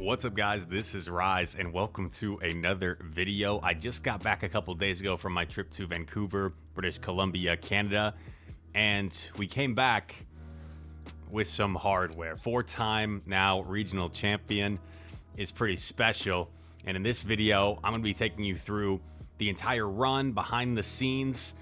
What's up, guys? This is Rise and welcome to another video. I just got back a couple days ago from my trip to Vancouver, British Columbia, Canada, and we came back with some hardware. Four-time now regional champion is pretty special, and in this video I'm going to be taking you through the entire run, behind the scenes,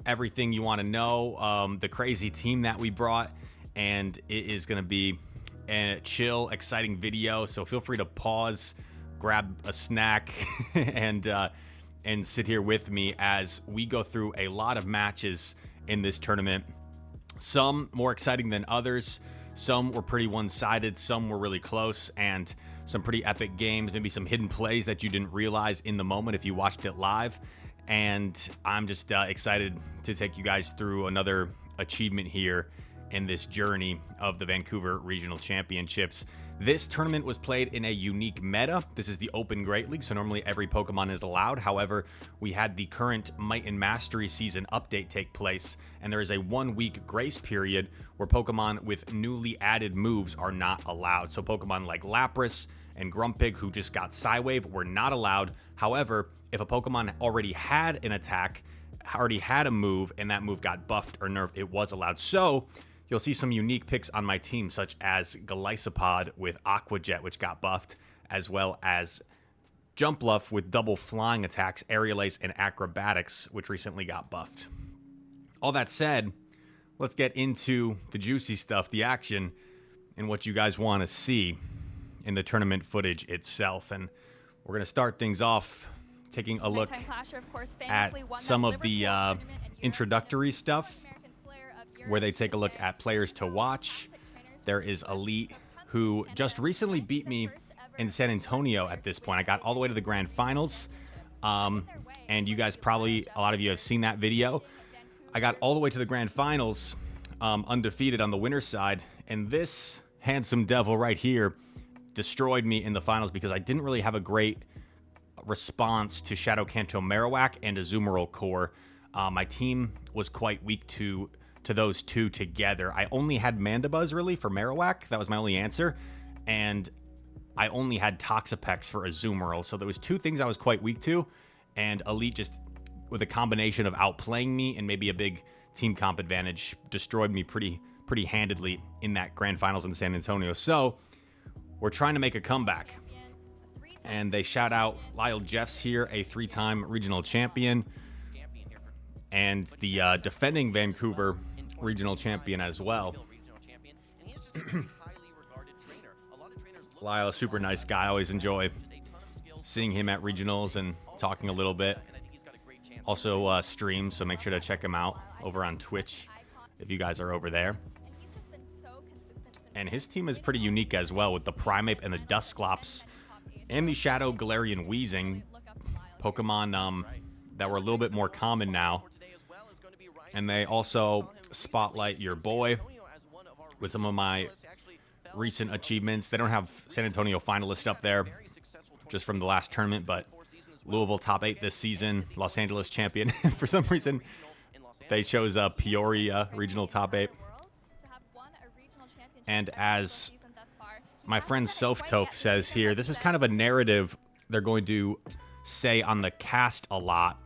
everything you want to know, the crazy team that we brought, and it is going to be a chill, exciting video, so feel free to pause, grab a snack, and sit here with me as we go through a lot of matches in this tournament. Some more exciting than others, some were pretty one-sided, some were really close, and some pretty epic games, maybe some hidden plays that you didn't realize in the moment if you watched it live. And I'm just excited to take you guys through another achievement here in this journey of the Vancouver Regional Championships. This tournament was played in a unique meta. This is the Open Great League, so normally every Pokemon is allowed. However, we had the current Might and Mastery season update take place, and there is a 1-week grace period where Pokemon with newly added moves are not allowed. So Pokemon like Lapras and Grumpig, who just got Psywave, were not allowed. However, if a Pokemon already had an attack, already had a move, and that move got buffed or nerfed, it was allowed. So you'll see some unique picks on my team, such as Golisopod with Aqua Jet, which got buffed, as well as Jumpluff with double flying attacks, Aerial Ace, and Acrobatics, which recently got buffed. All that said, let's get into the juicy stuff, the action, and what you guys want to see in the tournament footage itself. And we're going to start things off taking a look at some of the introductory stuff, where they take a look at players to watch. There is Elite, who just recently beat me in San Antonio at this point. I got all the way to the grand finals, and you guys probably, a lot of you have seen that video. I got all the way to the grand finals, undefeated on the winner's side, and this handsome devil right here destroyed me in the finals because I didn't really have a great response to Shadow Kanto Marowak and Azumarill Core. My team was quite weak to those two together. I only had Mandibuzz really for Marowak. That was my only answer. And I only had Toxapex for Azumarill. So there was two things I was quite weak to. And Elite, just with a combination of outplaying me and maybe a big team comp advantage, destroyed me pretty handedly in that grand finals in San Antonio. So we're trying to make a comeback. And they shout out Lyle Jeffs here, a 3-time regional champion, and the defending Vancouver regional champion as well. Lyle, a super nice guy. I always enjoy seeing him at regionals and talking a little bit. Also streams, so make sure to check him out over on Twitch if you guys are over there. And his team is pretty unique as well, with the Primeape and the Dusclops and the Shadow Galarian Weezing, Pokemon that were a little bit more common now. And they also spotlight your boy with some of my recent achievements. They don't have San Antonio finalist up there just from the last tournament, but Louisville top 8 this season, Los Angeles champion. For some reason, they chose Peoria regional top 8. And as my friend Sophtoph says here, this is kind of a narrative they're going to say on the cast a lot.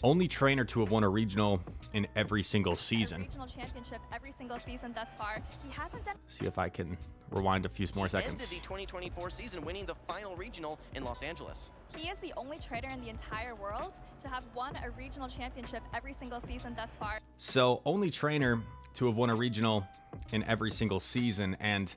Only trainer to have won a regional in every single season. Regional championship every single season thus far. He hasn't done. See if I can rewind a few more seconds. Ended the 2024 season winning the final regional in Los Angeles. He is the only trainer in the entire world to have won a regional championship every single season thus far. So only trainer to have won a regional in every single season, and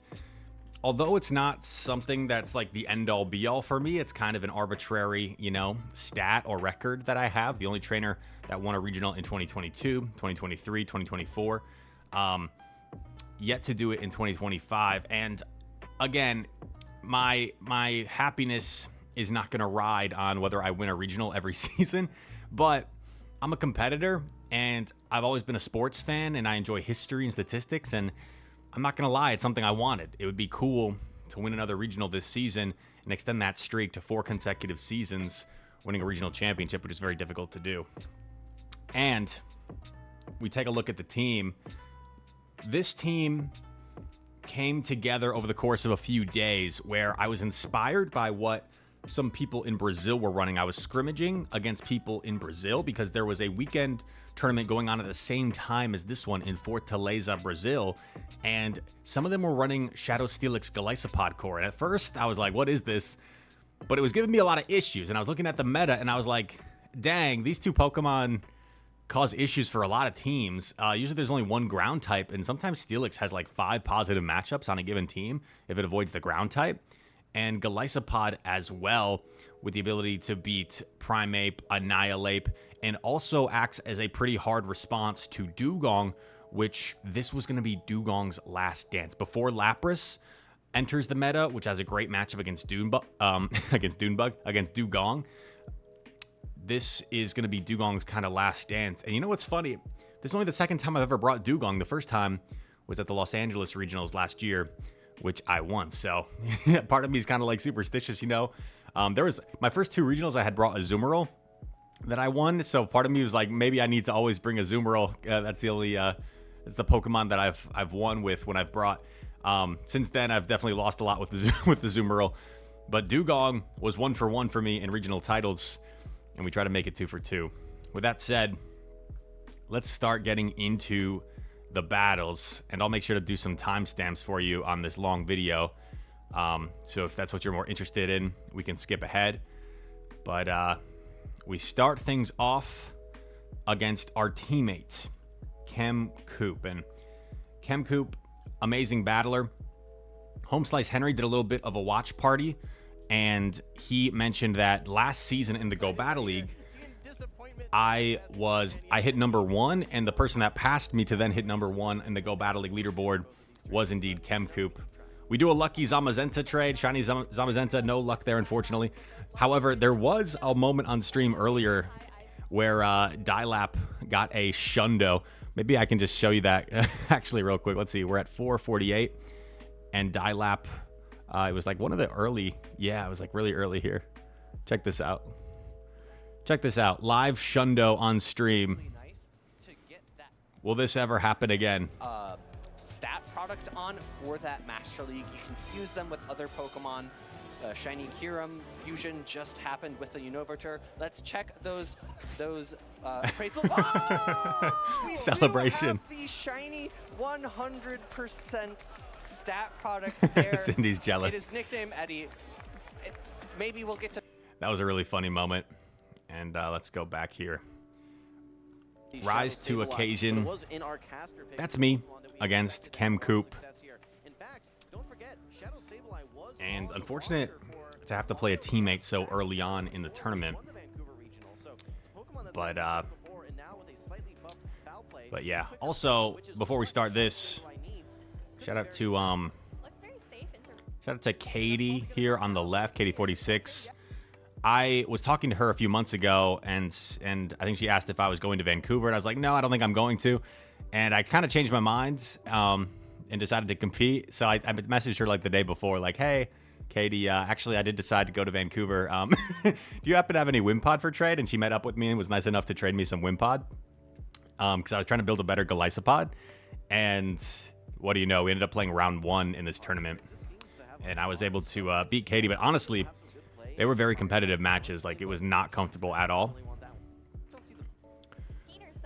although it's not something that's like the end-all be-all for me, it's kind of an arbitrary, you know, stat or record that I have. The only trainer that won a regional in 2022, 2023, 2024, yet to do it in 2025. And again, my happiness is not going to ride on whether I win a regional every season, but I'm a competitor, and I've always been a sports fan, and I enjoy history and statistics, and I'm not going to lie, it's something I wanted. It would be cool to win another regional this season and extend that streak to 4 consecutive seasons, winning a regional championship, which is very difficult to do. And we take a look at the team. This team came together over the course of a few days where I was inspired by what some people in Brazil were running. I was scrimmaging against people in Brazil because there was a weekend tournament going on at the same time as this one in Fortaleza, Brazil, and some of them were running Shadow Steelix Golisopod core. And at first I was like, what is this? But it was giving me a lot of issues, and I was looking at the meta and I was like, dang, these two Pokemon cause issues for a lot of teams. Usually there's only one ground type, and sometimes Steelix has like 5 positive matchups on a given team if it avoids the ground type. And Golisopod as well, with the ability to beat Primeape, Annihilape, and also acts as a pretty hard response to Dugong, which this was going to be Dugong's last dance. Before Lapras enters the meta, which has a great matchup against against Dugong, this is going to be Dugong's kind of last dance. And you know what's funny? This is only the second time I've ever brought Dugong. The first time was at the Los Angeles Regionals last year, which I won. So part of me is kind of like superstitious, you know. There was my first 2 regionals, I had brought a Azumarill that I won. So part of me was like, maybe I need to always bring a Azumarill. That's the only it's the Pokemon that I've won with when I've brought. Since then, I've definitely lost a lot with the Azumarill. But Dugong was 1 for 1 for me in regional titles, and we try to make it 2 for 2. With that said, let's start getting into the battles, and I'll make sure to do some timestamps for you on this long video. So if that's what you're more interested in, we can skip ahead. But we start things off against our teammate, ChemCoop. And ChemCoop, amazing battler. Homeslice Henry did a little bit of a watch party, and he mentioned that last season in the Go Battle League, I hit number 1, and the person that passed me to then hit number 1 in the Go Battle League leaderboard was indeed ChemCoop. We do a lucky Zamazenta trade, shiny Zamazenta, no luck there, unfortunately. However, there was a moment on stream earlier where Dilap got a Shundo. Maybe I can just show you that actually real quick. Let's see, we're at 448, and Dilap, it was like one of the early, yeah, it was like really early here. Check this out. Check this out. Live Shundo on stream. Will this ever happen again? Stat product on for that Master League. You can fuse them with other Pokemon. Shiny Kyurem fusion just happened with the Unoverture. Let's check those appraisal. Oh, we Celebration. do have the shiny 100% stat product there. Cindy's jealous. It is nickname Eddie. Maybe we'll get to. That was a really funny moment. And let's go back here. Rise to occasion. That's me against ChemCoop. And unfortunate to have to play a teammate so early on in the tournament. But yeah. Also, before we start this, shout out to Katie here on the left, Katie46. I was talking to her a few months ago, and I think she asked if I was going to Vancouver, and I was like, no, I don't think I'm going to. And I kind of changed my mind and decided to compete. So I messaged her like the day before, like, hey, Katie, actually, I did decide to go to Vancouver. Do you happen to have any Wimpod for trade? And she met up with me and was nice enough to trade me some Wimpod because I was trying to build a better Golisopod. And what do you know? We ended up playing round 1 in this tournament, and I was able to beat Katie. But honestly, they were very competitive matches. Like, it was not comfortable at all.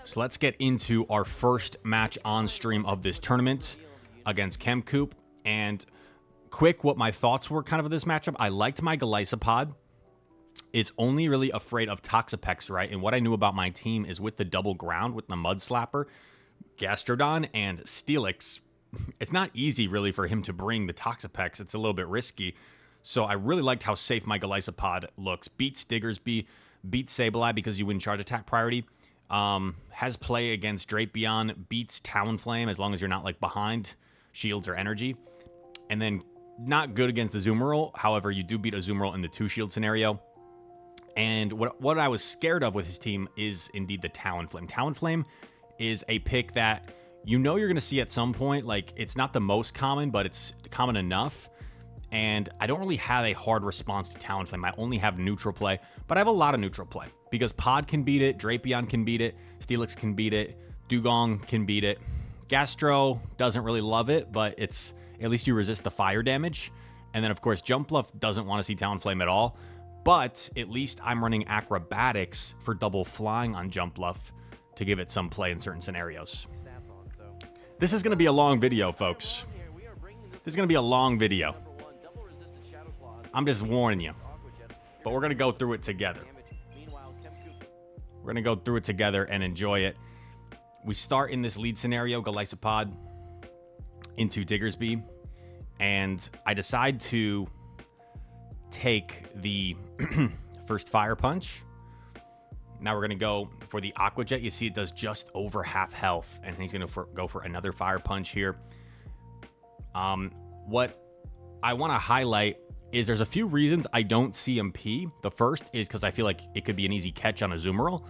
So let's get into our first match on stream of this tournament against ChemCoop. And quick, what my thoughts were kind of this matchup. I liked my Golisopod. It's only really afraid of Toxapex, right? And what I knew about my team is with the double ground, with the Mud Slapper, Gastrodon, and Steelix, it's not easy really for him to bring the Toxapex. It's a little bit risky. So I really liked how safe my Golisopod looks. Beats Diggersby, beats Sableye because you win charge attack priority. Has play against Drapion, beats Talonflame as long as you're not like behind shields or energy. And then not good against the Azumarill. However, you do beat Azumarill in the 2-shield scenario. And what I was scared of with his team is indeed the Talonflame. Talonflame is a pick that you know you're going to see at some point. Like, it's not the most common, but it's common enough. And I don't really have a hard response to Talonflame. I only have neutral play, but I have a lot of neutral play because Pod can beat it, Drapion can beat it, Steelix can beat it, Dugong can beat it. Gastro doesn't really love it, but it's At least you resist the fire damage. And then, of course, Jump Bluff doesn't want to see Talonflame at all. But at least I'm running Acrobatics for double flying on Jump Bluff to give it some play in certain scenarios. This is going to be a long video, folks. This is going to be a long video. I'm just warning you. But we're going to go through it together. We're going to go through it together and enjoy it. We start in this lead scenario, Golisopod into Diggersby. And I decide to take the first Fire Punch. Now we're going to go for the Aqua Jet. You see it does just over half health. And he's going to go for another Fire Punch here. What I want to highlight is there's a few reasons I don't CMP. The first is because I feel like it could be an easy catch on a Zoomerl.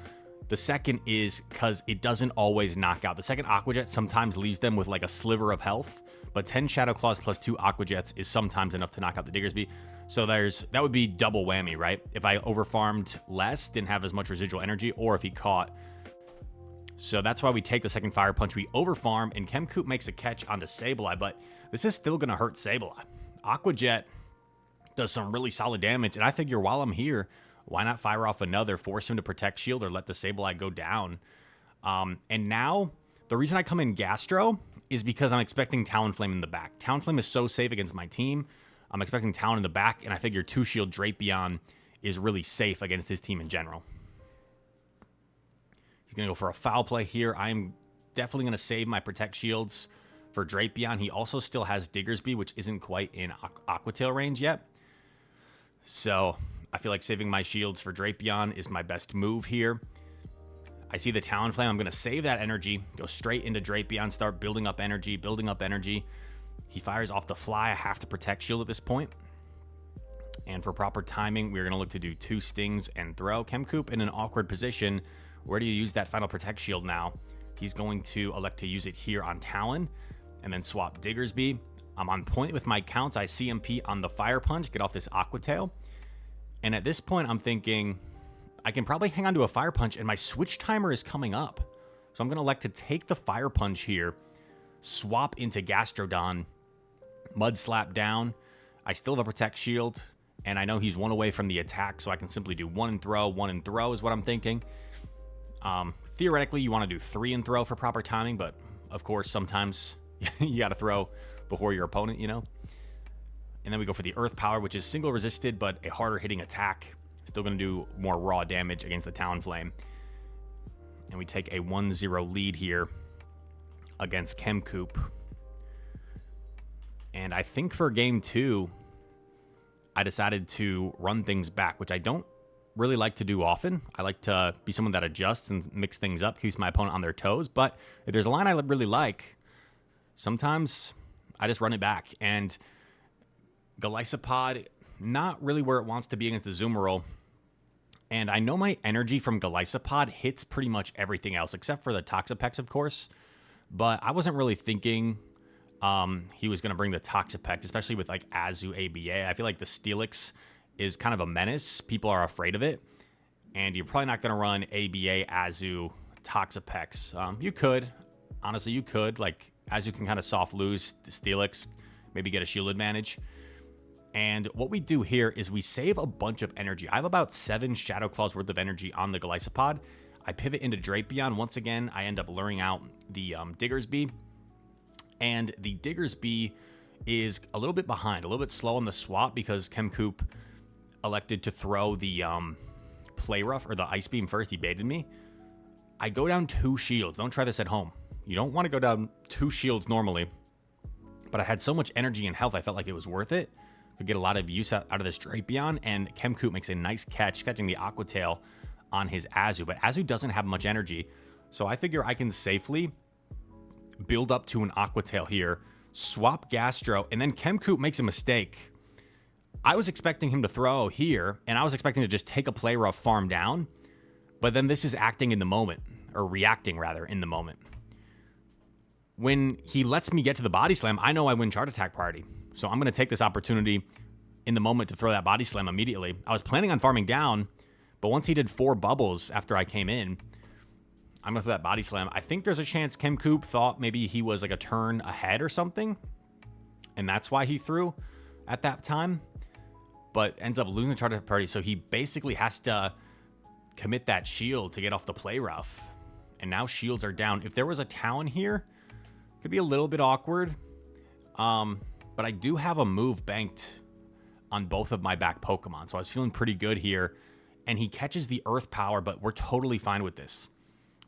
The second is because it doesn't always knock out. The second Aqua Jet sometimes leaves them with like a sliver of health. But 10 Shadow Claws plus 2 Aqua Jets is sometimes enough to knock out the Diggersby. So that would be double whammy, right? If I overfarmed less, didn't have as much residual energy, or if he caught. So that's why we take the second Fire Punch. We overfarm, and ChemCoop makes a catch onto Sableye, but this is still going to hurt Sableye. Aqua Jet does some really solid damage, and I figure while I'm here, why not fire off another, force him to Protect Shield, or let the Sableye go down? And now, the reason I come in Gastro is because I'm expecting Talonflame in the back. Talonflame is so safe against my team. I'm expecting Talon in the back, and I figure 2-shield Drapion is really safe against his team in general. He's going to go for a foul play here. I'm definitely going to save my Protect Shields for Drapion. He also still has Diggersby, which isn't quite in Aqua Tail range yet. So I feel like saving my shields for Drapion is my best move here. I see the Talonflame. I'm going to save that energy, go straight into Drapion, start building up energy, He fires off the fly. I have to Protect Shield at this point. And for proper timing, we're going to look to do 2 stings and throw. ChemCoop in an awkward position. Where do you use that final Protect Shield now? He's going to elect to use it here on Talon and then swap Diggersby. I'm on point with my counts. I CMP on the Fire Punch, get off this Aqua Tail. And at this point, I'm thinking I can probably hang on to a Fire Punch, and my switch timer is coming up. So I'm going to elect to take the Fire Punch here, swap into Gastrodon, Mud Slap down. I still have a Protect Shield, and I know he's 1 away from the attack, so I can simply do 1 and throw. 1 and throw is what I'm thinking. Theoretically, you want to do 3 and throw for proper timing, but of course, sometimes you got to throw before your opponent, you know? And then we go for the Earth Power, which is single resisted, but a harder hitting attack. Still going to do more raw damage against the Talonflame. And we take a 1-0 lead here against ChemCoop. And I think for game 2, I decided to run things back, which I don't really like to do often. I like to be someone that adjusts and mix things up, keeps my opponent on their toes. But if there's a line I really like, sometimes I just run it back. And Golisopod, not really where it wants to be against the Zoomerl. And I know my energy from Golisopod hits pretty much everything else, except for the Toxapex, of course. But I wasn't really thinking he was going to bring the Toxapex, especially with like Azu ABA. I feel like the Steelix is kind of a menace. People are afraid of it. And you're probably not going to run ABA, Azu, Toxapex. You could. Honestly, you could. Like, Azu can kind of soft lose the Steelix, maybe get a shield advantage. And what we do here is we save a bunch of energy. I have about 7 Shadow Claws worth of energy on the Golisopod. I pivot into Drapion. Once again, I end up luring out the Diggersby. And the Diggersby is a little bit behind, a little bit slow on the swap because ChemCoop elected to throw the Play Rough or the Ice Beam first. He baited me. I go down 2 shields. Don't try this at home. You don't want to go down 2 shields normally. But I had so much energy and health, I felt like it was worth it. Could get a lot of use out of this Drapion, and ChemCoop makes a nice catch, catching the Aqua Tail on his Azu. But Azu doesn't have much energy, so I figure I can safely build up to an Aqua Tail here, swap Gastro, and then ChemCoop makes a mistake. I was expecting him to throw here, and I was expecting to just take a Play Rough farm down, but then this is acting in the moment, or reacting rather, in the moment. When he lets me get to the Body Slam, I know I win Chart Attack priority. So I'm going to take this opportunity in the moment to throw that Body Slam immediately. I was planning on farming down, but once he did 4 bubbles after I came in, I'm going to throw that Body Slam. I think there's a chance ChemCoop thought maybe he was like a turn ahead or something. and that's why he threw at that time, but ends up losing the charge at party. So he basically has to commit that shield to get off the play rough. And now shields are down. If there was a town here, it could be a little bit awkward. But I do have a move banked on both of my back Pokemon. So I was feeling pretty good here. And he catches the Earth Power, but we're totally fine with this.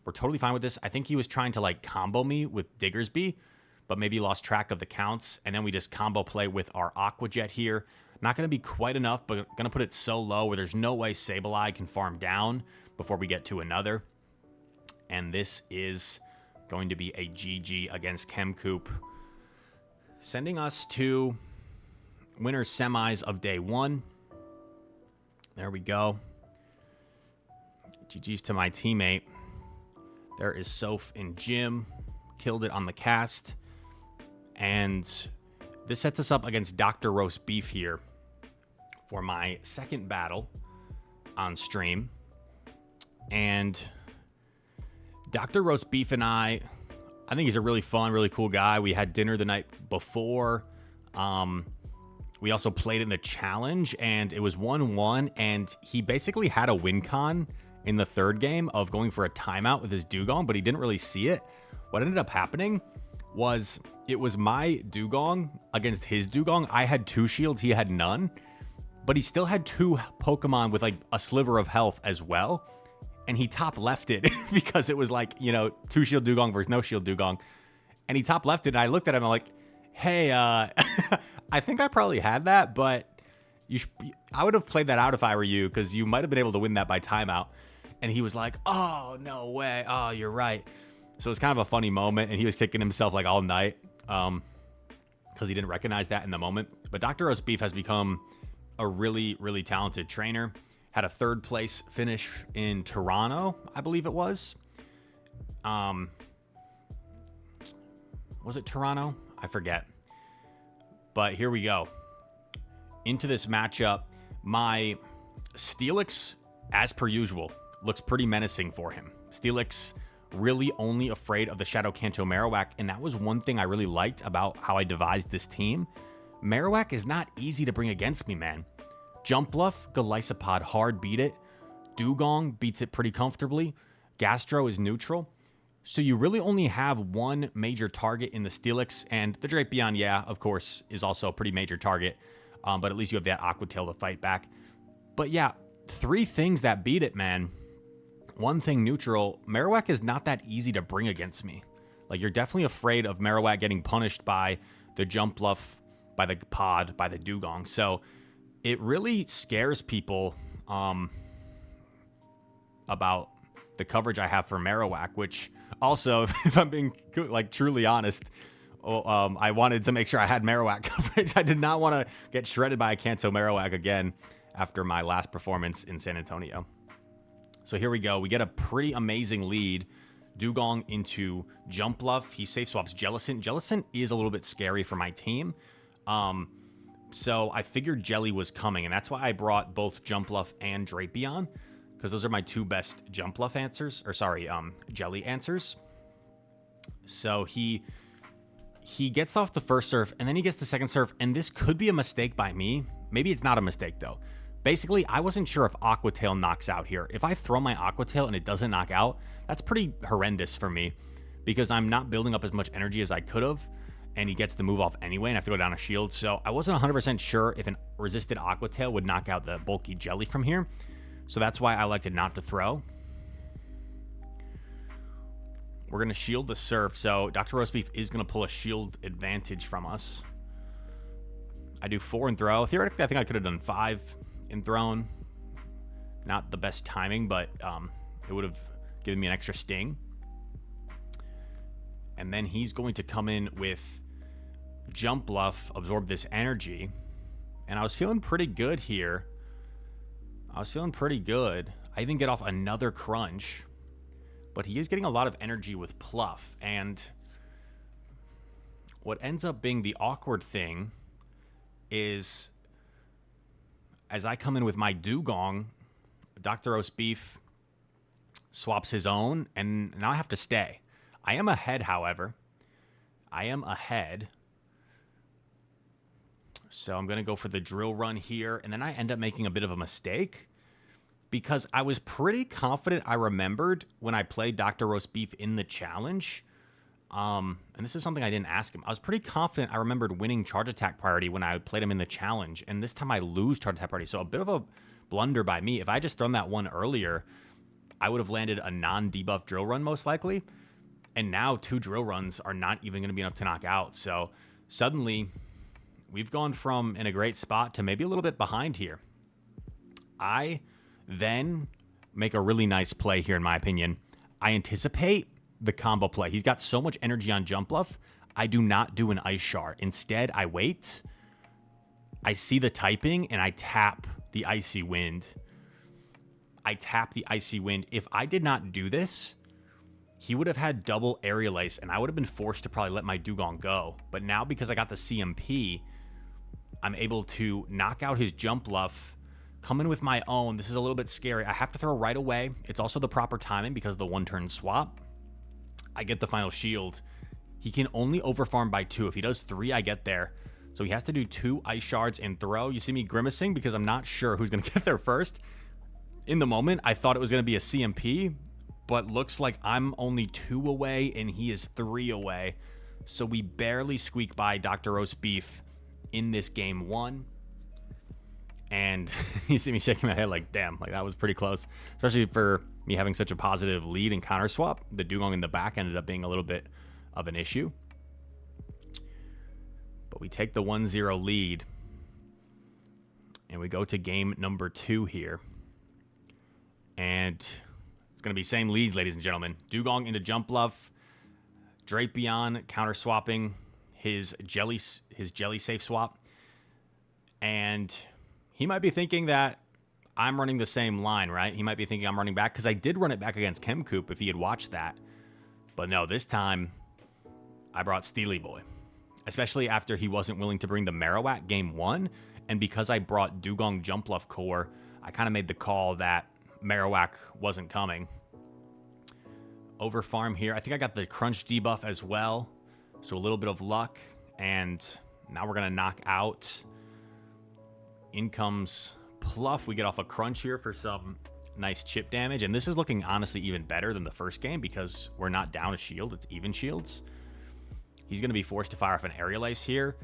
We're totally fine with this. I think he was trying to like combo me with Diggersby, but maybe lost track of the counts. And then we just combo play with our Aqua Jet here. Not going to be quite enough, but going to put it so low where there's no way Sableye can farm down before we get to another. And this is going to be a GG against ChemCoop, sending us to winners semis of day 1. There we go. GG's to my teammate. There is Soph and Jim. Killed it on the cast. And this sets us up against DrRoastBeef here for my second battle on stream. And DrRoastBeef and I think he's a really fun, really cool guy. We had dinner the night before. We also played in the challenge, and it was 1-1, and he basically had a win con in the third game of going for a timeout with his Dugong, but he didn't really see it. What ended up happening was it was my Dugong against his Dugong. I had 2 shields, he had none, but he still had 2 Pokemon with like a sliver of health as well. And he top left it because it was like, you know, 2 shield Dugong versus no shield Dugong. And he top left it, and I looked at him, I'm like, hey, I think I probably had that, but I would have played that out if I were you, because you might have been able to win that by timeout. And he was like, oh, no way. Oh, you're right. So it's kind of a funny moment, and he was kicking himself like all night because he didn't recognize that in the moment. But DrRoastBeef has become a really, really talented trainer. Had a 3rd place finish in Toronto, I believe it was. Was it Toronto? I forget. But here we go. Into this matchup. My Steelix, as per usual, looks pretty menacing for him. Steelix really only afraid of the Shadow Kanto Marowak, and that was one thing I really liked about how I devised this team. Marowak is not easy to bring against me, man. Jump Bluff, Golisopod hard beat it. Dugong beats it pretty comfortably. Gastro is neutral. So you really only have one major target in the Steelix, and the Drapion, yeah, of course, is also a pretty major target. But at least you have that Aqua Tail to fight back. But yeah, 3 things that beat it, man. One thing neutral, Marowak is not that easy to bring against me. Like, you're definitely afraid of Marowak getting punished by the Jump Bluff, by the Pod, by the Dugong. So it really scares people about the coverage I have for Marowak, which also, if I'm being like truly honest, I wanted to make sure I had Marowak coverage. I did not want to get shredded by a Kanto Marowak again after my last performance in San Antonio. So here we go. We get a pretty amazing lead. Dugong into Jump Bluff. He safe swaps Jellicent. Jellicent is a little bit scary for my team. So I figured Jelly was coming, and that's why I brought both Jump Bluff and Drapion, because those are my 2 best Jump Bluff answers, or sorry, Jelly answers. So he gets off the first surf, and then he gets the second surf, and this could be a mistake by me. Maybe it's not a mistake, though. Basically, I wasn't sure if Aqua Tail knocks out here. If I throw my Aqua Tail and it doesn't knock out, that's pretty horrendous for me, because I'm not building up as much energy as I could have, and he gets the move off anyway, and I have to go down a shield. So I wasn't 100% sure if a resisted Aqua Tail would knock out the bulky Jelly from here. So that's why I elected not to throw. We're going to shield the surf, so DrRoastBeef is going to pull a shield advantage from us. I do 4 in throw. Theoretically, I think I could have done 5 in thrown. Not the best timing, but it would have given me an extra sting. And then he's going to come in with Jump Bluff, absorb this energy. And I was feeling pretty good here. I even get off another crunch. But he is getting a lot of energy with Pluff. And what ends up being the awkward thing is, as I come in with my Dugong, DrRoastBeef swaps his own, and now I have to stay. I am ahead, however. I am ahead. So I'm going to go for the drill run here. And then I end up making a bit of a mistake because I was pretty confident I remembered when I played DrRoastBeef in the challenge. And this is something I didn't ask him. I was pretty confident I remembered winning charge attack priority when I played him in the challenge. And this time I lose charge attack priority. So a bit of a blunder by me. If I just thrown that one earlier, I would have landed a non-debuff drill run most likely. And now 2 drill runs are not even going to be enough to knock out. So suddenly we've gone from in a great spot to maybe a little bit behind here. I then make a really nice play here, in my opinion. I anticipate the combo play. He's got so much energy on jump bluff. I do not do an ice shard. Instead, I wait. I see the typing and I tap the icy wind. I tap the icy wind. If I did not do this, he would have had double aerial ace, and I would have been forced to probably let my Dugong go. But now, because I got the CMP, I'm able to knock out his jump bluff, come in with my own. This is a little bit scary. I have to throw right away. It's also the proper timing because of the 1-turn swap. I get the final shield. He can only overfarm by 2. If he does 3, I get there. So he has to do 2 ice shards and throw. You see me grimacing because I'm not sure who's going to get there first. In the moment, I thought it was going to be a CMP, but looks like I'm only 2 away and he is 3 away. So we barely squeak by DrRoastBeef in this game 1. And you see me shaking my head like, damn, like that was pretty close. Especially for me having such a positive lead and counter swap. The Dugong in the back ended up being a little bit of an issue. But we take the 1-0 lead. And we go to game number 2 here. And it's going to be same leads, ladies and gentlemen. Dugong into jump bluff. Drapion counter swapping his jelly safe swap. And he might be thinking that I'm running the same line, right? He might be thinking I'm running back because I did run it back against ChemCoop if he had watched that. But no, this time I brought Steely Boy. Especially after he wasn't willing to bring the Marowak game 1. And because I brought Dugong jump bluff core, I kind of made the call that Marowak wasn't coming. Over farm here. I think I got the crunch debuff as well. So a little bit of luck. And now we're going to knock out. In comes Pluff. We get off a crunch here for some nice chip damage. And this is looking honestly even better than the first game because we're not down a shield. It's even shields. He's going to be forced to fire off an aerial ace here.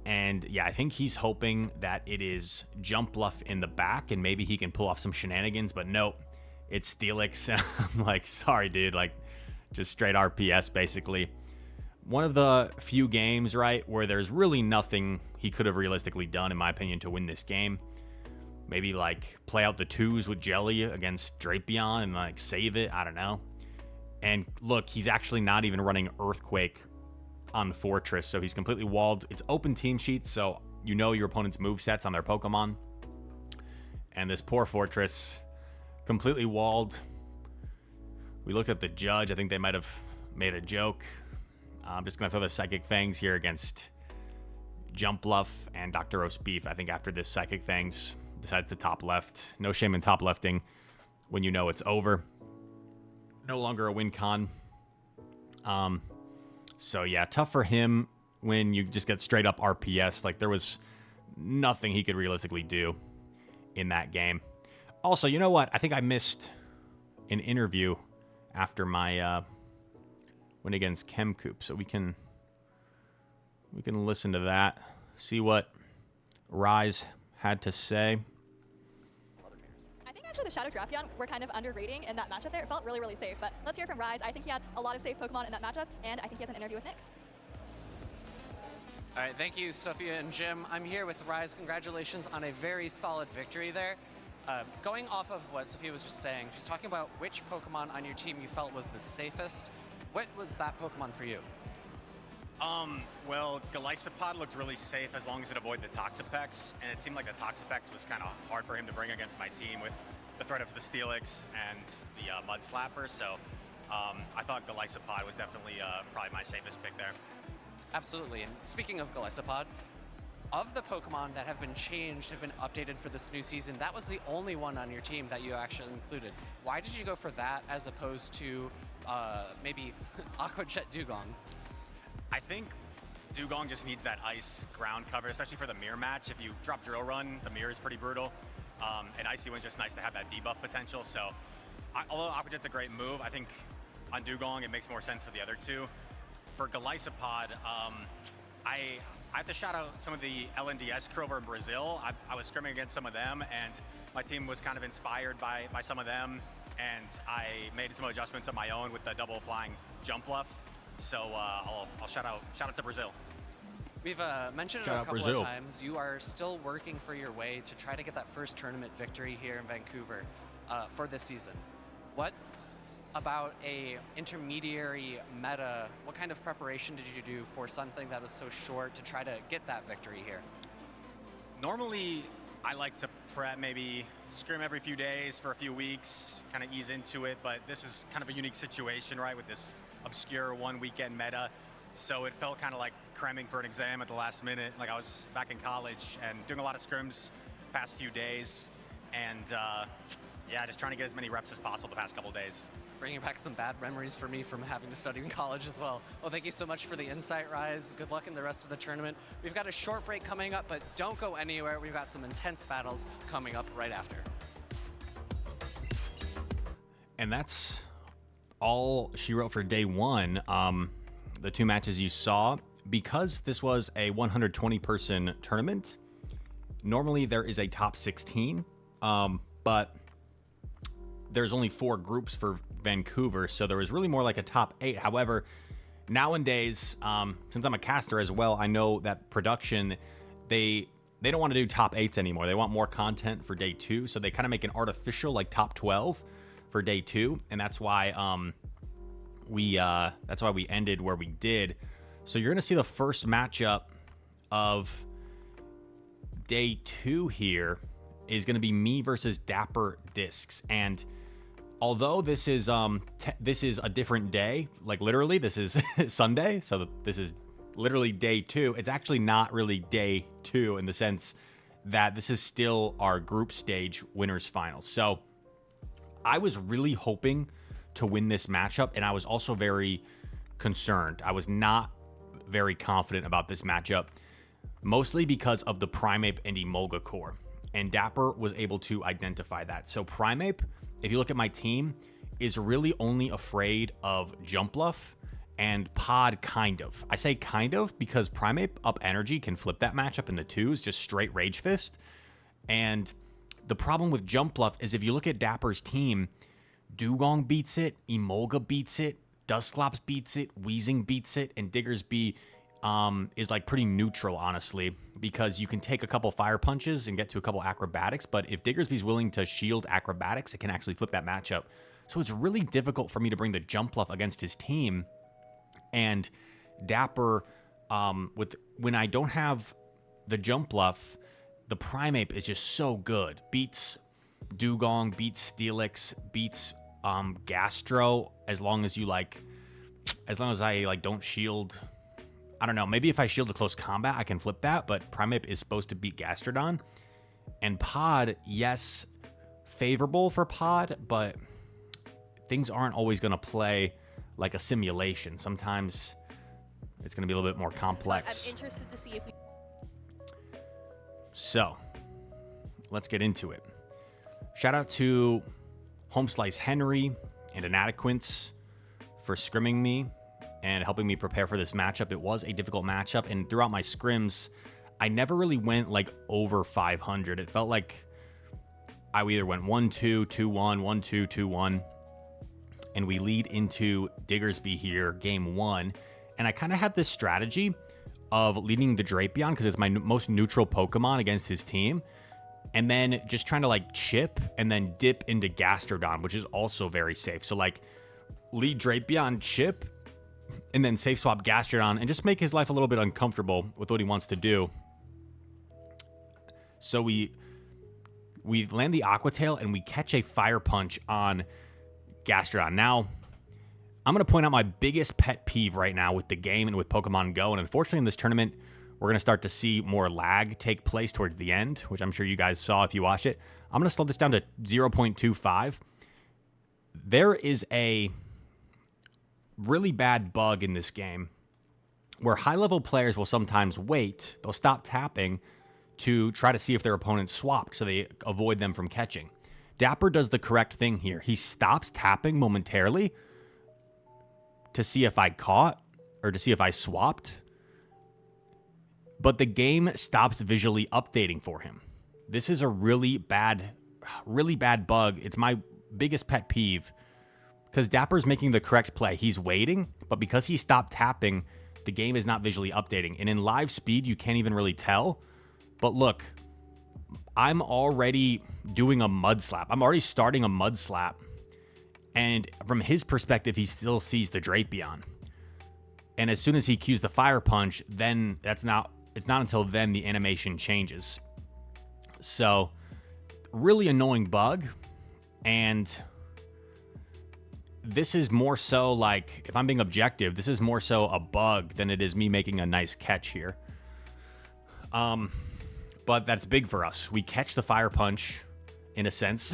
And yeah, I think he's hoping that it is jump bluff in the back and maybe he can pull off some shenanigans. But nope, it's Steelix. And I'm like, sorry, dude. Like, just straight RPS, basically. One of the few games, right, where there's really nothing he could have realistically done, in my opinion, to win this game. Maybe, like, play out the 2s with Jelly against Drapion and, like, save it. I don't know. And look, he's actually not even running Earthquake on Fortress, so he's completely walled. It's open team sheets, so you know your opponent's movesets on their Pokemon. And this poor Fortress, completely walled. We looked at the judge. I think they might have made a joke. I'm just going to throw the Psychic Fangs here against Jump Bluff and DrRoastBeef. I think after this, Psychic Fangs decides to top left. No shame in top lefting when you know it's over. No longer a win con. So yeah, tough for him when you just get straight up RPS. Like, there was nothing he could realistically do in that game. Also, you know what? I think I missed an interview after my win against ChemCoop, so we can listen to that, see what Rise had to say. I think actually the Shadow Drapion were kind of underrating in that matchup there. It felt really, really safe, but let's hear from Rise. I think he had a lot of safe Pokemon in that matchup, and I think he has an interview with Nick. All right, thank you, Sophia and Jim. I'm here with Rise. Congratulations on a very solid victory there. Going off of what Sophia was just saying, she's talking about which Pokemon on your team you felt was the safest. What was that Pokemon for you? Well, Golisopod looked really safe as long as it avoided the Toxapex, and it seemed like the Toxapex was kind of hard for him to bring against my team with the threat of the Steelix and the Mud Slapper, so I thought Golisopod was definitely probably my safest pick there. Absolutely, and speaking of Golisopod, of the Pokemon that have been changed, have been updated for this new season, that was the only one on your team that you actually included. Why did you go for that as opposed to maybe Aqua Jet Dugong? I think Dugong just needs that ice ground cover, especially for the mirror match. If you drop Drill Run, the mirror is pretty brutal. And Icy Wind's just nice to have that debuff potential. So although Aqua Jet's a great move, I think on Dugong it makes more sense for the other two. For Golisopod, I have to shout out some of the LNDS crew over in Brazil. I was scrimming against some of them, and my team was kind of inspired by some of them, and I made some adjustments of my own with the double flying jump bluff. So I'll shout out to Brazil. We've mentioned it a couple of times. You are still working for your way to try to get that first tournament victory here in Vancouver for this season. What about a intermediary meta? What kind of preparation did you do for something that was so short to try to get that victory here? Normally, I like to prep, maybe scrim every few days for a few weeks, kind of ease into it, but this is kind of a unique situation, right, with this obscure one weekend meta. So it felt kind of like cramming for an exam at the last minute. Like I was back in college and doing a lot of scrims past few days, and yeah, just trying to get as many reps as possible the past couple days. Bringing back some bad memories for me from having to study in college as well. Well, thank you so much for the insight, Rise. Good luck in the rest of the tournament. We've got a short break coming up, but don't go anywhere. We've got some intense battles coming up right after. And that's all she wrote for day one. The two matches you saw, because this was a 120-person tournament, normally there is a top 16, but there's only 4 groups for Vancouver, so there was really more like a top 8. However, nowadays, since I'm a caster as well, I know that production, they don't want to do top 8s anymore. They want more content for day 2, so they kind of make an artificial like top 12 for day 2, and that's why we ended where we did. So you're gonna see the first matchup of day 2 here is gonna be me versus Dapperdiscs, and although this is a different day, like literally this is Sunday, so this is literally day 2. It's actually not really day 2 in the sense that this is still our group stage winners finals. So I was really hoping to win this matchup, and I was also very concerned. I was not very confident about this matchup, mostly because of the Primeape and Emolga core, and Dapper was able to identify that. So Primeape, if you look at my team, is really only afraid of Jump Bluff and Pod kind of. I say kind of because Primeape up energy can flip that matchup in the 2s, just straight Rage Fist. And the problem with Jump Bluff is if you look at Dapper's team, Dugong beats it, Emolga beats it, Dusclops beats it, Weezing beats it, and Diggersby is like pretty neutral, honestly, because you can take a couple fire punches and get to a couple acrobatics, but if Diggersby's willing to shield acrobatics, it can actually flip that matchup. So it's really difficult for me to bring the Jump Bluff against his team. And Dapper, when I don't have the Jump Bluff, the Primeape is just so good. Beats Dugong, beats Steelix, beats Gastro, as long as I don't shield. I don't know, maybe if I shield a close combat, I can flip that, but Primeape is supposed to beat Gastrodon. And Pod, yes, favorable for Pod, but things aren't always going to play like a simulation. Sometimes it's going to be a little bit more complex. I'm interested to see if we... So, let's get into it. Shout out to Homeslice Henry and Inadequence for scrimming me and helping me prepare for this matchup. It was a difficult matchup, and throughout my scrims, I never really went like over 500. It felt like I either went 1-2, 2-1, 1-2, 2-1, and we lead into Diggersby here, game 1. And I kind of had this strategy of leading the Drapion because it's my most neutral Pokemon against his team, and then just trying to like chip and then dip into Gastrodon, which is also very safe. So like lead Drapion, chip, and then safe swap Gastrodon and just make his life a little bit uncomfortable with what he wants to do. So we land the Aqua Tail and we catch a Fire Punch on Gastrodon. Now, I'm going to point out my biggest pet peeve right now with the game and with Pokemon Go, and unfortunately in this tournament, we're going to start to see more lag take place towards the end, which I'm sure you guys saw if you watched it. I'm going to slow this down to 0.25. There is a really bad bug in this game where high-level players will sometimes wait. They'll stop tapping to try to see if their opponent swapped so they avoid them from catching. Dapper does the correct thing here. He stops tapping momentarily to see if I caught or to see if I swapped, but the game stops visually updating for him. This is a really bad bug. It's my biggest pet peeve because Dapper's making the correct play. He's waiting, but because he stopped tapping, the game is not visually updating. And in live speed, you can't even really tell. But look, I'm already doing a mud slap. I'm already starting a mud slap. And from his perspective, he still sees the Drapion. And as soon as he cues the fire punch, then it's not until then the animation changes. So, really annoying bug. And this is more so like, if I'm being objective, this is more so a bug than it is me making a nice catch here. But that's big for us. We catch the fire punch, in a sense,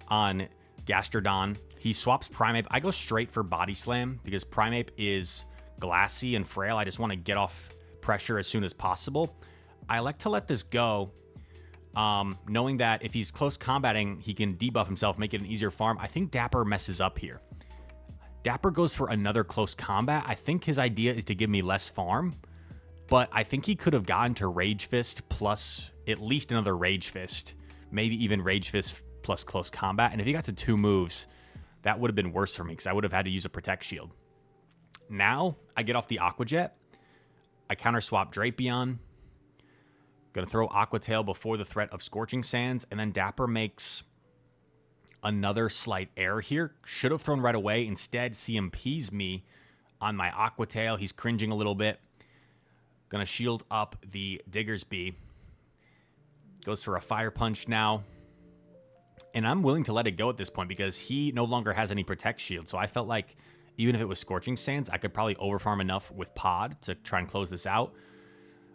on Gastrodon. He swaps Primeape. I go straight for Body Slam because Primeape is glassy and frail. I just want to get off pressure as soon as possible. I like to let this go, knowing that if he's close combating, he can debuff himself, make it an easier farm. I think Dapper messes up here. Dapper goes for another close combat. I think his idea is to give me less farm, but I think he could have gotten to Rage Fist plus at least another Rage Fist, maybe even Rage Fist plus close combat. And if he got to 2 moves, that would have been worse for me because I would have had to use a Protect Shield. Now, I get off the Aqua Jet. I counter swap Drapion. Gonna throw Aqua Tail before the threat of Scorching Sands, and then Dapper makes another slight error here. Should have thrown right away. Instead, CMPs me on my Aqua Tail. He's cringing a little bit. Gonna shield up the Diggersby. Goes for a Fire Punch now. And I'm willing to let it go at this point because he no longer has any Protect Shield. So I felt like even if it was Scorching Sands, I could probably overfarm enough with Pod to try and close this out.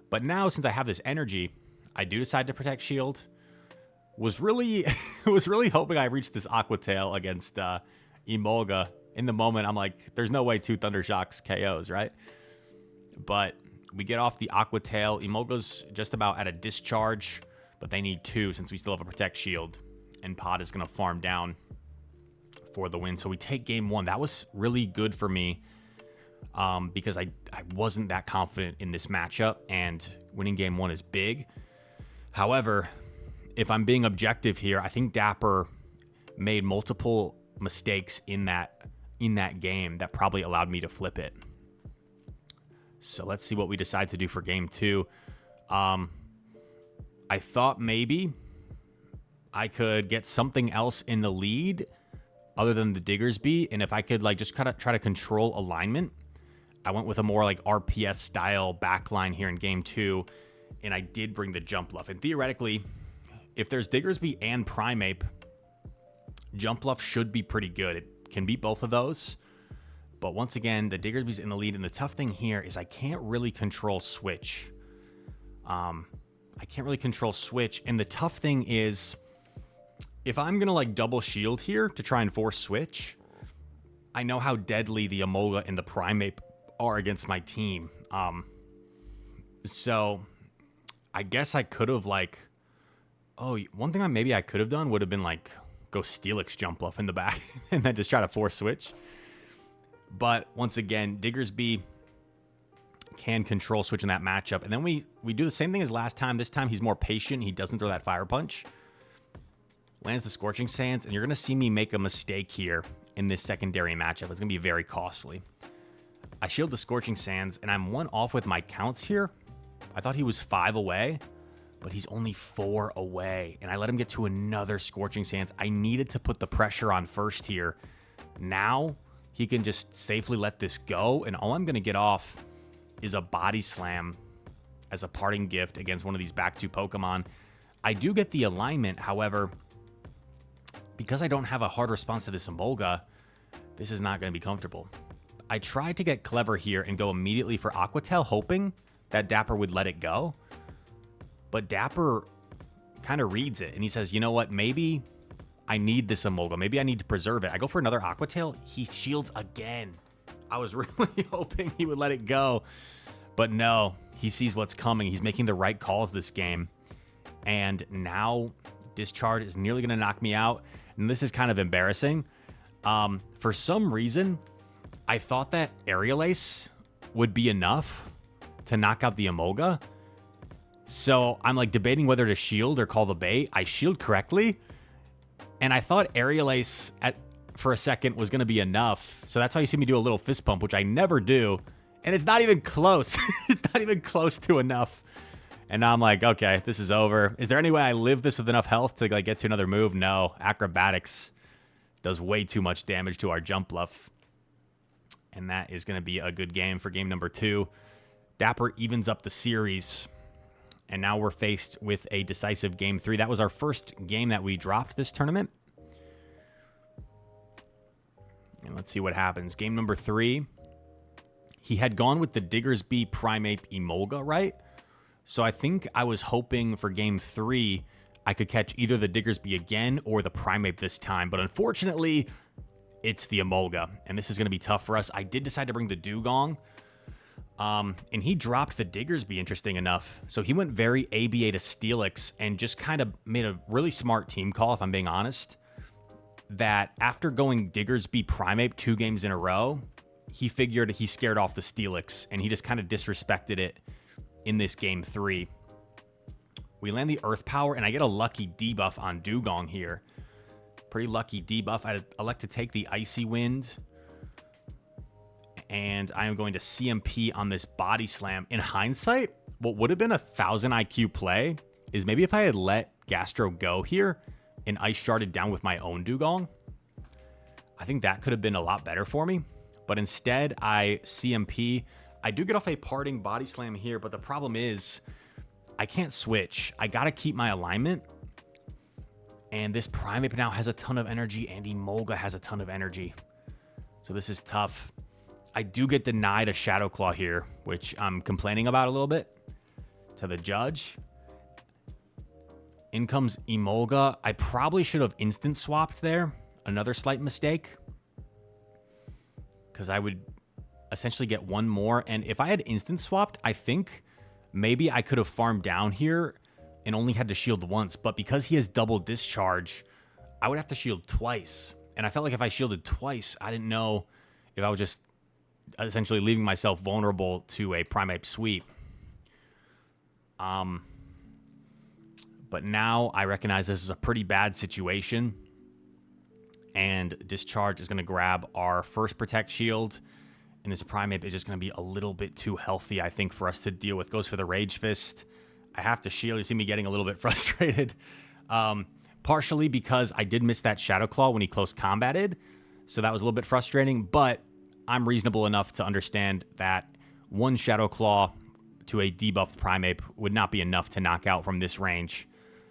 But now, since I have this energy, I do decide to Protect Shield. Was really hoping I reached this Aqua Tail against Emolga. In the moment, I'm like, there's no way 2 Thunder Shocks KOs, right? But we get off the Aqua Tail. Emolga's just about at a discharge, but they need 2 since we still have a Protect Shield. And Pod is going to farm down for the win. So we take game 1. That was really good for me because I wasn't that confident in this matchup, and winning game 1 is big. However, if I'm being objective here, I think Dapper made multiple mistakes in that game that probably allowed me to flip it. So let's see what we decide to do for game 2. I thought maybe I could get something else in the lead other than the Diggersby, and if I could like just kind of try to control alignment, I went with a more like RPS style backline here in game 2, and I did bring the Jump Bluff. And theoretically, if there's Diggersby and Primeape, Jump Bluff should be pretty good. It can beat both of those. But once again, the Diggersby's in the lead, and the tough thing here is I can't really control Switch. And the tough thing is, if I'm going to like double shield here to try and force Switch, I know how deadly the Emolga and the Primeape are against my team. So I guess I could have like, one thing maybe I could have done would have been like go Steelix Jump Bluff in the back and then just try to force Switch. But once again, Diggersby can control Switch in that matchup. And then we do the same thing as last time. This time he's more patient. He doesn't throw that Fire Punch. Lands the Scorching Sands, and you're going to see me make a mistake here in this secondary matchup. It's going to be very costly. I shield the Scorching Sands, and I'm 1 off with my counts here. I thought he was 5 away, but he's only 4 away, and I let him get to another Scorching Sands. I needed to put the pressure on first here. Now he can just safely let this go, and all I'm going to get off is a Body Slam as a parting gift against one of these back 2 Pokemon. I do get the alignment, however, because I don't have a hard response to this Emolga, this is not going to be comfortable. I tried to get clever here and go immediately for Aqua Tail, hoping that Dapper would let it go. But Dapper kind of reads it, and he says, you know what, maybe I need this Emolga. Maybe I need to preserve it. I go for another Aqua Tail. He shields again. I was really hoping he would let it go. But no, he sees what's coming. He's making the right calls this game. And now Discharge is nearly going to knock me out. And this is kind of embarrassing. For some reason, I thought that Aerial Ace would be enough to knock out the Emolga. So I'm like debating whether to shield or call the bait. I shield correctly. And I thought Aerial Ace for a second was going to be enough. So that's how you see me do a little fist pump, which I never do. And it's not even close. It's not even close to enough. And now I'm like, okay, this is over. Is there any way I live this with enough health to like get to another move? No. Acrobatics does way too much damage to our jump bluff. And that is going to be a good game for game number 2. Dapper evens up the series. And now we're faced with a decisive game 3. That was our first game that we dropped this tournament. And let's see what happens. Game number 3. He had gone with the Diggersby Primeape Emolga, right? So I think I was hoping for game 3 I could catch either the Diggersby again or the Primeape this time. But unfortunately, it's the Emolga. And this is going to be tough for us. I did decide to bring the Dugong. And he dropped the Diggersby, interesting enough. So he went very ABA to Steelix and just kind of made a really smart team call, if I'm being honest. That after going Diggersby Primeape 2 games in a row, he figured he scared off the Steelix, and he just kind of disrespected it in this game 3. We land the Earth Power, and I get a lucky debuff on Dugong here. Pretty lucky debuff. I elect to take the Icy Wind, and I am going to CMP on this Body Slam. In hindsight, what would have been a 1000 IQ play is maybe if I had let Gastro go here and Ice Sharded down with my own Dugong. I think that could have been a lot better for me. But instead, I CMP. I do get off a parting Body Slam here, but the problem is I can't switch. I got to keep my alignment. And this Primeape now has a ton of energy, and Emolga has a ton of energy. So this is tough. I do get denied a Shadow Claw here, which I'm complaining about a little bit to the judge. In comes Emolga. I probably should have instant swapped there. Another slight mistake. Because I would essentially get one more. And if I had instant swapped, I think maybe I could have farmed down here and only had to shield once. But because he has double discharge, I would have to shield twice. And I felt like if I shielded twice, I didn't know if I was just essentially leaving myself vulnerable to a Primeape sweep. But now I recognize this is a pretty bad situation. And Discharge is going to grab our first Protect Shield. And this Primeape is just going to be a little bit too healthy, I think, for us to deal with. Goes for the Rage Fist. I have to shield. You see me getting a little bit frustrated. Partially because I did miss that Shadow Claw when he close combated. So that was a little bit frustrating. But I'm reasonable enough to understand that one Shadow Claw to a debuffed Primeape would not be enough to knock out from this range.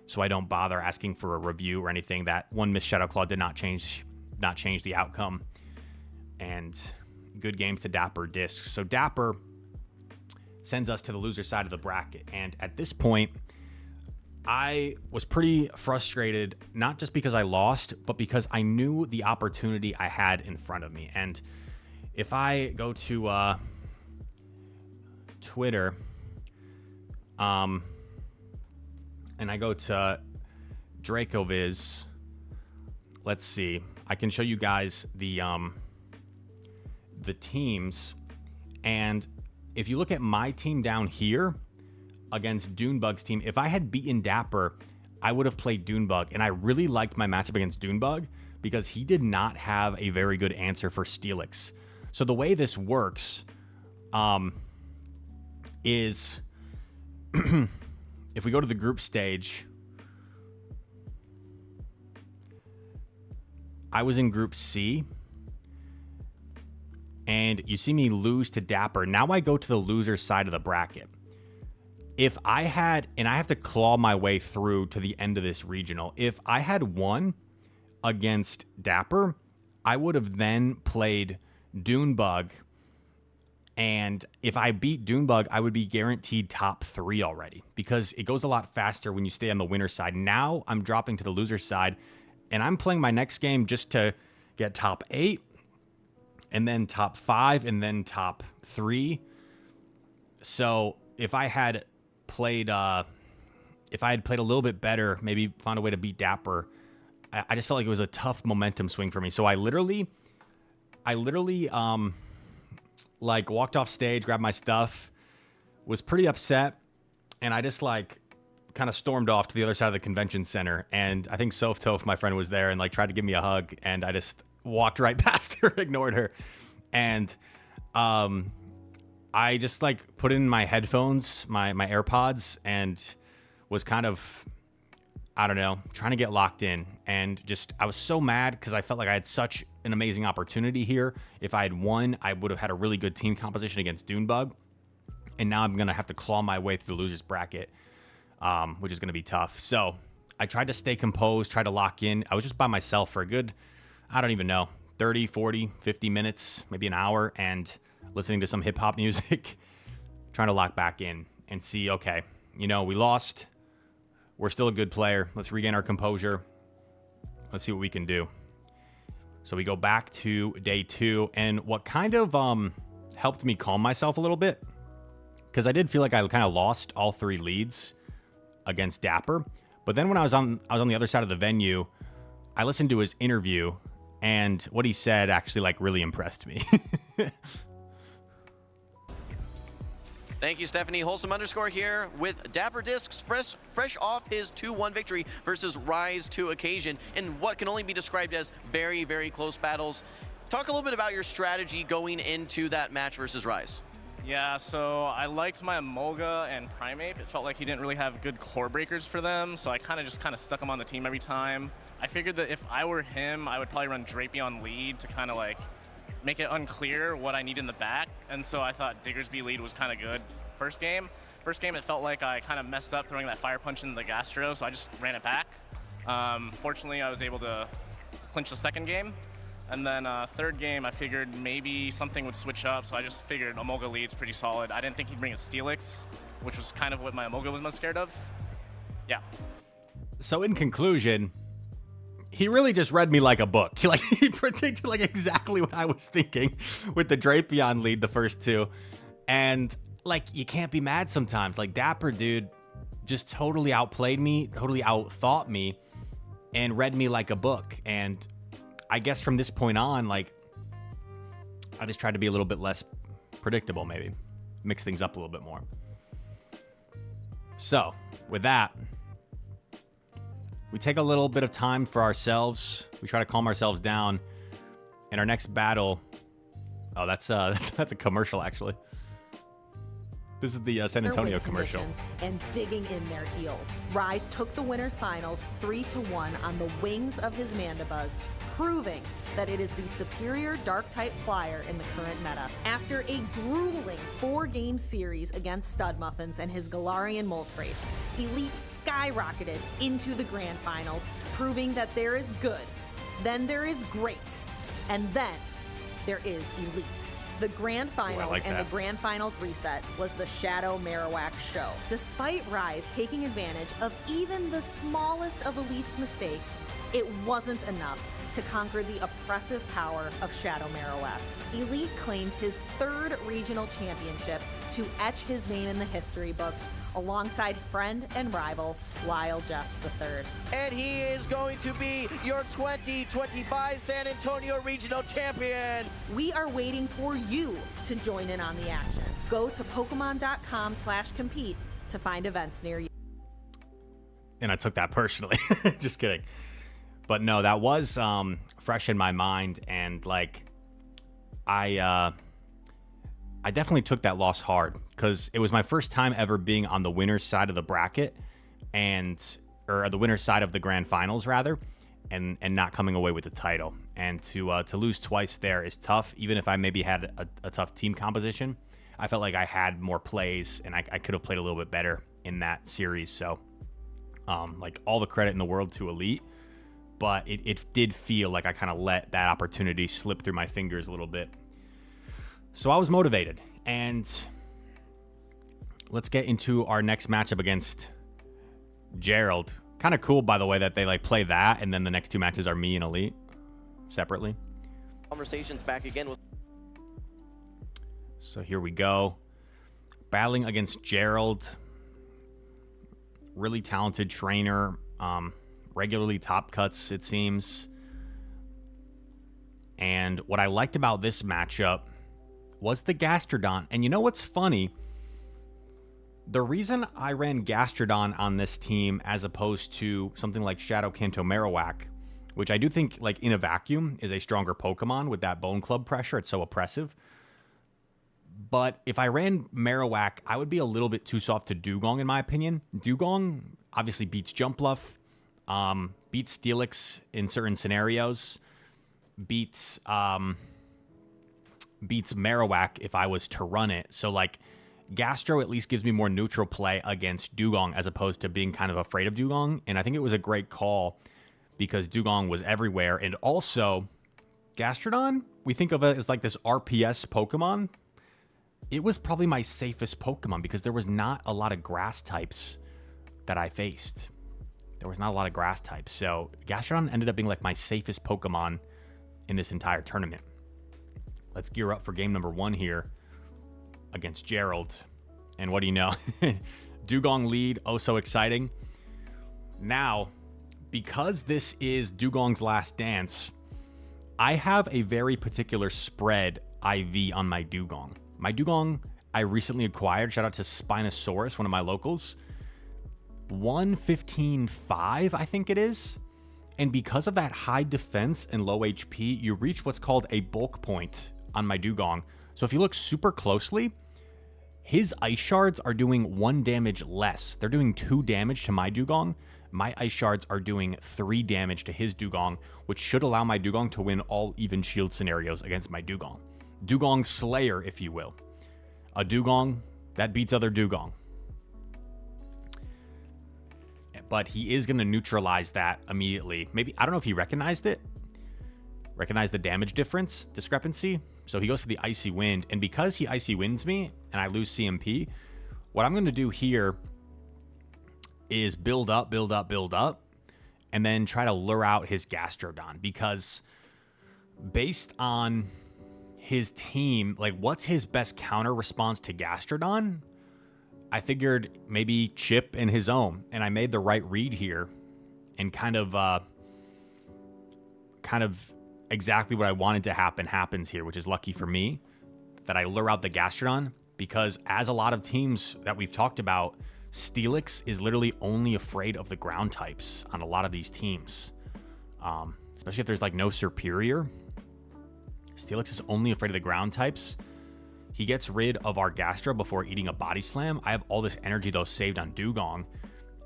So I don't bother asking for a review or anything. That one missed Shadow Claw did not change the outcome. And good games to Dapperdiscs. So Dapper sends us to the loser side of the bracket. And at this point, I was pretty frustrated, not just because I lost, but because I knew the opportunity I had in front of me. And if I go to Twitter, and I go to Dracoviz, let's see. I can show you guys the teams. And if you look at my team down here against Dunebug's team, if I had beaten Dapper, I would have played Dunebug. And I really liked my matchup against Dunebug because he did not have a very good answer for Steelix. So the way this works is if we go to the group stage, I was in Group C, and you see me lose to Dapper. Now I go to the loser side of the bracket. If I had, and I have to claw my way through to the end of this regional, if I had won against Dapper, I would have then played Dunebug, and if I beat Dunebug, I would be guaranteed top 3 already because it goes a lot faster when you stay on the winner side. Now I'm dropping to the loser side, and I'm playing my next game just to get top 8 and then top 5, and then top 3. So if I had played a little bit better, maybe found a way to beat Dapper, I just felt like it was a tough momentum swing for me. So I literally like walked off stage, grabbed my stuff, was pretty upset, and I just like kind of stormed off to the other side of the convention center. And I think Ssthorn, my friend, was there and like tried to give me a hug, and I just walked right past her, ignored her. And I just like put in my headphones, my AirPods, and was kind of, I don't know, trying to get locked in. And just, I was so mad because I felt like I had such an amazing opportunity here. If I had won, I would have had a really good team composition against Dunebug. And now I'm going to have to claw my way through the losers bracket, which is going to be tough. So I tried to stay composed, try to lock in. I was just by myself for a good, I don't even know, 30, 40, 50 minutes, maybe an hour, and listening to some hip hop music, trying to lock back in and see, okay, you know, we lost. We're still a good player. Let's regain our composure. Let's see what we can do. So we go back to day 2, and what kind of helped me calm myself a little bit, because I did feel like I kind of lost all 3 leads against Dapper. But then when I was on the other side of the venue, I listened to his interview, and what he said actually like really impressed me. Thank you, Stephanie. Wholesome _ here with Dapperdiscs, fresh off his 2-1 victory versus Rise to Occasion in what can only be described as very, very close battles. Talk a little bit about your strategy going into that match versus Rise. Yeah, so I liked my Emolga and Primeape. It felt like he didn't really have good core breakers for them, so I kind of stuck him on the team every time. I figured that if I were him, I would probably run Drapion lead to kind of like make it unclear what I need in the back, and so I thought Diggersby lead was kind of good. First game, it felt like I kind of messed up throwing that Fire Punch into the Gastro, so I just ran it back. Fortunately, I was able to clinch the second game, and then third game, I figured maybe something would switch up, so I just figured Emolga lead's pretty solid. I didn't think he'd bring a Steelix, which was kind of what my Emolga was most scared of. Yeah. So in conclusion, he really just read me like a book. He predicted like exactly what I was thinking with the Drapion lead the first 2. And like, you can't be mad sometimes. Like, Dapper dude just totally outplayed me, totally outthought me, and read me like a book. And I guess from this point on, like, I just tried to be a little bit less predictable, maybe. Mix things up a little bit more. So, with that, we take a little bit of time for ourselves. We try to calm ourselves down. In our next battle, oh, that's a commercial actually. This is the San Antonio commercial. And digging in their heels. Rise took the winners finals 3-1 on the wings of his Mandibuzz, proving that it is the superior dark-type flyer in the current meta. After a grueling 4-game series against Studmuffins and his Galarian Moltres, Elite skyrocketed into the grand finals, proving that there is good, then there is great, and then there is Elite. The Grand Finals and the Grand Finals reset was the Shadow Marowak show. Despite Rise taking advantage of even the smallest of Elite's mistakes, it wasn't enough to conquer the oppressive power of Shadow Marowak. Elite claimed his 3rd regional championship to etch his name in the history books alongside friend and rival Wild Jeffs III. And he is going to be your 2025 San Antonio Regional Champion. We are waiting for you to join in on the action. Go to Pokemon.com/compete to find events near you. And I took that personally. Just kidding. But no, that was fresh in my mind, and like I definitely took that loss hard because it was my first time ever being on the winner's side of the bracket, or the winner's side of the grand finals rather, and not coming away with the title. And to lose twice there is tough. Even if I maybe had a tough team composition, I felt like I had more plays and I could have played a little bit better in that series. So like all the credit in the world to Elite. But it did feel like I kind of let that opportunity slip through my fingers a little bit. So I was motivated. And let's get into our next matchup against XJerald. Kind of cool, by the way, that they like play that, and then the next 2 matches are me and Elite separately. Conversations back again with So here we go. Battling against Gerald. Really talented trainer. Regularly top cuts, it seems. And what I liked about this matchup was the Gastrodon. And you know what's funny? The reason I ran Gastrodon on this team as opposed to something like Shadow Kanto Marowak, which I do think, like, in a vacuum, is a stronger Pokemon with that Bone Club pressure. It's so oppressive. But if I ran Marowak, I would be a little bit too soft to Dugong, in my opinion. Dugong obviously beats Jumpluff, beats Steelix in certain scenarios, beats Marowak if I was to run it. So, like, Gastro at least gives me more neutral play against Dugong as opposed to being kind of afraid of Dugong. And I think it was a great call because Dugong was everywhere. And also, Gastrodon, we think of it as like this RPS Pokemon. It was probably my safest Pokemon because there was not a lot of grass types that I faced. There was not a lot of grass types. So Gastrodon ended up being like my safest Pokemon in this entire tournament. Let's gear up for game number 1 here against Gerald. And what do you know? Dugong lead. Oh, so exciting. Now, because this is Dugong's last dance, I have a very particular spread IV on my Dugong. My Dugong I recently acquired, shout out to Spinosaurus, one of my locals, 115.5, I think it is. And because of that high defense and low HP, you reach what's called a bulk point on my Dugong. So if you look super closely, his Ice Shards are doing 1 damage less. They're doing 2 damage to my Dugong. My Ice Shards are doing 3 damage to his Dugong, which should allow my Dugong to win all even shield scenarios against my Dugong. Dugong Slayer, if you will. A Dugong that beats other Dugong. But he is going to neutralize that immediately. Maybe, I don't know if he recognized it. Recognized the damage difference, discrepancy. So he goes for the Icy Wind. And because he Icy Winds me and I lose CMP, what I'm going to do here is build up, build up, build up, and then try to lure out his Gastrodon. Because based on his team, like, what's his best counter response to Gastrodon? I figured maybe Chip and his own, and I made the right read here, and kind of exactly what I wanted to happen happens here, which is lucky for me that I lure out the Gastrodon, because as a lot of teams that we've talked about, Steelix is literally only afraid of the ground types on a lot of these teams, especially if there's like no superior. Steelix is only afraid of the ground types. He gets rid of our Gastro before eating a Body Slam. I have all this energy, though, saved on Dugong,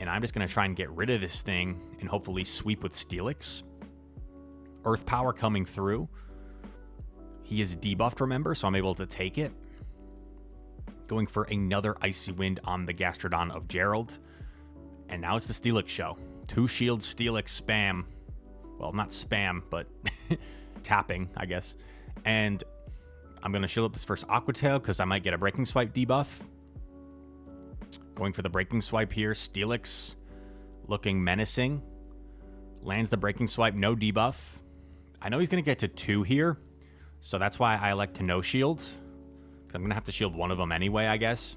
and I'm just going to try and get rid of this thing and hopefully sweep with Steelix. Earth Power coming through. He is debuffed, remember, so I'm able to take it. Going for another Icy Wind on the Gastrodon of Gerald. And now it's the Steelix show. 2 shield Steelix spam. Well, not spam, but tapping, I guess. And I'm going to shield up this first Aqua Tail because I might get a Breaking Swipe debuff. Going for the Breaking Swipe here. Steelix looking menacing. Lands the Breaking Swipe, no debuff. I know he's going to get to 2 here, so that's why I elect to no shield. I'm going to have to shield one of them anyway, I guess.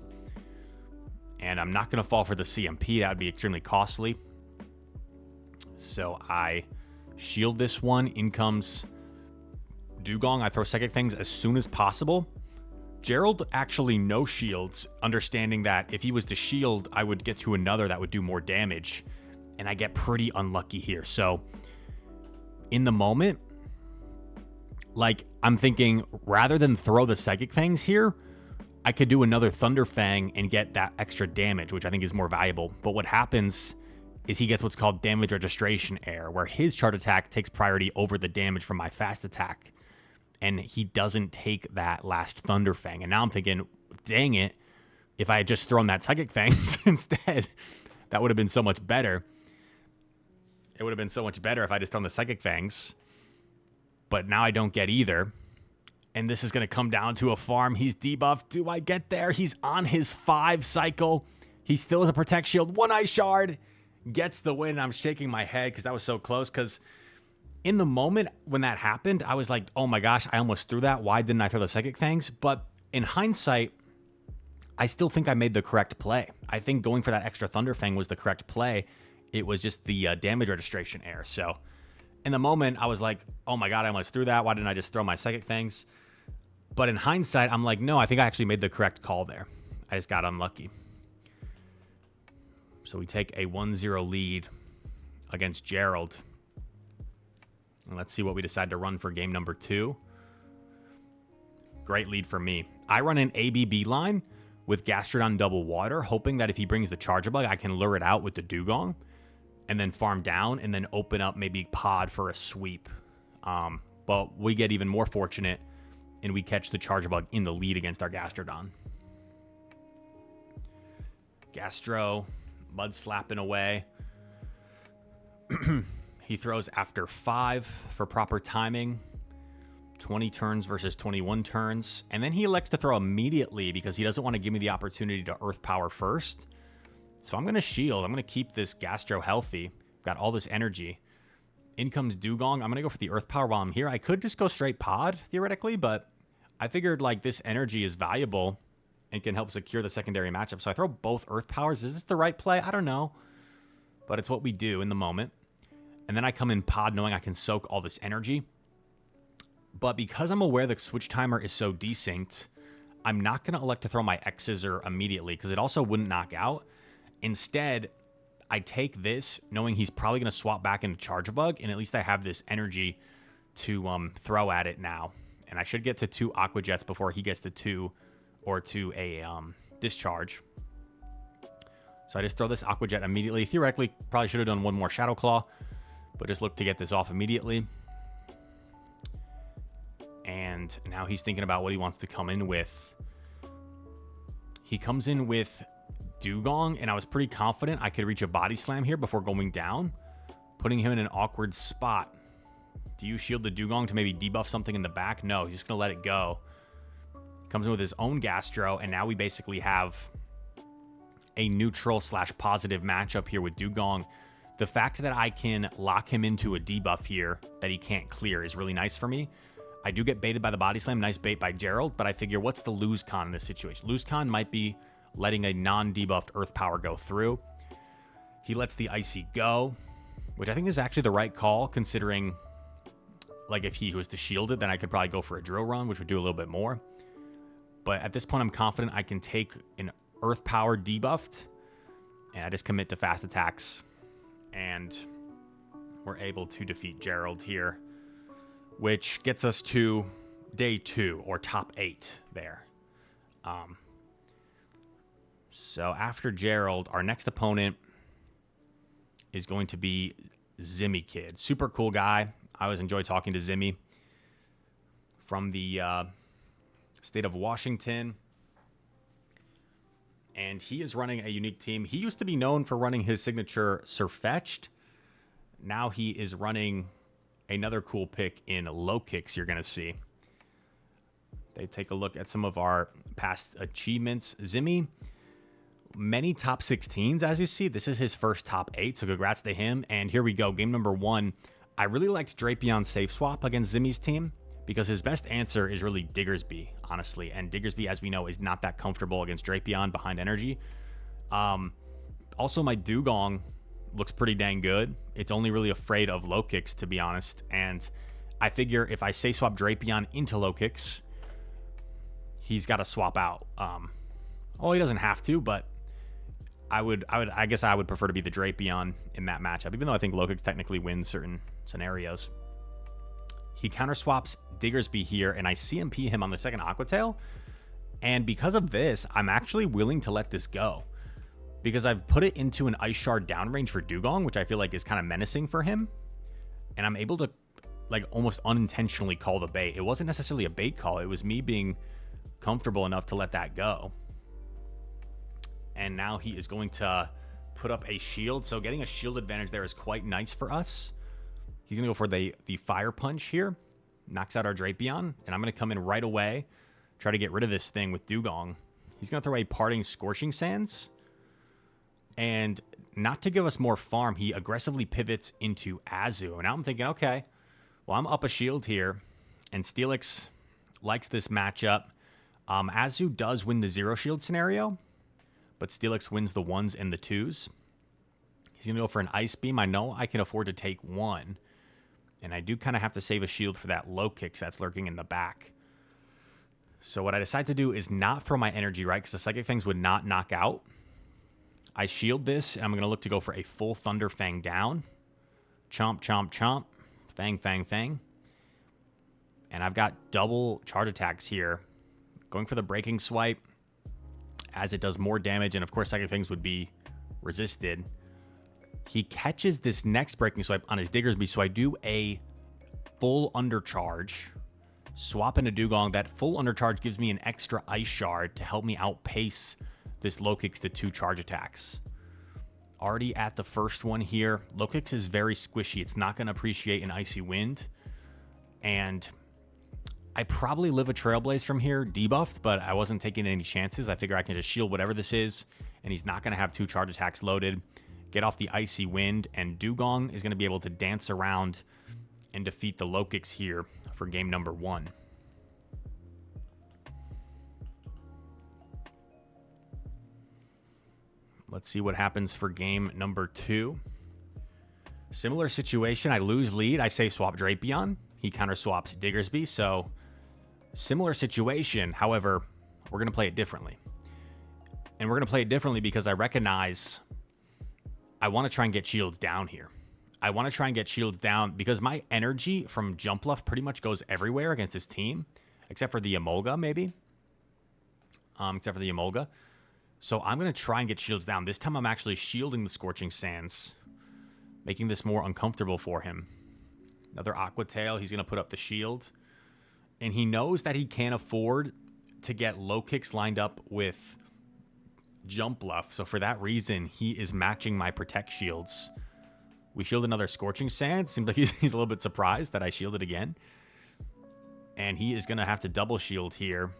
And I'm not going to fall for the CMP. That would be extremely costly. So I shield this one. In comes Dugong. I throw Psychic Fangs as soon as possible. Gerald actually no shields, understanding that if he was to shield, I would get to another that would do more damage. And I get pretty unlucky here. So in the moment, like, I'm thinking rather than throw the Psychic Fangs here, I could do another Thunder Fang and get that extra damage, which I think is more valuable. But what happens is he gets what's called damage registration error, where his charge attack takes priority over the damage from my fast attack. And he doesn't take that last Thunder Fang. And now I'm thinking, dang it, if I had just thrown that Psychic Fangs instead, that would have been so much better. It would have been so much better if I just thrown the Psychic Fangs. But now I don't get either. And this is going to come down to a farm. He's debuffed. Do I get there? He's on his 5 cycle. He still has a Protect Shield. 1 Ice Shard. Gets the win. I'm shaking my head because that was so close. Because in the moment when that happened, I was like, oh my gosh, I almost threw that. Why didn't I throw the Psychic Fangs? But in hindsight, I still think I made the correct play. I think going for that extra Thunderfang was the correct play. It was just the damage registration error. So in the moment, I was like, oh my god, I almost threw that. Why didn't I just throw my Psychic Fangs? But in hindsight, I'm like, no, I think I actually made the correct call there. I just got unlucky. So we take a 1-0 lead against Gerald. And let's see what we decide to run for game number 2. Great lead for me. I run an ABB line with Gastrodon double water, hoping that if he brings the Charger Bug, I can lure it out with the Dugong and then farm down and then open up maybe Pod for a sweep. But we get even more fortunate and we catch the Charger Bug in the lead against our Gastrodon. Gastro, Mud slapping away. He throws after 5 for proper timing. 20 turns versus 21 turns. And then he elects to throw immediately because he doesn't want to give me the opportunity to Earth Power first. So I'm going to shield. I'm going to keep this Gastro healthy. Got all this energy. In comes Dugong. I'm going to go for the Earth Power while I'm here. I could just go straight Pod, theoretically, but I figured like this energy is valuable and can help secure the secondary matchup. So I throw both Earth Powers. Is this the right play? I don't know. But it's what we do in the moment. And then I come in Pod knowing I can soak all this energy. But because I'm aware the switch timer is so desynced, I'm not going to elect to throw my X-Scissor immediately because it also wouldn't knock out. Instead, I take this knowing he's probably going to swap back into Charger Bug, and at least I have this energy to throw at it now. And I should get to 2 Aqua Jets before he gets to 2 or to a Discharge. So I just throw this Aqua Jet immediately. Theoretically, probably should have done one more Shadow Claw, but just look to get this off immediately. And now he's thinking about what he wants to come in with. He comes in with Dugong, and I was pretty confident I could reach a Body Slam here before going down, putting him in an awkward spot. Do you shield the Dugong to maybe debuff something in the back? No, he's just going to let it go. Comes in with his own Gastro, and now we basically have a neutral / positive matchup here with Dugong. The fact that I can lock him into a debuff here that he can't clear is really nice for me. I do get baited by the Body Slam. Nice bait by Gerald, but I figure what's the lose con in this situation? Lose con might be letting a non-debuffed Earth Power go through. He lets the Icy go, which I think is actually the right call, considering like if he was to shield it, then I could probably go for a Drill Run, which would do a little bit more. But at this point, I'm confident I can take an Earth Power debuffed, and I just commit to fast attacks, and we're able to defeat Gerald here, which gets us to day 2 or top 8 there. So after Gerald, our next opponent is going to be Zimmy Kid. Super cool guy. I always enjoy talking to Zimmy from the state of Washington. And he is running a unique team. He used to be known for running his signature Surfetched. Now he is running another cool pick in Low Kicks you're going to see. They take a look at some of our past achievements. Zimmy, many top 16s, as you see. This is his first top 8, so congrats to him. And here we go, game number 1. I really liked Drapion Safe Swap against Zimmy's team because his best answer is really Diggersby, honestly. And Diggersby, as we know, is not that comfortable against Drapion behind energy. Also, my Dugong looks pretty dang good. It's only really afraid of Low Kicks, to be honest. And I figure if I Safe Swap Drapion into Low Kicks, he's got to swap out. Well, he doesn't have to, but I guess I would prefer to be the Drapion in that matchup, even though I think Low Kicks technically wins certain scenarios. He counter swaps Diggersby here, and I CMP him on the second Aqua Tail. And because of this, I'm actually willing to let this go, because I've put it into an Ice Shard downrange for Dugong, which I feel like is kind of menacing for him. And I'm able to like almost unintentionally call the bait. It wasn't necessarily a bait call. It was me being comfortable enough to let that go. And now he is going to put up a shield. So getting a shield advantage there is quite nice for us. He's going to go for the Fire Punch here. Knocks out our Drapion. And I'm going to come in right away. Try to get rid of this thing with Dugong. He's going to throw a Parting Scorching Sands. And not to give us more farm, he aggressively pivots into Azu. And now I'm thinking, okay, well, I'm up a shield here. And Steelix likes this matchup. Azu does win the 0 shield scenario, but Steelix wins the 1s and the 2s. He's going to go for an Ice Beam. I know I can afford to take 1, and I do kind of have to save a shield for that low kicks that's lurking in the back. So what I decide to do is not throw my energy, right, because the Psychic Fangs would not knock out. I shield this, and I'm going to look to go for a full Thunder Fang down. Chomp, chomp, chomp. Fang, fang, fang. And I've got double charge attacks here. Going for the Breaking Swipe, as it does more damage, and of course Psychic Fangs would be resisted. He catches this next Breaking Swipe on his Diggersby, so I do a full Undercharge. Swap into Dugong. That full Undercharge gives me an extra Ice Shard to help me outpace this Low Kicks to 2 charge attacks. Already at the first one here. Low Kicks is very squishy. It's not going to appreciate an Icy Wind. And I probably live a Trailblaze from here, debuffed, but I wasn't taking any chances. I figure I can just shield whatever this is, and he's not going to have 2 charge attacks loaded. Get off the Icy Wind, and Dugong is going to be able to dance around and defeat the Low Kicks here for game number 1. Let's see what happens for game number 2. Similar situation. I lose lead. I save swap Drapion. He counter swaps Diggersby. So similar situation. However, we're going to play it differently. And we're going to play it differently because I recognize I want to try and get shields down here. I want to try and get shields down because my energy from Jump Bluff pretty much goes everywhere against this team, except for the Emolga, maybe. Except for the Emolga. So I'm going to try and get shields down. This time I'm actually shielding the Scorching Sands, making this more uncomfortable for him. Another Aqua Tail. He's going to put up the shield. And he knows that he can't afford to get Low Kicks lined up with Jump Bluff. So for that reason, he is matching my Protect shields. We shield another Scorching Sand. Seems like he's a little bit surprised that I shielded again. And he is going to have to double shield here.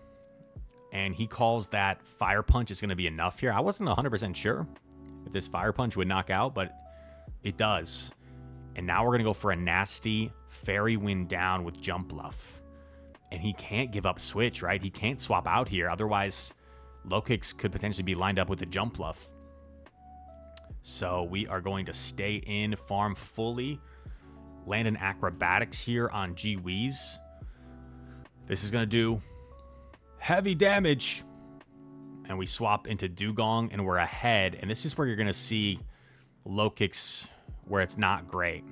And he calls that Fire Punch is going to be enough here. I wasn't 100% sure if this Fire Punch would knock out, but it does. And now we're going to go for a nasty Fairy Wind down with Jump Bluff. And he can't give up Switch, right? He can't swap out here. Otherwise, Low Kicks could potentially be lined up with the Jump Bluff. So we are going to stay in, farm fully, land an Acrobatics here on G-Weez. This is going to do heavy damage. And we swap into Dugong, and we're ahead. And this is where you're going to see Low Kicks where it's not great.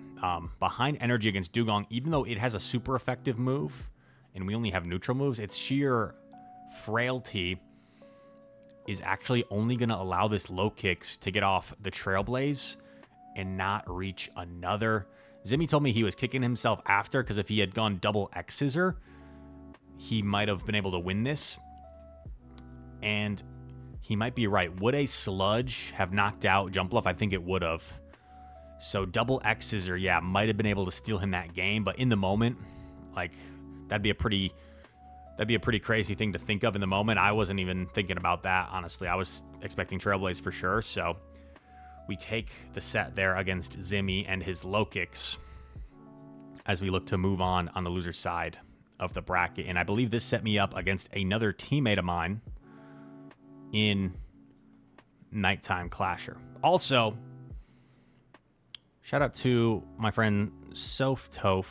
Behind Energy against Dugong, even though it has a super effective move, and we only have neutral moves, its sheer frailty is actually only going to allow this Low Kicks to get off the Trailblaze and not reach another. Zimmy told me he was kicking himself after, because if he had gone double X Scissor, he might have been able to win this. And he might be right. Would a Sludge have knocked out Jump Bluff? I think it would have. So double X Scissor, yeah, might have been able to steal him that game. But in the moment, like, that'd be a pretty crazy thing to think of in the moment. I wasn't even thinking about that, honestly. I was expecting Trailblaze for sure. So we take the set there against Zimmy and his Low Kicks as we look to move on the loser side of the bracket. And I believe this set me up against another teammate of mine in NiteTimeClasher. Also, shout out to my friend Ssthorn,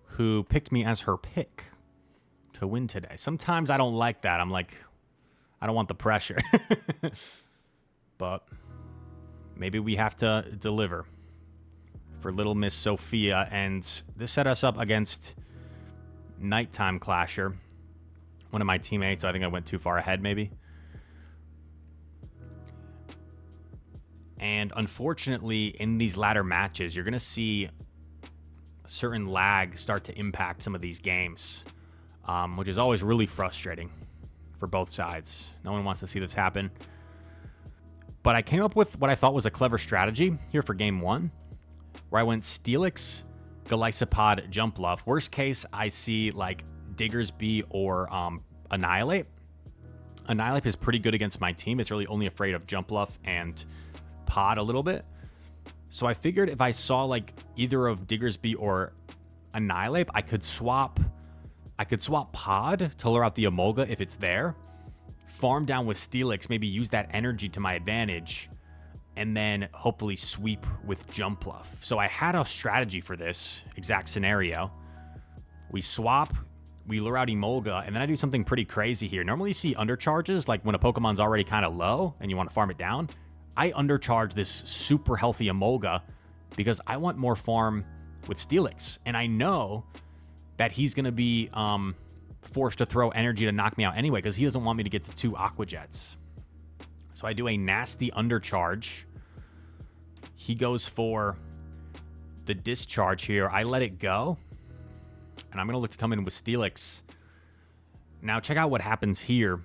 who picked me as her pick to win today. Sometimes I don't like that. I'm like, I don't want the pressure. But maybe we have to deliver for Little Miss Sophia. And this set us up against NiteTimeClasher, one of my teammates. I think I went too far ahead, maybe. And unfortunately, in these latter matches, you're going to see certain lag start to impact some of these games, which is always really frustrating for both sides. No one wants to see this happen. But I came up with what I thought was a clever strategy here for game 1, where I went Steelix, Golisopod, Jump Bluff. Worst case, I see like Diggersby or Annihilate. Annihilate is pretty good against my team. It's really only afraid of Jump Bluff and Pod a little bit. So I figured if I saw like either of Diggersby or Annihilate, I could swap I could swap Pod to lure out the Emolga if it's there. Farm down with Steelix, maybe use that energy to my advantage, and then hopefully sweep with Jump Bluff. So I had a strategy for this exact scenario. We swap, we lure out Emolga, and then I do something pretty crazy here. Normally you see undercharges, like when a Pokemon's already kind of low and you want to farm it down. I undercharge this super healthy Emolga because I want more farm with Steelix. And I know that he's going to be forced to throw energy to knock me out anyway because he doesn't want me to get to 2 Aqua Jets. So I do a nasty undercharge. He goes for the discharge here. I let it go. And I'm going to look to come in with Steelix. Now check out what happens here.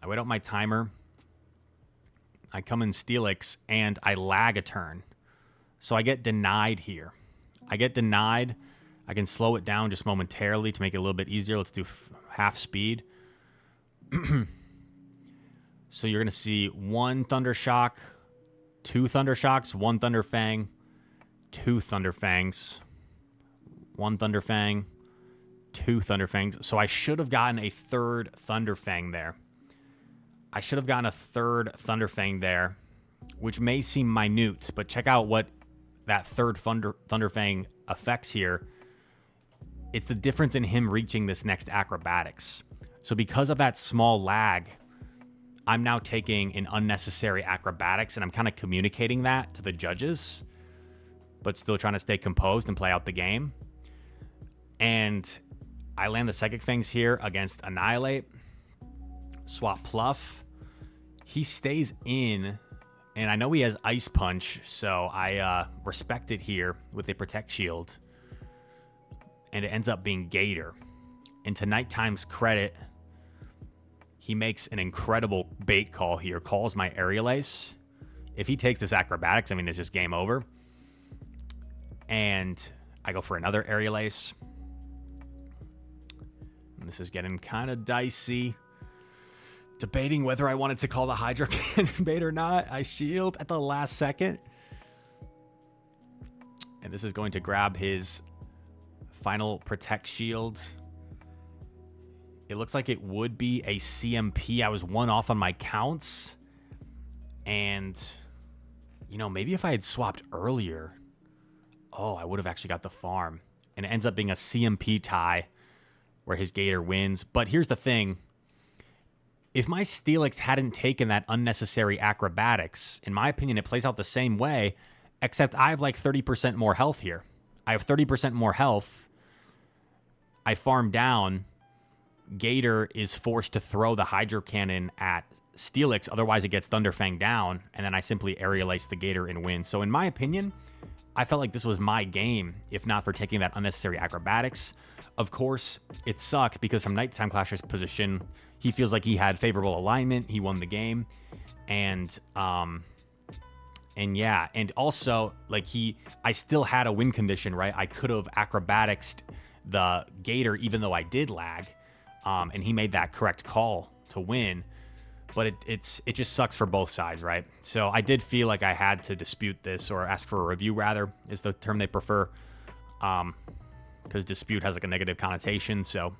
I wait out my timer. I come in Steelix and I lag a turn. So I get denied here. I get denied. I can slow it down just momentarily to make it a little bit easier. Let's do half speed. So you're going to see 1 Thunder Shock, 2 Thunder Shocks, 1 Thunder Fang, 2 Thunder Fangs, 1 Thunder Fang, 2 Thunder Fangs. So I should have gotten a 3rd Thunder Fang there. I should have gotten a 3rd Thunder Fang there, which may seem minute, but check out what that 3rd Thunder Fang affects here. It's the difference in him reaching this next acrobatics. So because of that small lag, I'm now taking an unnecessary acrobatics, and I'm kind of communicating that to the judges, but still trying to stay composed and play out the game. And I land the Psychic Fangs here against Annihilate. Swap Pluff. He stays in, and I know he has Ice Punch, so I respect it here with a Protect Shield. And it ends up being Gator. And to Nitetime's credit, he makes an incredible bait call here. Calls my Aerial Ace. If he takes this acrobatics, I mean, it's just game over. And I go for another Aerial Ace. And this is getting kind of dicey. Debating whether I wanted to call the Hydro Cannon bait or not. I shield at the last second. And this is going to grab his final Protect Shield. It looks like it would be a CMP. I was 1 off on my counts. And, you know, maybe if I had swapped earlier, I would have actually got the farm. And it ends up being a CMP tie where his Gator wins. But here's the thing. If my Steelix hadn't taken that unnecessary acrobatics, in my opinion, it plays out the same way, except I have like 30% more health here. I have 30% more health. I farm down. Gator is forced to throw the Hydro Cannon at Steelix, otherwise it gets Thunderfang down, and then I simply Aerial Ace the Gator and win. So in my opinion, I felt like this was my game, if not for taking that unnecessary acrobatics. Of course, it sucks because from NiteTimeClasher's position, he feels like he had favorable alignment, he won the game, and yeah, and also like I still had a win condition, right? I could have acrobaticsed the Gator even though I did lag. And he made that correct call to win, but it just sucks for both sides, right? So I did feel like I had to dispute this, or ask for a review, rather, is the term they prefer, because dispute has like a negative connotation. So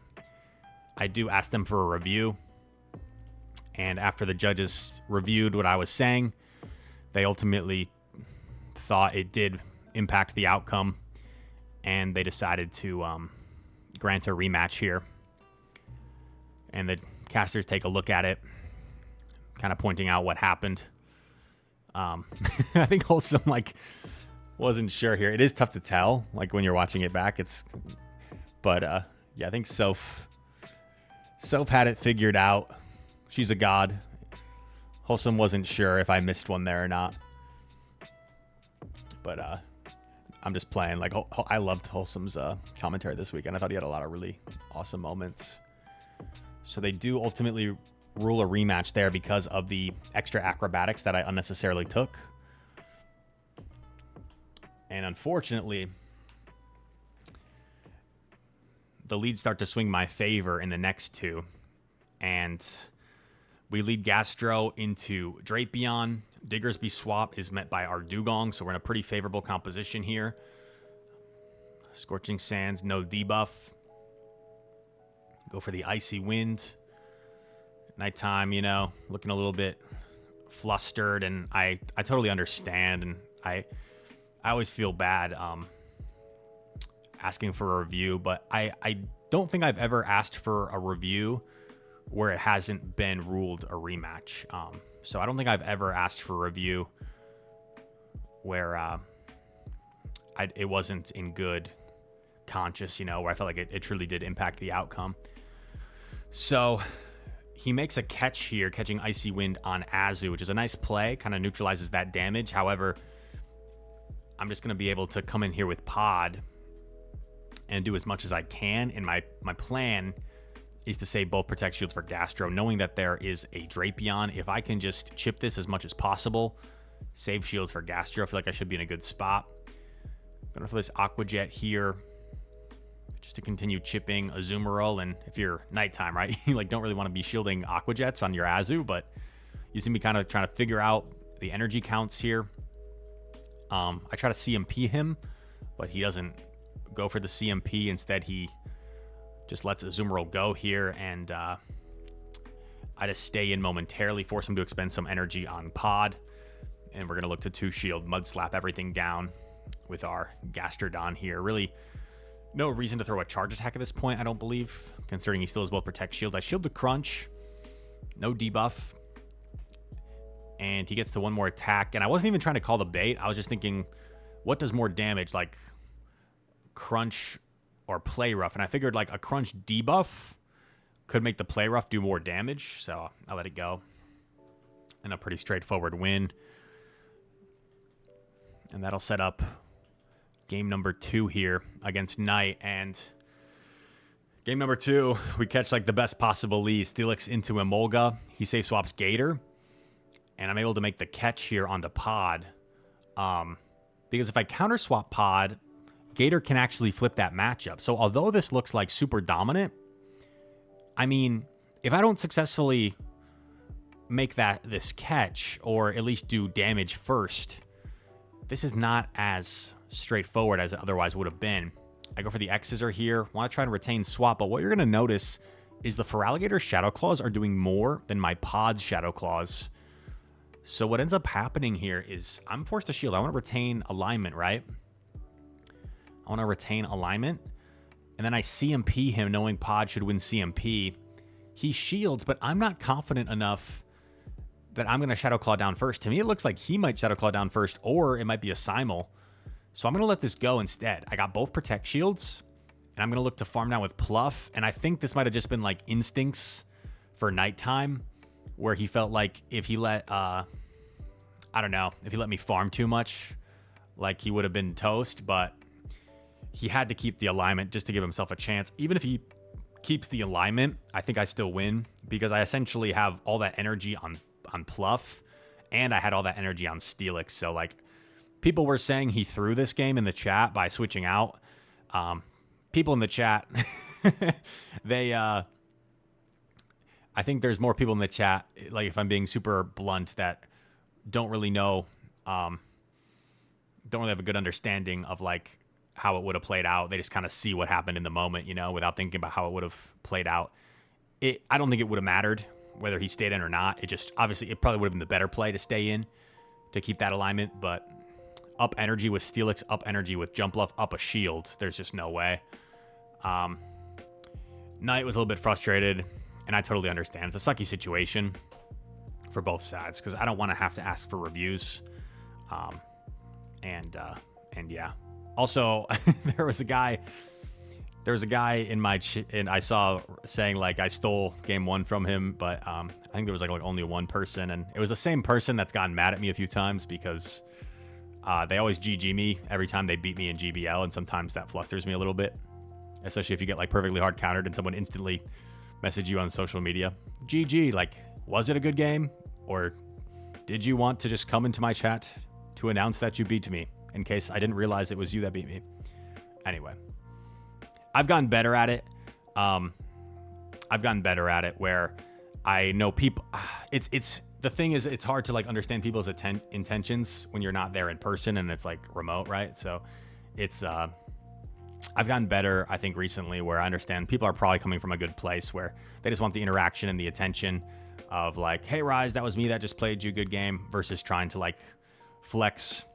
I do ask them for a review, and after the judges reviewed what I was saying, they ultimately thought it did impact the outcome, and they decided to grant a rematch here. And the casters take a look at it, kind of pointing out what happened. I think Wholesome wasn't sure here. It is tough to tell, like when you're watching it back. But yeah, I think Soph had it figured out. She's a god. Wholesome wasn't sure if I missed one there or not. But I'm just playing. Like, I loved Wholesome's commentary this weekend. I thought he had a lot of really awesome moments. So they do ultimately rule a rematch there because of the extra acrobatics that I unnecessarily took. And unfortunately, the leads start to swing my favor in the next 2. And we lead Gastro into Drapion. Diggersby swap is met by our Dugong, so we're in a pretty favorable composition here. Scorching Sands, no debuff. Go for the Icy Wind. Nighttime, you know, looking a little bit flustered, and I totally understand, and I always feel bad asking for a review, but I don't think I've ever asked for a review where it hasn't been ruled a rematch. So I don't think I've ever asked for a review where it wasn't in good conscience, you know, where I felt like it truly did impact the outcome. So he makes a catch here, catching Icy Wind on Azu, which is a nice play, kind of neutralizes that damage. However, I'm just going to be able to come in here with Pod and do as much as I can. And my plan is to save both Protect Shields for Gastro, knowing that there is a Drapion. If I can just chip this as much as possible, save shields for Gastro, I feel like I should be in a good spot. Going for this Aqua Jet here, just to continue chipping Azumarill. And if you're Nighttime, right, you like don't really want to be shielding Aqua Jets on your Azu, but you see me kind of trying to figure out the energy counts here. I try to CMP him, but he doesn't go for the CMP. Instead, he just lets Azumarill go here, and I just stay in momentarily, force him to expend some energy on Pod, and we're going to look to 2-shield, Mud Slap everything down with our Gastrodon here. Really no reason to throw a charge attack at this point, I don't believe, considering he still has both Protect Shields. I shield the Crunch, no debuff, and he gets to one more attack. And I wasn't even trying to call the bait. I was just thinking, what does more damage, like Crunch or Play Rough? And I figured like a Crunch debuff could make the Play Rough do more damage, so I let it go. And a pretty straightforward win. And that'll set up game number 2 here against Knight. And game number 2, we catch like the best possible lead. Steelix into Emolga. He safe swaps Gator. And I'm able to make the catch here onto Pod. Because if I counter swap Pod, Gator can actually flip that matchup. So although this looks like super dominant, I mean, if I don't successfully make this catch, or at least do damage first, this is not as straightforward as it otherwise would have been. I go for the X-Scissor here. Want to try and retain swap, but what you're going to notice is the Feraligatr Shadow Claws are doing more than my Pod's Shadow Claws. So what ends up happening here is I'm forced to shield. I want to retain alignment, right? I want to retain alignment. And then I CMP him knowing Pod should win CMP. He shields, but I'm not confident enough that I'm going to Shadow Claw down first. To me, it looks like he might Shadow Claw down first, or it might be a Simul. So I'm going to let this go instead. I got both Protect Shields, and I'm going to look to farm down with Pluff. And I think this might have just been like instincts for Nighttime, where he felt like if he let, I don't know, if he let me farm too much, like he would have been toast, but he had to keep the alignment just to give himself a chance. Even if he keeps the alignment, I think I still win, because I essentially have all that energy on Pluff, and I had all that energy on Steelix. So like, people were saying he threw this game in the chat by switching out. People in the chat, they, I think there's more people in the chat, like if I'm being super blunt, that don't really know, don't really have a good understanding of like how it would have played out. They just kind of see what happened in the moment, you know, without thinking about how it would have played out. I don't think it would have mattered whether he stayed in or not. It just, obviously, it probably would have been the better play to stay in to keep that alignment, but up energy with Steelix, up energy with Jump Bluff, up a shield. There's just no way. Knight was a little bit frustrated, and I totally understand. It's a sucky situation for both sides, because I don't want to have to ask for reviews. And yeah. Also, there was a guy in my and I saw saying like I stole game 1 from him, but I think there was like only one person, and it was the same person that's gotten mad at me a few times, because they always GG me every time they beat me in GBL, and sometimes that flusters me a little bit, especially if you get like perfectly hard countered and someone instantly message you on social media. GG, like, was it a good game, or did you want to just come into my chat to announce that you beat me, in case I didn't realize it was you that beat me? Anyway, I've gotten better at it. I've gotten better at it where I know people. It's the thing is, it's hard to like understand people's intentions when you're not there in person and it's like remote, right? So it's I've gotten better, I think, recently, where I understand people are probably coming from a good place where they just want the interaction and the attention of like, hey, Rise, that was me that just played you, good game, versus trying to like flex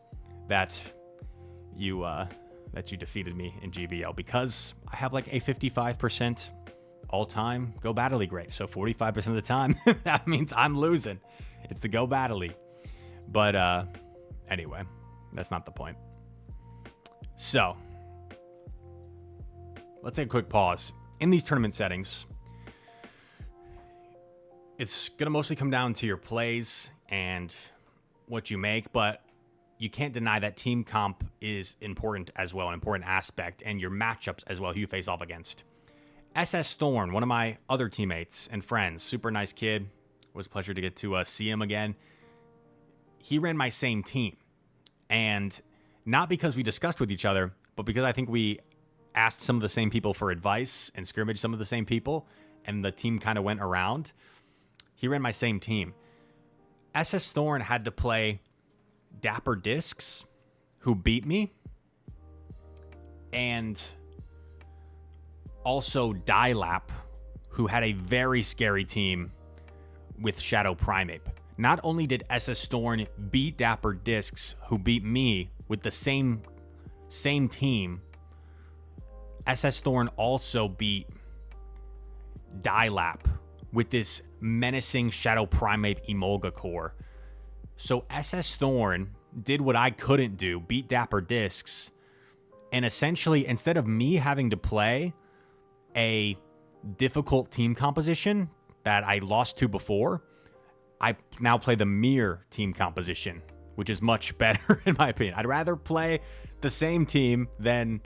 that you defeated me in GBL, because I have like a 55% all-time Go Battle League rate. So 45% of the time, that means I'm losing. It's the Go Battle League. But anyway, that's not the point. So let's take a quick pause. In these tournament settings, it's going to mostly come down to your plays and what you make, but you can't deny that team comp is important as well, an important aspect, and your matchups as well, who you face off against. Ssthorn, one of my other teammates and friends, super nice kid. It was a pleasure to get to see him again. He ran my same team, and not because we discussed with each other, but because I think we asked some of the same people for advice and scrimmaged some of the same people, and the team kind of went around. He ran my same team. Ssthorn had to play Dapperdiscs, who beat me, and also Dilap, who had a very scary team with Shadow Primeape. Not only did Ssthorn beat Dapperdiscs, who beat me with the same team, Ssthorn also beat Dilap with this menacing Shadow Primeape Emolga core. So Ssthorn did what I couldn't do, beat Dapperdiscs, and essentially, instead of me having to play a difficult team composition that I lost to before, I now play the mirror team composition, which is much better in my opinion. I'd rather play the same team than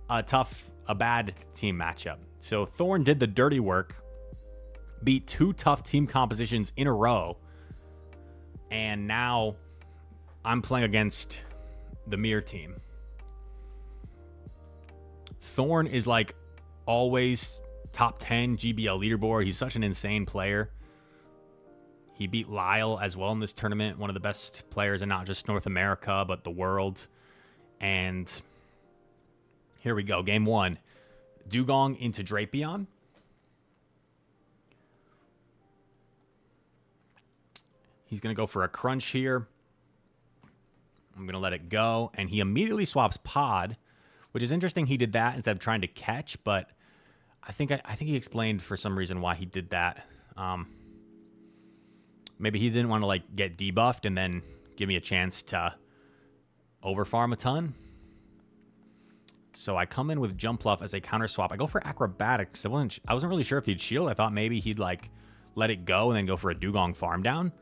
a bad team matchup. So Thorn did the dirty work, beat 2 tough team compositions in a row, and now I'm playing against the mirror team. Thorn is like always top 10 GBL leaderboard. He's such an insane player. He beat Lyle as well in this tournament, one of the best players in not just North America, but the world. And here we go. Game 1. Dugong into Drapion. He's going to go for a crunch here. I'm going to let it go. And he immediately swaps Pod, which is interesting. He did that instead of trying to catch, but I think he explained for some reason why he did that. Maybe he didn't want to like get debuffed and then give me a chance to overfarm a ton. So I come in with Jumpluff as a counter swap. I go for Acrobatics. I wasn't really sure if he'd shield. I thought maybe he'd like let it go and then go for a Dugong farm down.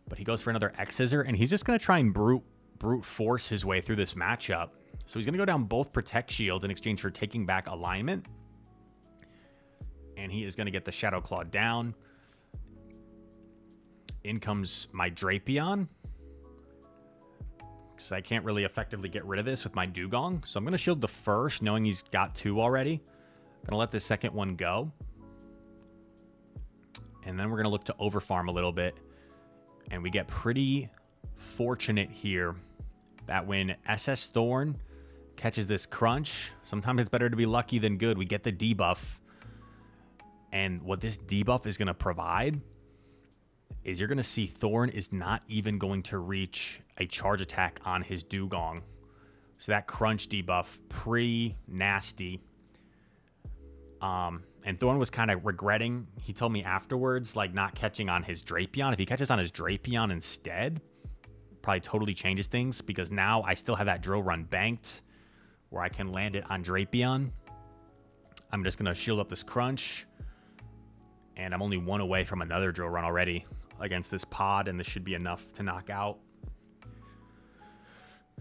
But he goes for another X-Scissor, and he's just going to try and brute force his way through this matchup. So he's going to go down both Protect Shields in exchange for taking back Alignment. And he is going to get the Shadow Claw down. In comes my Drapion, because I can't really effectively get rid of this with my Dugong. So I'm going to shield the first, knowing he's got 2 already. Going to let the second one go. And then we're going to look to overfarm a little bit. And we get pretty fortunate here that when Ssthorn catches this crunch, sometimes it's better to be lucky than good. We get the debuff. And what this debuff is going to provide is you're going to see Thorn is not even going to reach a charge attack on his Dugong. So that crunch debuff, pretty nasty. And Thorn was kind of regretting, he told me afterwards, like not catching on his Drapion. If he catches on his Drapion instead, probably totally changes things, because now I still have that drill run banked where I can land it on Drapion. I'm just going to shield up this crunch. And I'm only 1 away from another drill run already against this pod, and this should be enough to knock out.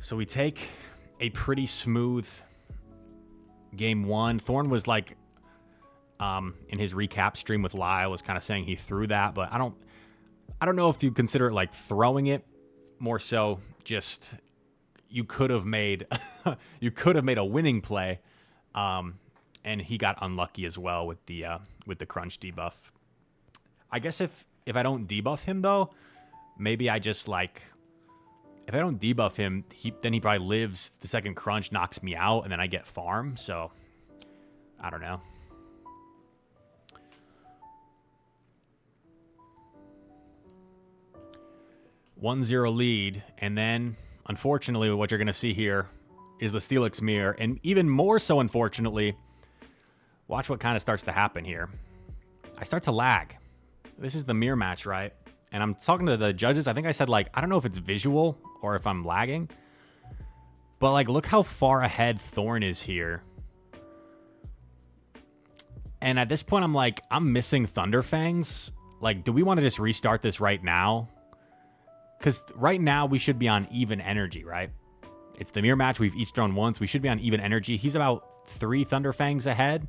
So we take a pretty smooth game 1. Thorn was like, in his recap stream with Lyle, was kind of saying he threw that, but I don't know if you consider it like throwing it. More so just you could have made a winning play, and he got unlucky as well with the crunch debuff. I guess if I don't debuff him though, maybe I just like if I don't debuff him, then he probably lives the second crunch, knocks me out, and then I get farm. So, I don't know. One 0 lead, and then, unfortunately, what you're going to see here is the Steelix mirror, and even more so, unfortunately, watch what kind of starts to happen here. I start to lag. This is the mirror match, right? And I'm talking to the judges. I think I said, like, I don't know if it's visual or if I'm lagging. But, like, look how far ahead Ssthorn is here. And at this point, I'm like, I'm missing Thunderfangs. Like, do we want to just restart this right now? Because right now, we should be on even energy, right? It's the mirror match. We've each thrown once. We should be on even energy. He's about 3 Thunderfangs ahead.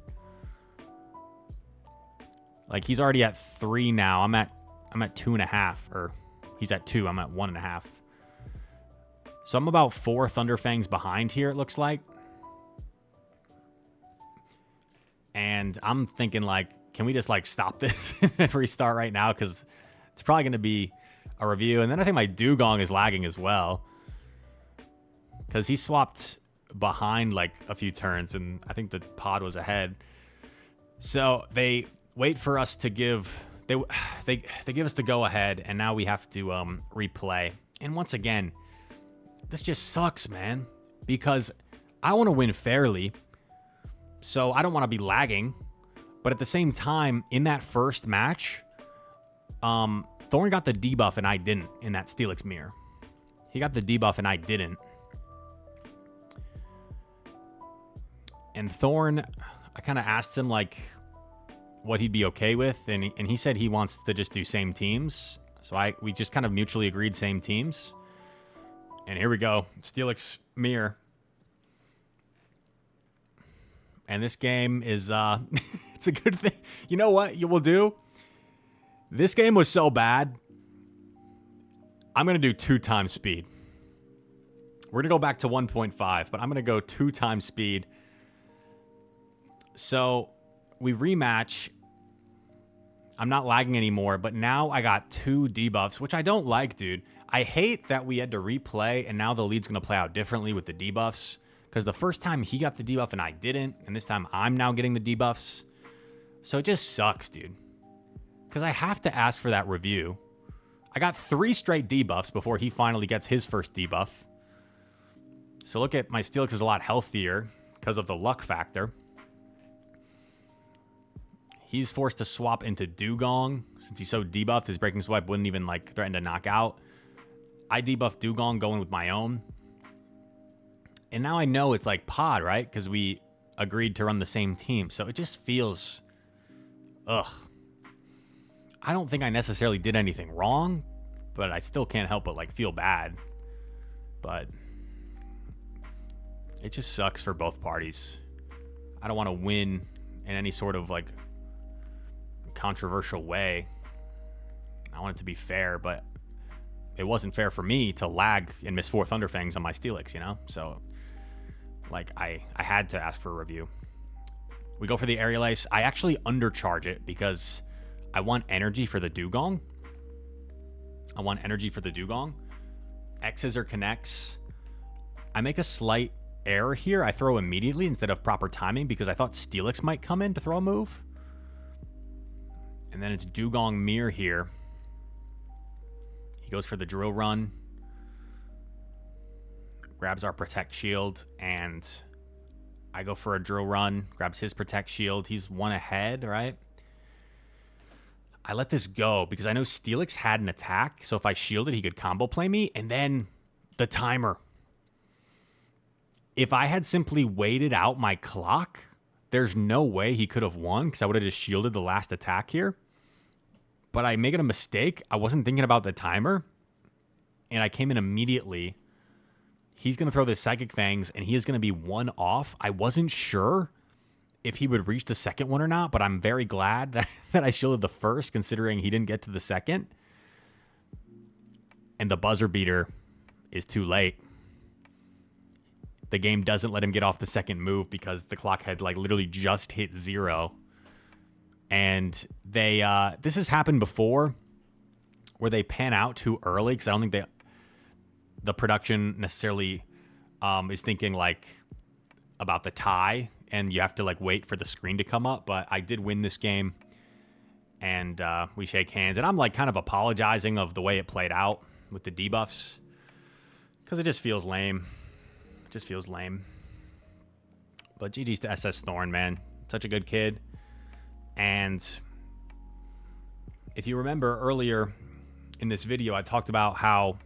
Like, he's already at 3 now. I'm at 2.5, or he's at 2. I'm at 1.5. So I'm about 4 Thunderfangs behind here, it looks like. And I'm thinking, like, can we just, like, stop this and restart right now? Because it's probably going to be a review. And then I think my Dugong is lagging as well. Because he swapped behind, like, a few turns, and I think the pod was ahead. So they wait for us to give... They give us the go-ahead, and now we have to replay. And once again, this just sucks, man. Because I want to win fairly, so I don't want to be lagging. But at the same time, in that first match, Ssthorn got the debuff, and I didn't in that Steelix mirror. He got the debuff, and I didn't. And Ssthorn, I kind of asked him, like, what he'd be okay with, and he said he wants to just do same teams. So we just kind of mutually agreed same teams. And here we go. Steelix mirror. And this game is it's a good thing. You know what you will do? This game was so bad. I'm going to do 2 times speed. We're going to go back to 1.5, but I'm going to go 2 times speed. So we rematch. I'm not lagging anymore, but now I got 2 debuffs, which I don't like, dude. I hate that we had to replay, and now the lead's going to play out differently with the debuffs. Because the first time he got the debuff and I didn't, and this time I'm now getting the debuffs. So it just sucks, dude. Because I have to ask for that review. I got 3 straight debuffs before he finally gets his first debuff. So look at my Steelix is a lot healthier because of the luck factor. He's forced to swap into Dugong. Since he's so debuffed, his Breaking Swipe wouldn't even, like, threaten to knock out. I debuffed Dugong going with my own. And now I know it's, like, pod, right? Because we agreed to run the same team. So it just feels... Ugh. I don't think I necessarily did anything wrong, but I still can't help but, like, feel bad. But it just sucks for both parties. I don't want to win in any sort of, like, controversial way. I want it to be fair, but it wasn't fair for me to lag and miss 4 Thunderfangs on my Steelix, you know? So, like, I had to ask for a review. We go for the Aerial Ace. I actually undercharge it because I want energy for the Dugong. X's or connects. I make a slight error here. I throw immediately instead of proper timing because I thought Steelix might come in to throw a move. And then it's Dugong Mirror here. He goes for the drill run. Grabs our Protect Shield. And I go for a drill run. Grabs his Protect Shield. He's 1 ahead, right? I let this go because I know Steelix had an attack. So if I shielded, he could combo play me. And then the timer. If I had simply waited out my clock, there's no way he could have won because I would have just shielded the last attack here. But I made a mistake. I wasn't thinking about the timer. And I came in immediately. He's going to throw the Psychic Fangs, and he is going to be 1 off. I wasn't sure if he would reach the second one or not, but I'm very glad that I shielded the first, considering he didn't get to the second. And the buzzer beater is too late. The game doesn't let him get off the second move because the clock had, like, literally just hit 0. And they this has happened before where they pan out too early because I don't think the production necessarily is thinking like about the tie, and you have to like wait for the screen to come up. But I did win this game, and we shake hands, and I'm like kind of apologizing of the way it played out with the debuffs, because it just feels lame. It just feels lame. But GG's to Ssthorn, man. Such a good kid. And if you remember earlier in this video, I talked about how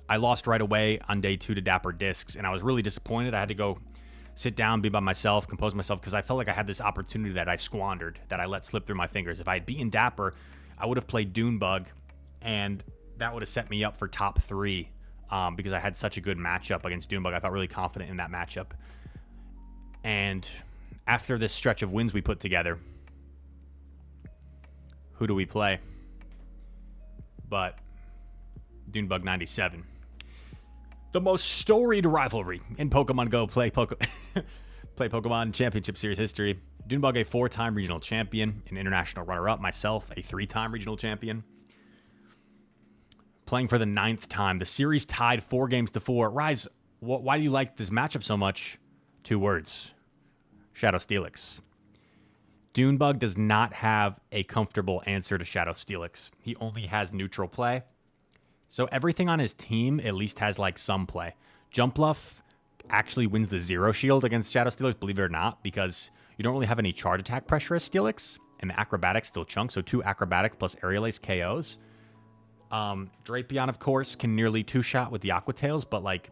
I lost right away on day 2 to Dapperdiscs, and I was really disappointed. I had to go sit down, be by myself, compose myself, because I felt like I had this opportunity that I squandered, that I let slip through my fingers. If I had beaten Dapper, I would have played Dunebug, and that would have set me up for top 3, because I had such a good matchup against Dunebug. I felt really confident in that matchup. And after this stretch of wins we put together, who do we play but Dunebug 97? The most storied rivalry in Pokemon Go play Pokemon Championship Series history. Dunebug, a 4-time regional champion, an international runner-up. Myself, a 3-time regional champion. Playing for the 9th time. The series tied 4 games to 4. Rise, why do you like this matchup so much? 2 words. Shadow Steelix. Dunebug does not have a comfortable answer to Shadow Steelix. He only has neutral play. So everything on his team at least has like some play. Jumpluff actually wins the 0 shield against Shadow Steelix, believe it or not, because you don't really have any charge attack pressure as Steelix, and the acrobatics still chunk, so 2 acrobatics plus aerial ace KOs. Drapion, of course, can nearly 2-shot with the Aqua Tails, but like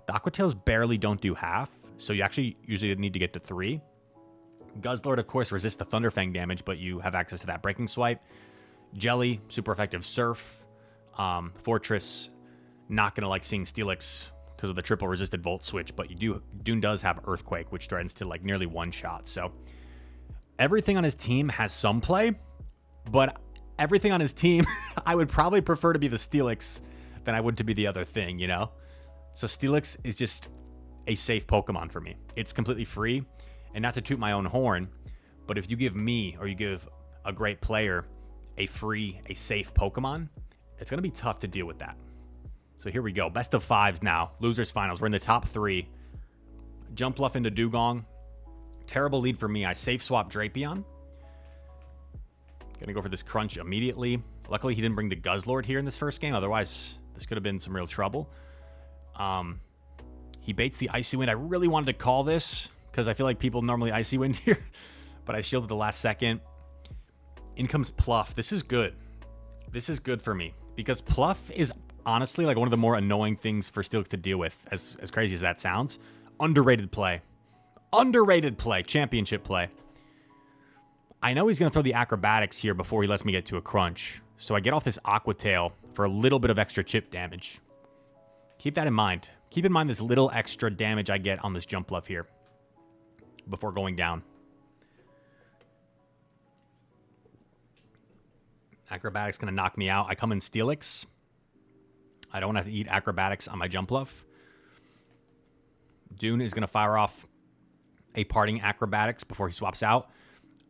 the Aqua Tails barely don't do half, so you actually usually need to get to 3. Guzzlord, of course, resists the Thunderfang damage, but you have access to that Breaking Swipe. Jelly, super effective Surf. Fortress, not going to like seeing Steelix because of the triple resisted Volt switch, but Dune does have Earthquake, which threatens to like nearly 1-shot. So everything on his team has some play, but everything on his team, I would probably prefer to be the Steelix than I would to be the other thing, you know? So Steelix is just a safe Pokemon for me. It's completely free. And not to toot my own horn, but if you give me or you give a great player a safe Pokemon, it's going to be tough to deal with that. So here we go. Best of 5s now. Losers finals. We're in the top 3. Jumpluff into Dugong. Terrible lead for me. I safe swap Drapion. Going to go for this crunch immediately. Luckily, he didn't bring the Guzzlord here in this first game. Otherwise, this could have been some real trouble. He baits the Icy Wind. I really wanted to call this, because I feel like people normally Icy Wind here, but I shielded the last second. In comes Pluff. This is good. This is good for me, because Pluff is honestly like one of the more annoying things for Steelix to deal with, as crazy as that sounds. Underrated play. Underrated play. Championship play. I know he's going to throw the acrobatics here before he lets me get to a crunch, so I get off this Aqua Tail for a little bit of extra chip damage. Keep that in mind. Keep in mind this little extra damage I get on this Jumpluff here before going down. Acrobatics going to knock me out. I come in Steelix. I don't want to have to eat acrobatics on my Jumpluff. Dune is going to fire off a parting acrobatics before he swaps out.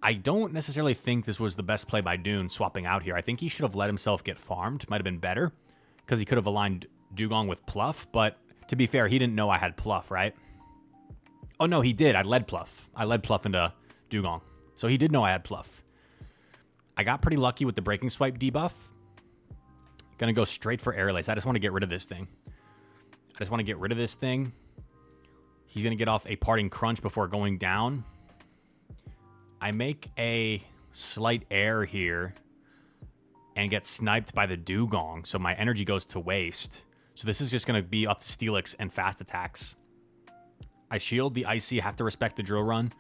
I don't necessarily think this was the best play by Dune swapping out here. I think he should have let himself get farmed. Might have been better, because he could have aligned Dugong with Pluff. But to be fair, he didn't know I had Pluff, right? Oh, no, he did. I led Pluff. I led Pluff into Dugong. So he did know I had Pluff. I got pretty lucky with the Breaking Swipe debuff. Gonna go straight for Air Lace. I just want to get rid of this thing. He's gonna get off a parting crunch before going down. I make a slight air here and get sniped by the Dugong, so my energy goes to waste. So this is just gonna be up to Steelix and fast attacks. I shield the Icy, have to respect the drill run.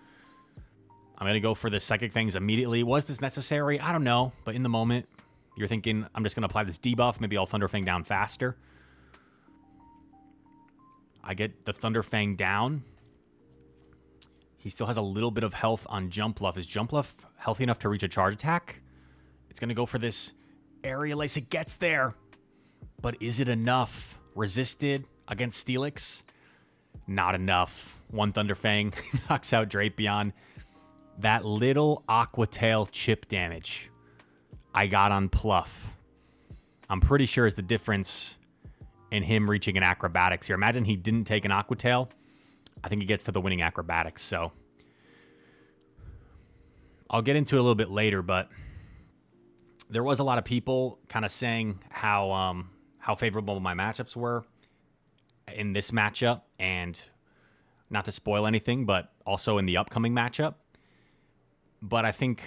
I'm going to go for the Psychic things immediately. Was this necessary? I don't know. But in the moment, you're thinking, I'm just going to apply this debuff. Maybe I'll Thunderfang down faster. I get the Thunderfang down. He still has a little bit of health on Jumpluff. Is Jumpluff healthy enough to reach a charge attack? It's going to go for this Aerial Ace. It gets there. But is it enough? Resisted against Steelix? Not enough. One Thunderfang knocks out Drapion. That little Aqua Tail chip damage I got on Pluff, I'm pretty sure is the difference in him reaching an acrobatics here. Imagine he didn't take an Aqua Tail. I think he gets to the winning acrobatics. So I'll get into it a little bit later, but there was a lot of people kind of saying how favorable my matchups were in this matchup, and not to spoil anything, but also in the upcoming matchup. But I think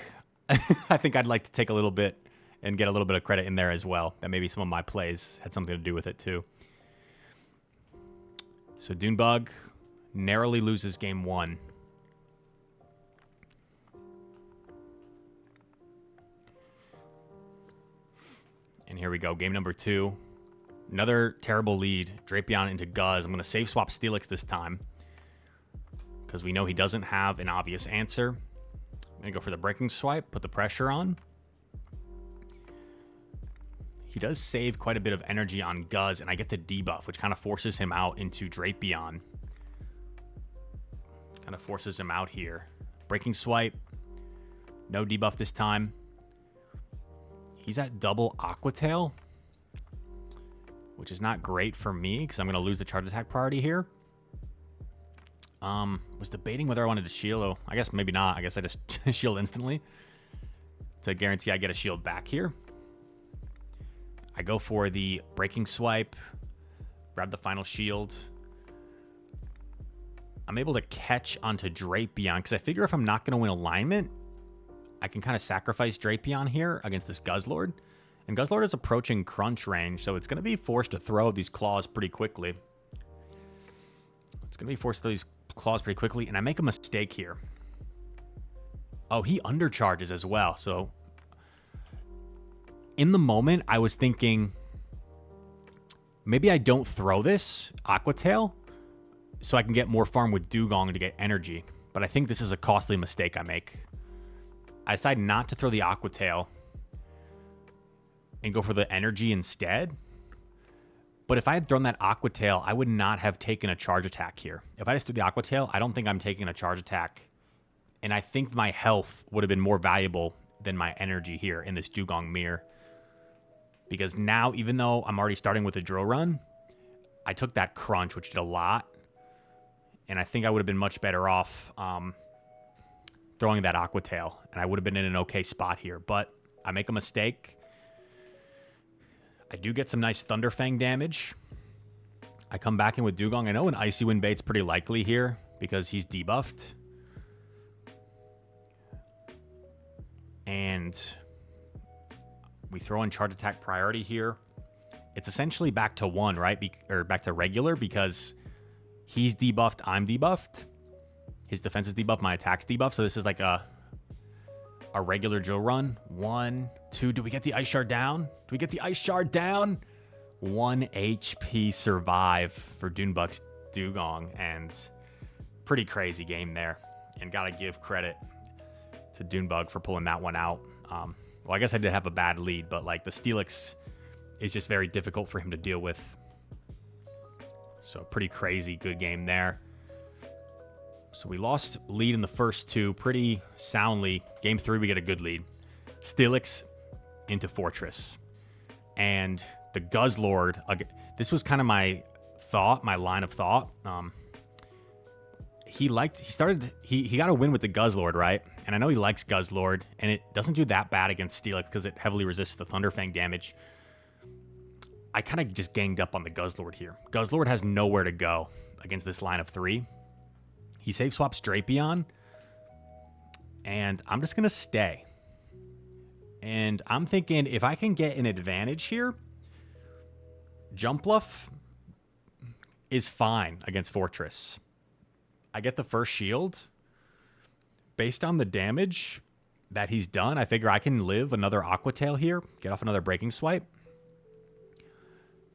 I think I'd like to take a little bit and get a little bit of credit in there as well. That maybe some of my plays had something to do with it too. So Dunebug narrowly loses game 1. And here we go, game number 2. Another terrible lead. Drapion into Guzz. I'm going to save swap Steelix this time, because we know he doesn't have an obvious answer. I'm going to go for the breaking swipe, put the pressure on. He does save quite a bit of energy on Guzz, and I get the debuff, which kind of forces him out into Drapion. Kind of forces him out here. Breaking swipe. No debuff this time. He's at double Aqua Tail, which is not great for me because I'm going to lose the charge attack priority here. Was debating whether I wanted to shield. Oh, I guess maybe not. I guess I just shield instantly to guarantee I get a shield back here. I go for the breaking swipe, grab the final shield. I'm able to catch onto Drapion because I figure if I'm not going to win alignment, I can kind of sacrifice Drapion here against this Guzzlord. And Guzzlord is approaching crunch range, so it's going to be forced to throw these claws pretty quickly. It's going to be forced to throw these claws pretty quickly, and I make a mistake here. Oh, he undercharges as well. So in the moment, I was thinking maybe I don't throw this Aqua Tail so I can get more farm with Dugong to get energy. But I think this is a costly mistake I make. I decide not to throw the Aqua Tail and go for the energy instead. But if I had thrown that Aqua Tail, I would not have taken a charge attack here. If I just threw the Aqua Tail, I don't think I'm taking a charge attack. And I think my health would have been more valuable than my energy here in this Dugong Mirror. Because now, even though I'm already starting with a drill run, I took that crunch, which did a lot. And I think I would have been much better off throwing that Aqua Tail. And I would have been in an okay spot here. But I make a mistake. I do get some nice Thunderfang damage. I come back in with Dugong. I know an Icy Wind bait's pretty likely here because he's debuffed. And we throw in charge attack priority here. It's essentially back to 1, right? Or back to regular because he's debuffed, I'm debuffed. His defense is debuffed, my attack's debuffed. So this is like a regular drill run. 1, 2. Do we get the Ice Shard down? Do we get the Ice Shard down? 1 HP survive for Dunebug's Dugong. And pretty crazy game there. And gotta give credit to Dunebug for pulling that one out. Well, I guess I did have a bad lead, but like the Steelix is just very difficult for him to deal with. So pretty crazy good game there. So we lost lead in the first 2 pretty soundly. Game 3, we get a good lead. Steelix into Fortress. And the Guzzlord, this was kind of my thought, my line of thought. He got a win with the Guzzlord, right? And I know he likes Guzzlord, and it doesn't do that bad against Steelix because it heavily resists the Thunderfang damage. I kind of just ganged up on the Guzzlord here. Guzzlord has nowhere to go against this line of 3. He save swaps Drapion, and I'm just going to stay. And I'm thinking if I can get an advantage here, Jump Bluff is fine against Fortress. I get the first shield. Based on the damage that he's done, I figure I can live another Aqua Tail here, get off another breaking swipe.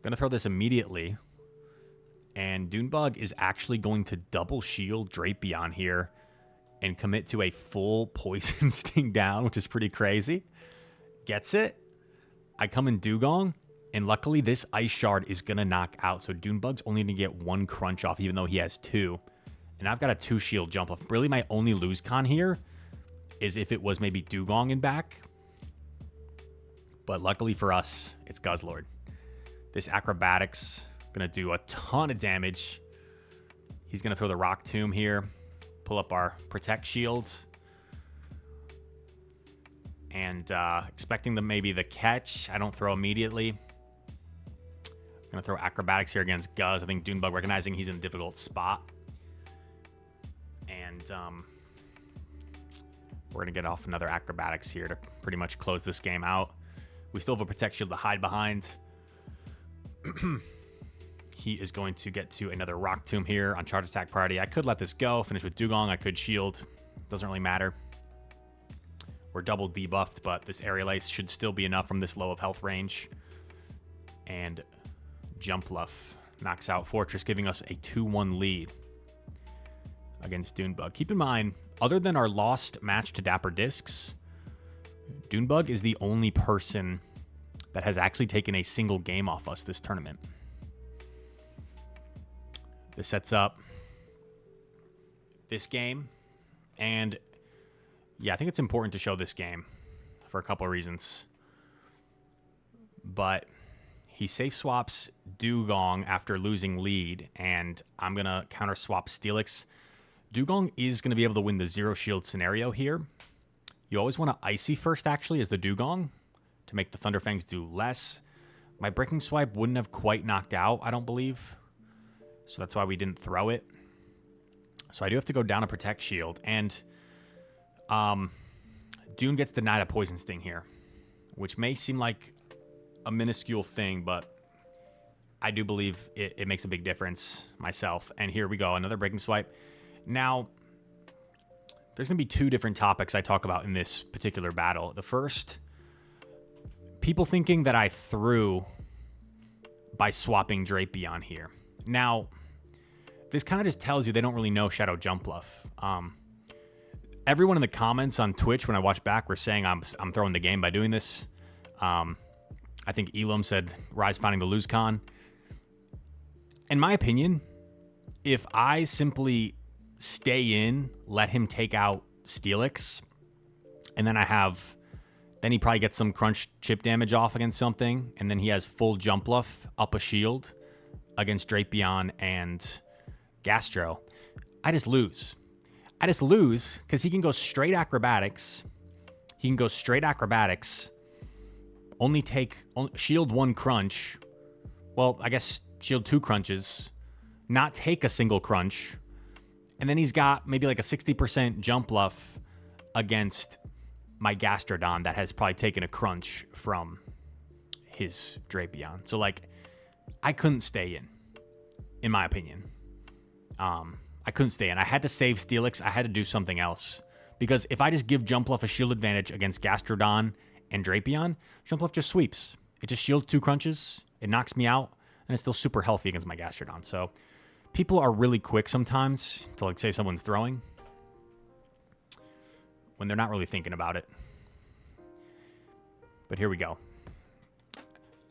Gonna throw this immediately. And Dunebug is actually going to double shield Drapion here and commit to a full Poison Sting down, which is pretty crazy. Gets it. I come in Dugong, and luckily this Ice Shard is going to knock out. So Dunebug's only going to get 1 crunch off, even though he has 2. And I've got a 2 shield jump off. Really, my only lose con here is if it was maybe Dugong in back. But luckily for us, it's Guzzlord. This acrobatics Gonna do a ton of damage. He's gonna throw the Rock Tomb here. Pull up our Protect Shield. And expecting maybe the catch. I don't throw immediately. Gonna throw Acrobatics here against Guz. I think Dunebug recognizing he's in a difficult spot. And we're gonna get off another Acrobatics here to pretty much close this game out. We still have a Protect Shield to hide behind. He is going to get to another Rock Tomb here on Charge Attack Priority. I could let this go, finish with Dugong. I could shield. Doesn't really matter. We're double debuffed, but this Aerial Ace should still be enough from this low of health range. And Jumpluff knocks out Fortress, giving us a 2-1 lead against Dunebug. Keep in mind, other than our lost match to Dapperdiscs, Dunebug is the only person that has actually taken a single game off us this tournament. This sets up this game, and yeah, I think it's important to show this game for a couple of reasons. But he safe swaps Dugong after losing lead, and I'm going to counter swap Steelix. Dugong is going to be able to win the zero shield scenario here. You always want to Icy first, actually, as the Dugong to make the Thunderfangs do less. My Breaking Swipe wouldn't have quite knocked out, I don't believe. So that's why we didn't throw it. So I do have to go down a Protect Shield. And Dune gets denied a Poison Sting here, which may seem like a minuscule thing, but I do believe it makes a big difference myself. And here we go, another Breaking Swipe. Now, there's going to be two different topics I talk about in this particular battle. The first, people thinking that I threw by swapping Drapion here. Now, this kind of just tells you they don't really know Shadow Jumpluff. Everyone in the comments on Twitch when I watch back were saying I'm throwing the game by doing this. I think Elam said Rise finding the lose con. In my opinion, if I simply stay in, let him take out Steelix, and then then he probably gets some crunch chip damage off against something, and then he has full Jumpluff up a shield against Drapion and Gastro, I just lose. I just lose because he can go straight Acrobatics. He can go straight Acrobatics, only take shield 1 crunch. Well, I guess shield 2 crunches, not take a single crunch. And then he's got maybe like a 60% Jumpluff against my Gastrodon that has probably taken a crunch from his Drapion. So, like, I couldn't stay in my opinion. I couldn't stay in. I had to save Steelix. I had to do something else. Because if I just give Jumpluff a shield advantage against Gastrodon and Drapion, Jumpluff just sweeps. It just shields 2 crunches, it knocks me out, and it's still super healthy against my Gastrodon. So people are really quick sometimes to, like, say someone's throwing when they're not really thinking about it. But here we go.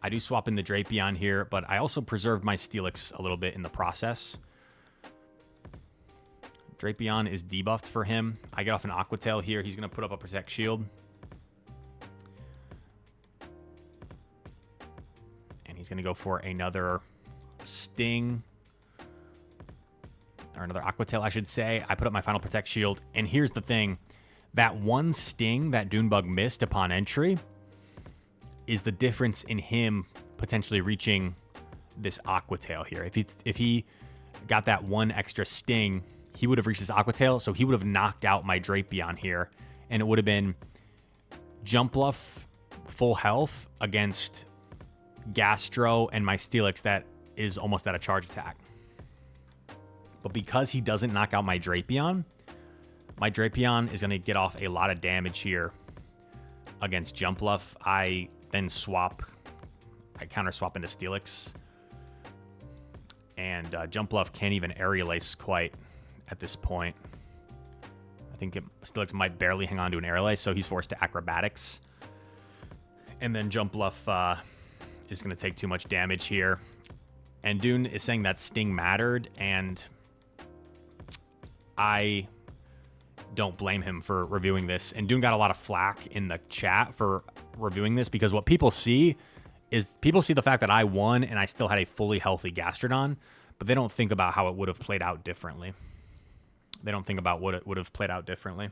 I do swap in the Drapion here, but I also preserved my Steelix a little bit in the process. Drapion is debuffed for him. I get off an Aqua Tail here. He's going to put up a Protect Shield. And he's going to go for another Sting. Or another Aqua Tail, I should say. I put up my final Protect Shield. And here's the thing. That one Sting that Dunebug missed upon entry is the difference in him potentially reaching this Aqua Tail here. If he got that one extra Sting, he would have reached his Aqua Tail, so he would have knocked out my Drapion here, and it would have been Jumpluff full health against Gastro and my Steelix that is almost at a charge attack. But because he doesn't knock out my Drapion is going to get off a lot of damage here against Jumpluff. I then counter swap into Steelix. And Jumpluff can't even Aerial Ace quite at this point. I think Steelix might barely hang on to an Aerial Ace, so he's forced to Acrobatics. And then Jumpluff is going to take too much damage here. And Dune is saying that Sting mattered, and I don't blame him for reviewing this. And Dune got a lot of flack in the chat for reviewing this, because what people see is people see the fact that I won and I still had a fully healthy Gastrodon, but they don't think about how it would have played out differently. They don't think about what it would have played out differently.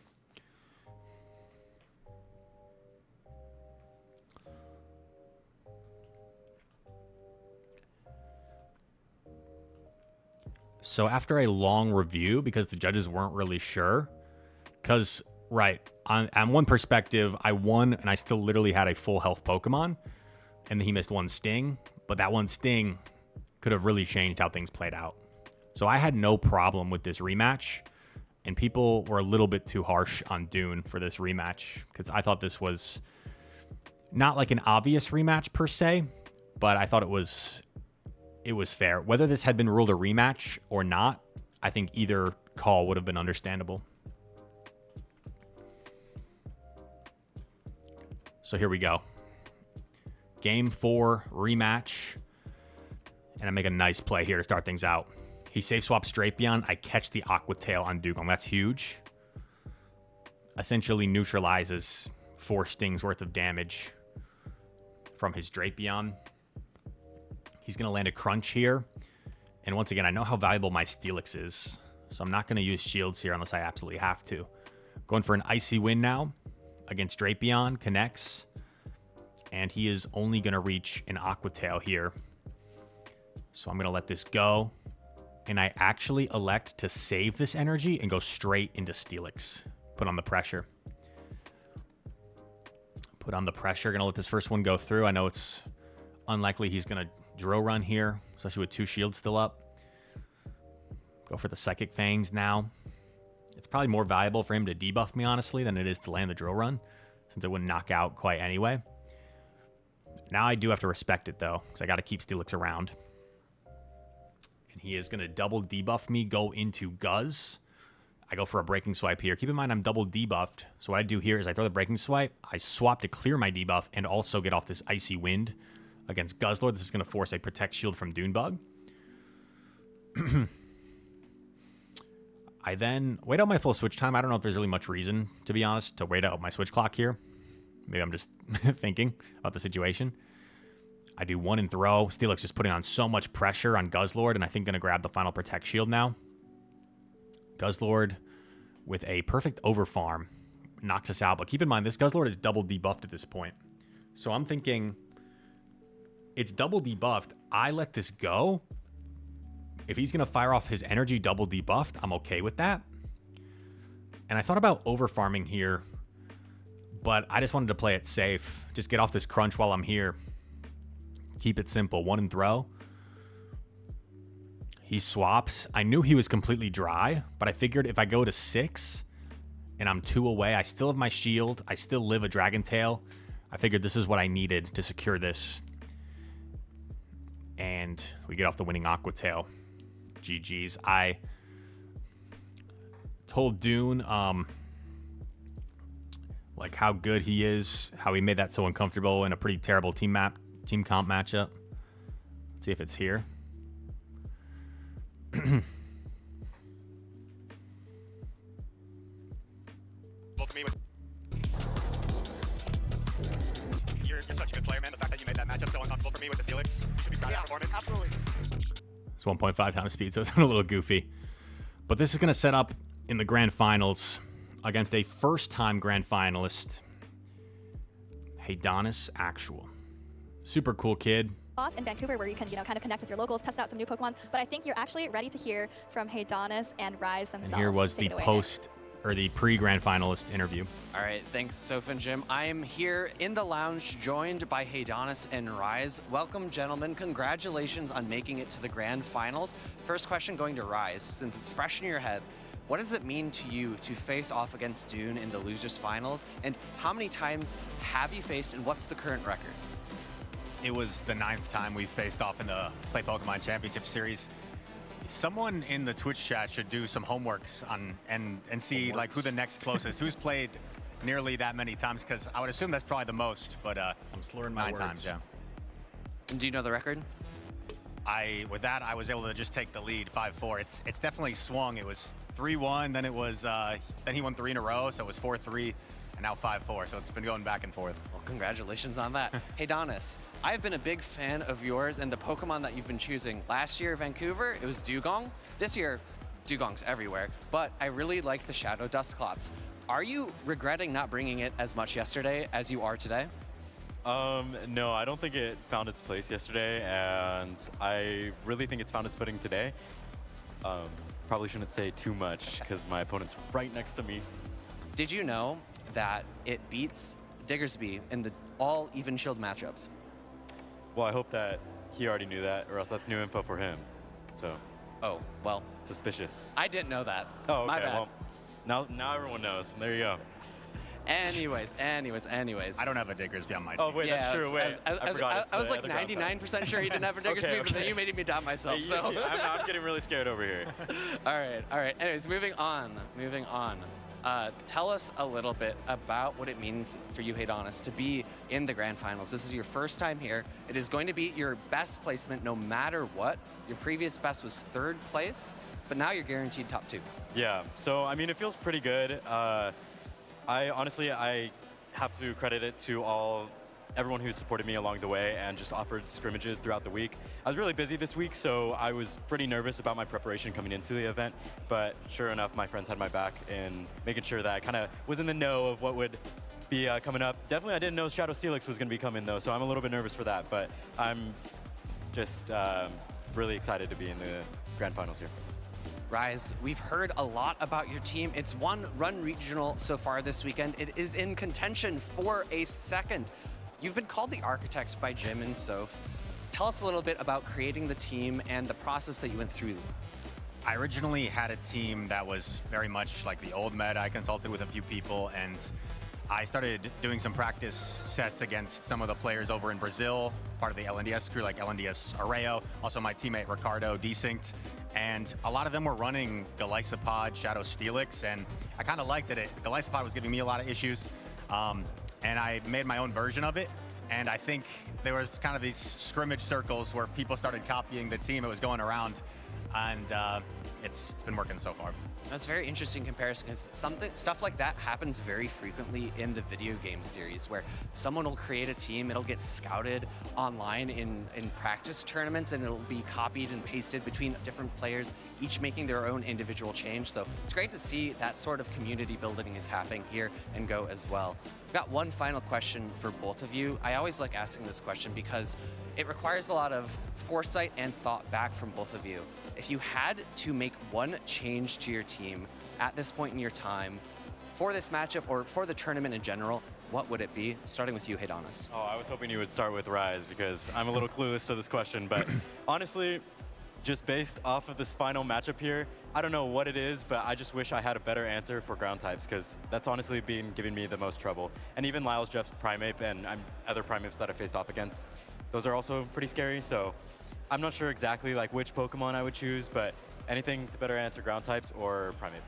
So after a long review, because the judges weren't really sure, because, right, on one perspective, I won and I still literally had a full health Pokemon, and then he missed one Sting, but that one Sting could have really changed how things played out. So I had no problem with this rematch, and people were a little bit too harsh on Dune for this rematch, because I thought this was not like an obvious rematch per se, but I thought it was fair. Whether this had been ruled a rematch or not, I think either call would have been understandable. So here we go. Game 4 rematch. And I make a nice play here to start things out. He safe swaps Drapion. I catch the Aqua Tail on Dugong. That's huge. Essentially neutralizes 4 Stings worth of damage from his Drapion. He's going to land a Crunch here. And once again, I know how valuable my Steelix is, so I'm not going to use shields here unless I absolutely have to. Going for an Icy Wind now against Drapion. Connects. And he is only going to reach an Aqua Tail here. So I'm going to let this go. And I actually elect to save this energy and go straight into Steelix. Put on the pressure. Put on the pressure. Going to let this first one go through. I know it's unlikely he's going to Drill Run here, especially with 2 shields still up. Go for the Psychic Fangs now. It's probably more valuable for him to debuff me, honestly, than it is to land the Drill Run, since it wouldn't knock out quite anyway. Now I do have to respect it, though, because I got to keep Steelix around. And he is going to double debuff me, go into Guzz. I go for a Breaking Swipe here. Keep in mind I'm double debuffed, so what I do here is I throw the Breaking Swipe, I swap to clear my debuff, and also get off this Icy Wind against Guzzlord. This is going to force a Protect Shield from Dunebug. I then wait out my full switch time. I don't know if there's really much reason, to be honest, to wait out my switch clock here. Maybe I'm just thinking about the situation. I do 1 and throw. Steelix is putting on so much pressure on Guzzlord, and I think going to grab the final Protect Shield now. Guzzlord with a perfect Overfarm knocks us out. But keep in mind, this Guzzlord is double debuffed at this point. So I'm thinking it's double debuffed. I let this go. If he's going to fire off his energy double debuffed, I'm okay with that. And I thought about overfarming here, but I just wanted to play it safe. Just get off this crunch while I'm here. Keep it simple. 1 and throw. He swaps. I knew he was completely dry, but I figured if I go to 6 and I'm 2 away, I still have my shield. I still live a Dragon Tail. I figured this is what I needed to secure this. And we get off the winning Aqua Tail. GG's. I told Dune like how good he is, how he made that so uncomfortable in a pretty terrible team comp matchup. Let's see if it's here. You're such a good player, man. The fact that you made that matchup so uncomfortable for me with the Steelix, you should be proud of that performance. Absolutely. It's 1.5 times speed, so it's a little goofy. But this is going to set up in the grand finals against a first-time grand finalist, Haydonus Actual. Super cool kid. Boss in Vancouver, where you can, kind of connect with your locals, test out some new Pokemon. But I think you're actually ready to hear from Haydonus and Rise themselves. And here was the the pre-grand finalist interview. All right, thanks, Soph and Jim. I am here in the lounge, joined by Haydonus and Rise. Welcome, gentlemen. Congratulations on making it to the grand finals. First question going to Rise, since it's fresh in your head. What does it mean to you to face off against Dune in the losers finals? And how many times have you faced, and what's the current record? It was the 9th time we faced off in the Play Pokemon Championship Series. Someone in the Twitch chat should do some homeworks on and see like who the next closest, who's played nearly that many times, because I would assume that's probably the most, but I'm slurring my 9 words. times, yeah. And do you know the record? With that, I was able to just take the lead, 5-4. It's definitely swung. It was 3-1, then it was then he won 3 in a row, so it was 4-3, and now 5-4. So it's been going back and forth. Well, congratulations on that. Haydonus, I've been a big fan of yours and the Pokemon that you've been choosing. Last year, Vancouver, it was Dugong. This year, Dugong's everywhere, but I really like the Shadow Dusclops. Are you regretting not bringing it as much yesterday as you are today? No, I don't think it found its place yesterday, and I really think it's found its footing today. Probably shouldn't say too much because my opponent's right next to me. Did you know that it beats Diggersby in the all even shield matchups? Well, I hope that he already knew that, or else that's new info for him. So. Oh, well. Suspicious. I didn't know that. Oh, okay. My bad. Well, now everyone knows. There you go. Anyways. I don't have a Diggersby on my team. Oh, wait, that's true. Wait, I was like 99% sure he didn't have a Diggersby, but then you made me doubt myself. So I'm getting really scared over here. All right. Anyways, moving on. Tell us a little bit about what it means for you, Haydonus, to be in the grand finals. This is your first time here. It is going to be your best placement no matter what. Your previous best was 3rd place, but now you're guaranteed top 2. Yeah, so I mean, it feels pretty good. I honestly have to credit it to everyone who supported me along the way and just offered scrimmages throughout the week. I was really busy this week, so I was pretty nervous about my preparation coming into the event, but sure enough, my friends had my back in making sure that I kind of was in the know of what would be coming up. Definitely I didn't know Shadow Steelix was going to be coming though, so I'm a little bit nervous for that, but I'm just really excited to be in the grand finals here. Rise, we've heard a lot about your team. It's won Run Regional so far this weekend. It is in contention for a 2nd. You've been called the architect by Jim and Soph. Tell us a little bit about creating the team and the process that you went through. I originally had a team that was very much like the old meta. I consulted with a few people, and I started doing some practice sets against some of the players over in Brazil, part of the LNDS crew, like LNDS Arreo, also my teammate Ricardo Desynced. And a lot of them were running Golisopod, Shadow Steelix, and I kind of liked it. Golisopod was giving me a lot of issues, and I made my own version of it. And I think there was kind of these scrimmage circles where people started copying the team. It was going around, and it's been working so far. That's a very interesting comparison because stuff like that happens very frequently in the video game series where someone will create a team, it'll get scouted online in practice tournaments, and it'll be copied and pasted between different players, each making their own individual change. So it's great to see that sort of community building is happening here in Go as well. I've got one final question for both of you. I always like asking this question because it requires a lot of foresight and thought back from both of you. If you had to make one change to your team at this point in your time for this matchup or for the tournament in general, what would it be? Starting with you, Haydonus. Oh, I was hoping you would start with Rise because I'm a little clueless to this question, but honestly, just based off of this final matchup here, I don't know what it is, but I just wish I had a better answer for ground types because that's honestly been giving me the most trouble. And even Lyle's Jeff's Primeape and other Primeapes that I faced off against, those are also pretty scary. So I'm not sure exactly like which Pokemon I would choose, but anything to better answer ground types or Primeape.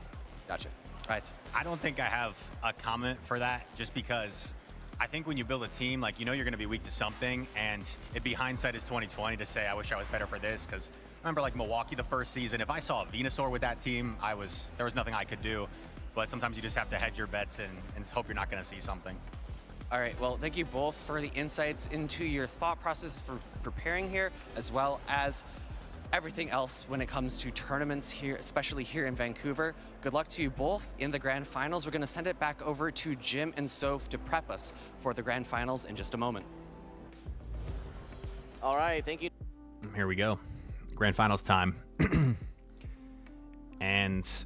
Gotcha. Right. I don't think I have a comment for that just because I think when you build a team, like, you know, you're going to be weak to something, and it'd be hindsight is 2020 to say, I wish I was better for this, because remember like Milwaukee the first season, if I saw a Venusaur with that team, there was nothing I could do. But sometimes you just have to hedge your bets and hope you're not going to see something. All right, well, thank you both for the insights into your thought process for preparing here, as well as everything else when it comes to tournaments here, especially here in Vancouver. Good luck to you both in the grand finals. We're going to send it back over to Jim and Soph to prep us for the grand finals in just a moment. All right, thank you. Here we go. Grand finals time. And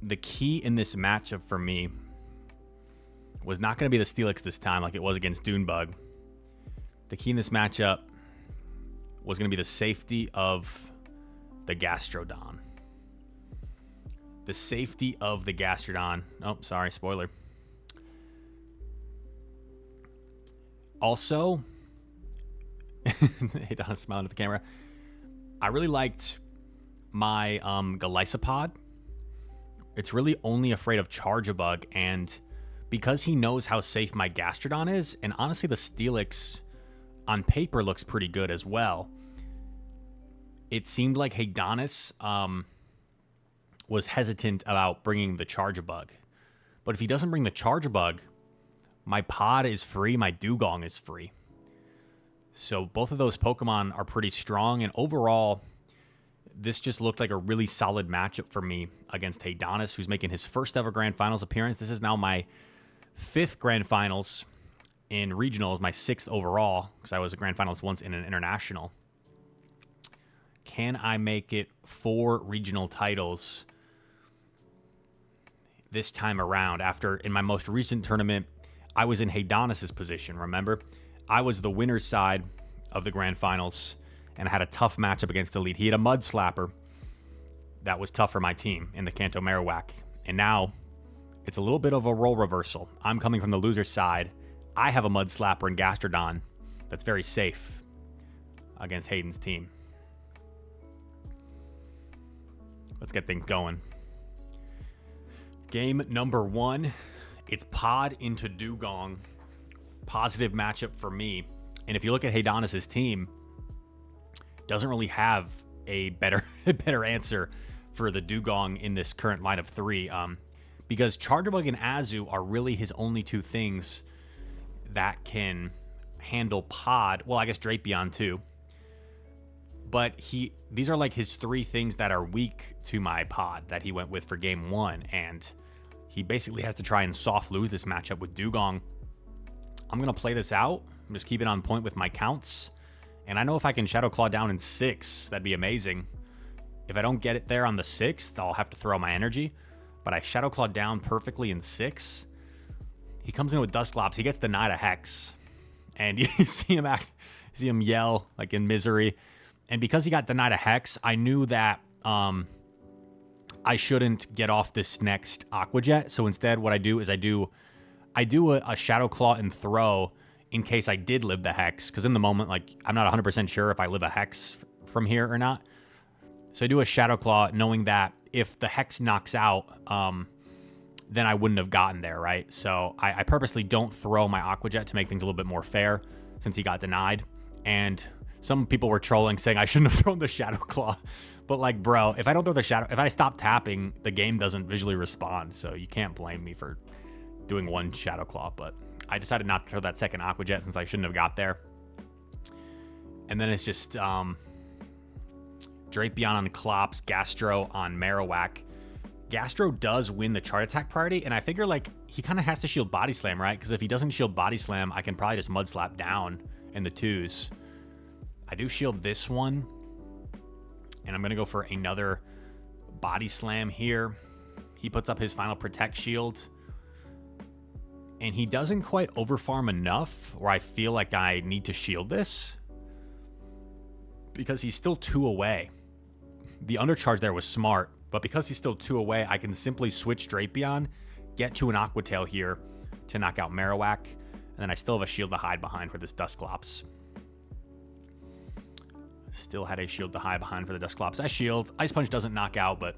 the key in this matchup for me was not going to be the Steelix this time like it was against Dunebug. The key in this matchup was going to be the safety of the Gastrodon. The safety of the Gastrodon. Oh, sorry, spoiler. Also, hey, Don's smiling at the camera. I really liked my Golisopod. It's really only afraid of Charjabug, and because he knows how safe my Gastrodon is, and honestly the Steelix on paper looks pretty good as well, it seemed like Haydonus was hesitant about bringing the Charjabug. But if he doesn't bring the Charjabug, My Pod is free. My Dugong is free. So both of those Pokemon are pretty strong. And overall, this just looked like a really solid matchup for me against Haydonus, who's making his first ever Grand Finals appearance. This is now my 5th Grand Finals in regionals, my 6th overall, because I was a Grand Finals once in an international. Can I make it 4 regional titles this time around? After, in my most recent tournament, I was in Haydonus' position, remember? I was the winner's side of the Grand Finals, and I had a tough matchup against Elite. He had a Mud Slapper that was tough for my team in the Kanto Marowak. And now, it's a little bit of a role reversal. I'm coming from the loser's side. I have a Mud Slapper in Gastrodon that's very safe against Hayden's team. Let's get things going. Game number 1. It's Pod into Dugong. Positive matchup for me. And if you look at Haydonus' team, doesn't really have a better answer for the Dugong in this current line of 3. Because Charjabug and Azu are really his only 2 things that can handle Pod. Well, I guess Drapion too. But these are like his 3 things that are weak to my Pod that he went with for game 1. And he basically has to try and soft lose this matchup with Dugong. I'm going to play this out. I'm just keeping on point with my counts. And I know if I can Shadow Claw down in 6, that'd be amazing. If I don't get it there on the 6th, I'll have to throw my energy. But I Shadow Claw down perfectly in 6. He comes in with Dusclops. He gets denied a Hex. And you see him yell like in misery. And because he got denied a Hex, I knew that I shouldn't get off this next Aqua Jet. So instead, what I do is I do a Shadow Claw and throw in case I did live the Hex. Because in the moment, like, I'm not 100% sure if I live a Hex from here or not. So I do a Shadow Claw knowing that if the Hex knocks out, then I wouldn't have gotten there, right? So I purposely don't throw my Aqua Jet to make things a little bit more fair since he got denied. And some people were trolling saying I shouldn't have thrown the Shadow Claw. But like, bro, if I don't throw the Shadow, if I stop tapping, the game doesn't visually respond. So you can't blame me for doing one Shadow Claw. But I decided not to throw that second Aqua Jet since I shouldn't have got there. And then it's just Drapion on Clops, Gastro on Marowak. Gastro does win the Chart Attack priority, and I figure like he kind of has to shield Body Slam, right? Because if he doesn't shield Body Slam, I can probably just Mud Slap down in the 2s. I do shield this one, and I'm going to go for another Body Slam here. He puts up his final Protect Shield, and he doesn't quite overfarm enough where I feel like I need to shield this because he's still 2 away. The undercharge there was smart, but because he's still 2 away, I can simply switch Drapion, get to an Aqua Tail here to knock out Marowak, and then I still have a shield to hide behind for this Dusclops. Still had a shield to hide behind for the Dusclops. I shield. Ice Punch doesn't knock out, but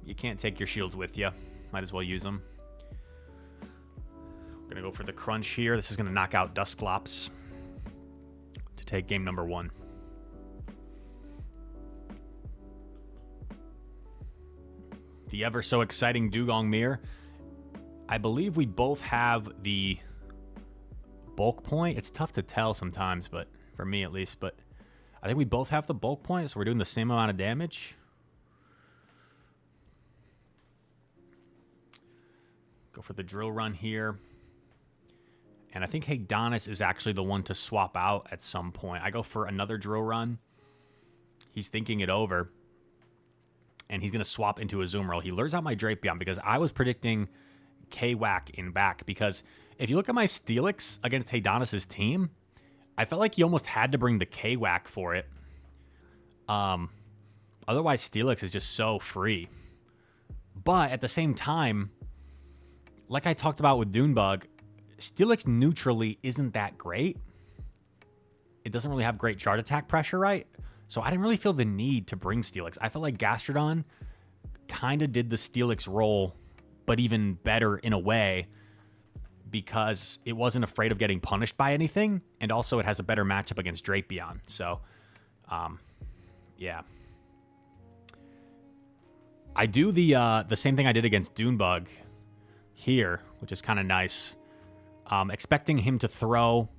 you can't take your shields with you. Might as well use them. We're going to go for the Crunch here. This is going to knock out Dusclops to take game number 1. The ever so exciting Dugong Mirror. I believe we both have the bulk point. It's tough to tell sometimes, but for me at least. But I think we both have the bulk point, so we're doing the same amount of damage. Go for the Drill Run here. And I think Haydonus is actually the one to swap out at some point. I go for another Drill Run. He's thinking it over. And he's going to swap into a Azumarill. He lures out my Drapion because I was predicting K-Whack in back. Because if you look at my Steelix against Haydonus' team, I felt like he almost had to bring the K-Whack for it. Otherwise, Steelix is just so free. But at the same time, like I talked about with Dunebug, Steelix neutrally isn't that great. It doesn't really have great Chart Attack pressure, right? So I didn't really feel the need to bring Steelix. I felt like Gastrodon kind of did the Steelix role, but even better in a way because it wasn't afraid of getting punished by anything, and also it has a better matchup against Drapion. So, yeah. I do the same thing I did against Dunebug here, which is kind of nice. Expecting him to throw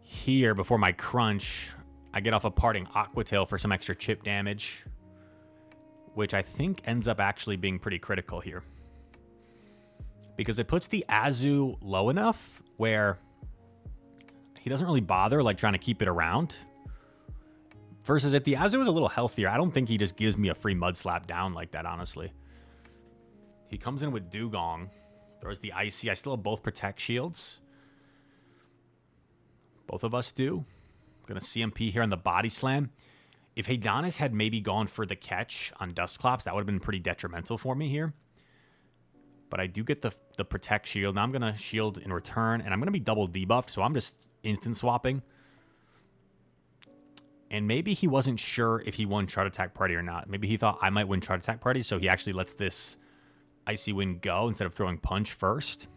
here before my crunch. I get off a parting Aqua Tail for some extra chip damage, which I think ends up actually being pretty critical here, because it puts the Azu low enough where he doesn't really bother like trying to keep it around. Versus if the Azu is a little healthier, I don't think he just gives me a free Mud Slap down like that, honestly. He comes in with Dugong, throws the Icy. I still have both Protect Shields. Both of us do. Gonna CMP here on the Body Slam. If Haydonus had maybe gone for the catch on Dusclops, that would have been pretty detrimental for me here. But I do get the Protect Shield. Now I'm gonna shield in return, and I'm gonna be double debuffed, so I'm just instant swapping. And maybe he wasn't sure if he won Chart Attack Party or not. Maybe he thought I might win Chart Attack Party, so he actually lets this Icy Wind go instead of throwing Punch first.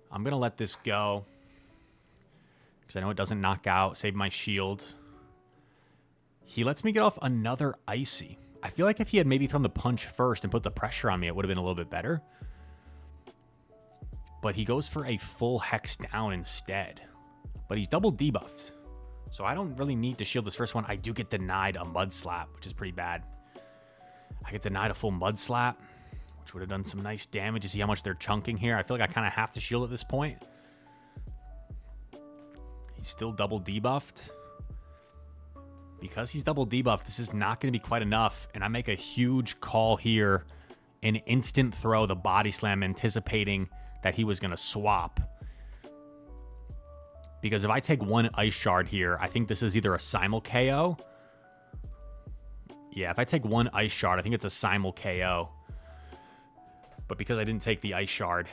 I'm gonna let this go, because I know it doesn't knock out, save my shield. He lets me get off another Icy. I feel like if he had maybe thrown the Punch first and put the pressure on me, it would have been a little bit better. But he goes for a full Hex down instead. But he's double debuffed, so I don't really need to shield this first one. I do get denied a Mud Slap, which is pretty bad. I get denied a full Mud Slap, which would have done some nice damage. You see how much they're chunking here? I feel like I kind of have to shield at this point. He's still double debuffed. Because he's double debuffed, this is not going to be quite enough. And I make a huge call here. An instant throw, the Body Slam, anticipating that he was going to swap. Because if I take one Ice Shard here, I think this is either a Simul KO. Yeah, if I take one Ice Shard, I think it's a Simul KO. But because I didn't take the Ice Shard,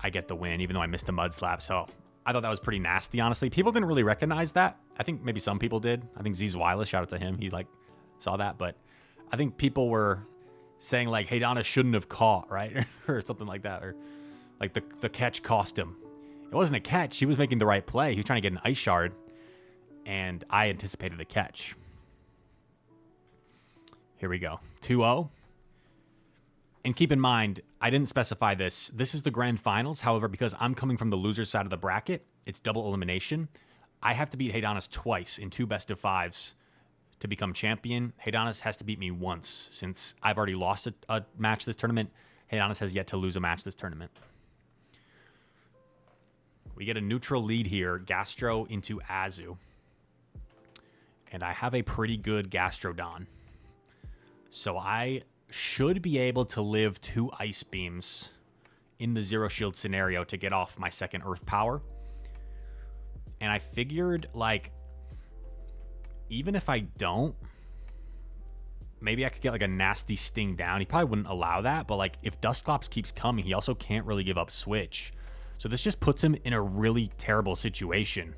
I get the win, even though I missed a Mud Slap. So I thought that was pretty nasty, honestly. People didn't really recognize that. I think maybe some people did. I think Z's Wireless, shout out to him. He like saw that. But I think people were saying like Haydonus shouldn't have caught, right? Or something like that. Or like the catch cost him. It wasn't a catch. He was making the right play. He was trying to get an Ice Shard. And I anticipated the catch. Here we go. 2-0. And keep in mind, I didn't specify this. This is the grand finals. However, because I'm coming from the loser's side of the bracket, it's double elimination. I have to beat Haydonus twice in 2 best-of-5s to become champion. Haydonus has to beat me once. Since I've already lost a match this tournament, Haydonus has yet to lose a match this tournament. We get a neutral lead here. Gastro into Azu. And I have a pretty good Gastrodon. So I should be able to live 2 Ice Beams in the Zero Shield scenario to get off my second Earth Power. And I figured, like, even if I don't, maybe I could get, like, a nasty Sting down. He probably wouldn't allow that, but, like, if Dusclops keeps coming, he also can't really give up Switch. So this just puts him in a really terrible situation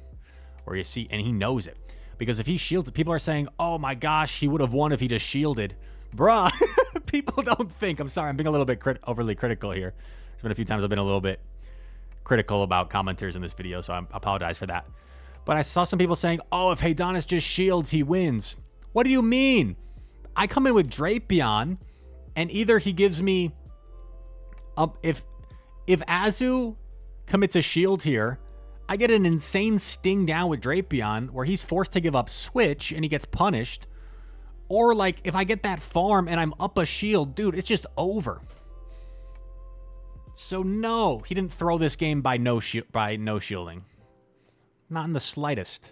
where you see, and he knows it. Because if he shields it, people are saying, oh my gosh, he would have won if he just shielded. Bruh, people don't think. I'm sorry, I'm being a little bit overly critical here. There's been a few times I've been a little bit critical about commenters in this video, so I apologize for that. But I saw some people saying, oh, if Haydonus just shields, he wins. What do you mean? I come in with Drapion, and either he gives me... if Azu commits a shield here, I get an insane Sting down with Drapion, where he's forced to give up Switch, and he gets punished. Or, like, if I get that farm and I'm up a shield, dude, it's just over. So, no, he didn't throw this game by no shielding. Not in the slightest.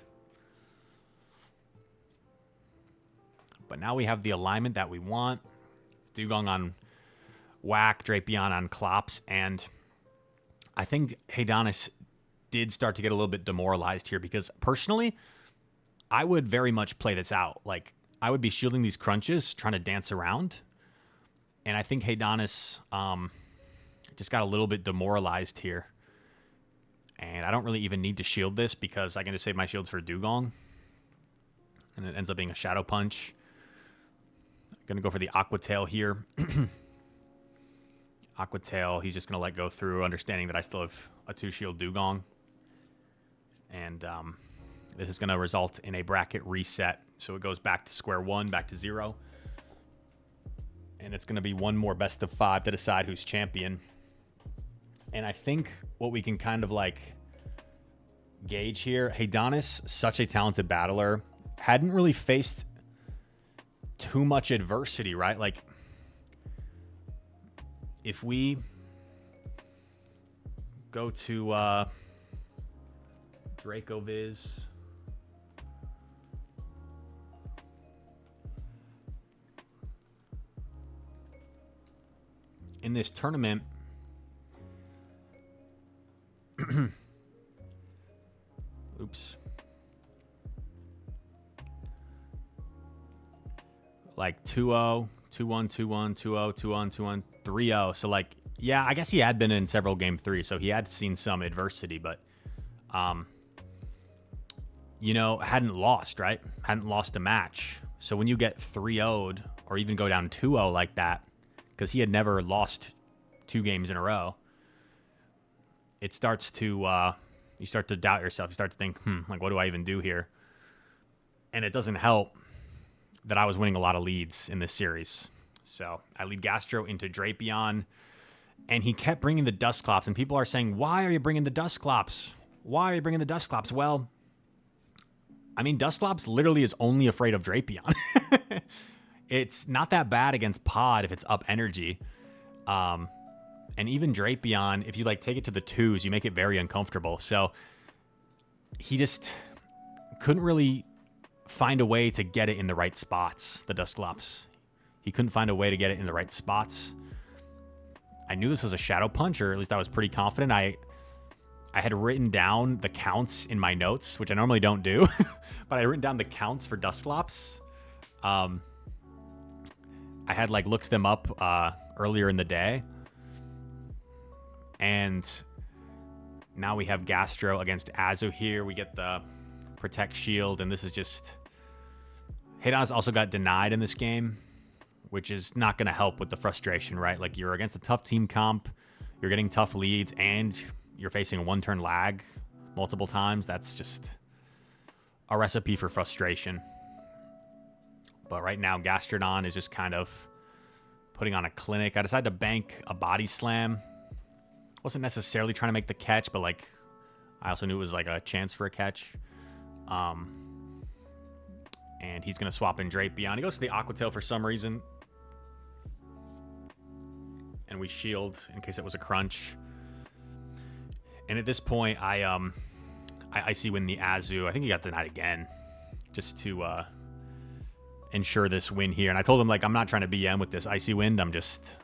But now we have the alignment that we want. Dugong on Whack, Drapion on Klops, and I think Haydonus did start to get a little bit demoralized here because, personally, I would very much play this out. Like, I would be shielding these crunches, trying to dance around. And I think Haydonus just got a little bit demoralized here. And I don't really even need to shield this because I can just save my shields for Dugong. And it ends up being a Shadow Punch. I'm going to go for the Aqua Tail here. Aqua Tail, he's just going to let go through, understanding that I still have a 2-shield Dugong. And this is going to result in a bracket reset. So it goes back to square one, back to 0. And it's going to be one more best of 5 to decide who's champion. And I think what we can kind of like gauge here, Haydonus, such a talented battler, hadn't really faced too much adversity, right? Like, if we go to Dracoviz, in this tournament, oops, like 2-0, 2-1, 2-1, 2-0, 2-1, 2-1, 3-0. So like, yeah, I guess he had been in several game 3, so he had seen some adversity, but you know, hadn't lost, right? Hadn't lost a match. So when you get 3-0'd or even go down 2-0 like that, because he had never lost 2 games in a row, it starts to you start to doubt yourself. You start to think, like, what do I even do here? And it doesn't help that I was winning a lot of leads in this series. So I lead Gastro into Drapion, and he kept bringing the Dusclops, and people are saying, why are you bringing the Dusclops? Why are you bringing the Dusclops? Well, I mean, Dusclops literally is only afraid of Drapion. It's not that bad against Pod if it's up energy. And even Drapion, if you like take it to the 2s, you make it very uncomfortable. So he just couldn't really find a way to get it in the right spots, the Dusclops. He couldn't find a way to get it in the right spots. I knew this was a Shadow Punch, or at least I was pretty confident. I had written down the counts in my notes, which I normally don't do, but I written down the counts for Dusclops. I had like looked them up earlier in the day. And now we have Gastro against Azu here. We get the Protect Shield, and this is just... Haydonus also got denied in this game, which is not going to help with the frustration, right? Like, you're against a tough team comp, you're getting tough leads, and you're facing a 1-turn lag multiple times. That's just a recipe for frustration. But right now, Gastrodon is just kind of putting on a clinic. I decided to bank a Body Slam. Wasn't necessarily trying to make the catch, but like, I also knew it was like a chance for a catch. And he's going to swap in Drapion. He goes for the Aqua Tail for some reason. And we shield in case it was a crunch. And at this point, I Icy Wind the Azu. I think he got denied again, just to ensure this win here. And I told him, like, I'm not trying to BM with this Icy Wind. I'm just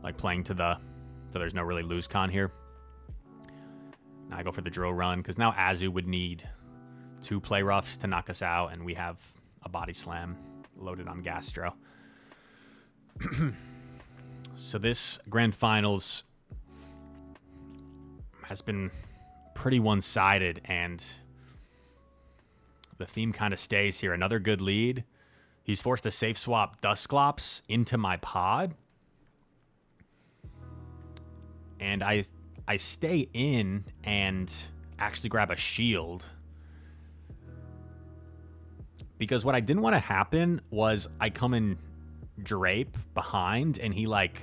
like playing to the, so there's no really lose con here. Now I go for the drill run, because now Azu would need 2 play roughs to knock us out, and we have a Body Slam loaded on Gastro. So this Grand Finals has been pretty one-sided, and the theme kind of stays here. Another good lead. He's forced to safe swap Dusclops into my pod. And I stay in and actually grab a shield. Because what I didn't want to happen was I come in Drape behind, and he like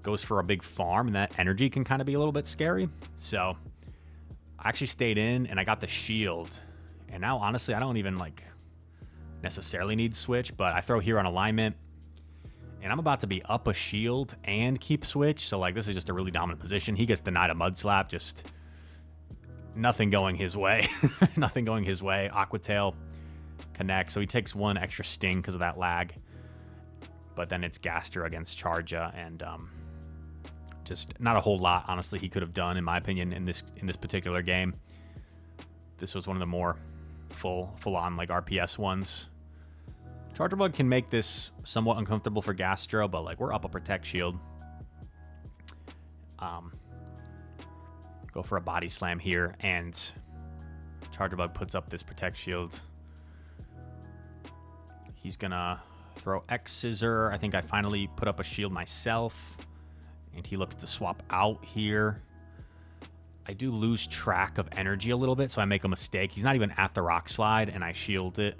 goes for a big farm, and that energy can kind of be a little bit scary. So I actually stayed in, and I got the shield. And now, honestly, I don't even like necessarily need switch, but I throw here on alignment, and I'm about to be up a shield and keep switch. So like, this is just a really dominant position. He gets denied a Mud Slap, just nothing going his way. Nothing going his way. Aqua Tail connects, so he takes 1 extra sting because of that lag. But then it's Gaster against Charja, and just not a whole lot, honestly, he could have done, in my opinion, in this particular game. This was one of the more full-on like RPS ones. Charger Bug can make this somewhat uncomfortable for Gastro, but like, we're up a Protect Shield. Go for a Body Slam here, and Charger Bug puts up this Protect Shield. He's gonna throw X Scissor. I think I finally put up a shield myself, and he looks to swap out here. I do lose track of energy a little bit, so I make a mistake. He's not even at the Rock Slide, and I shield it.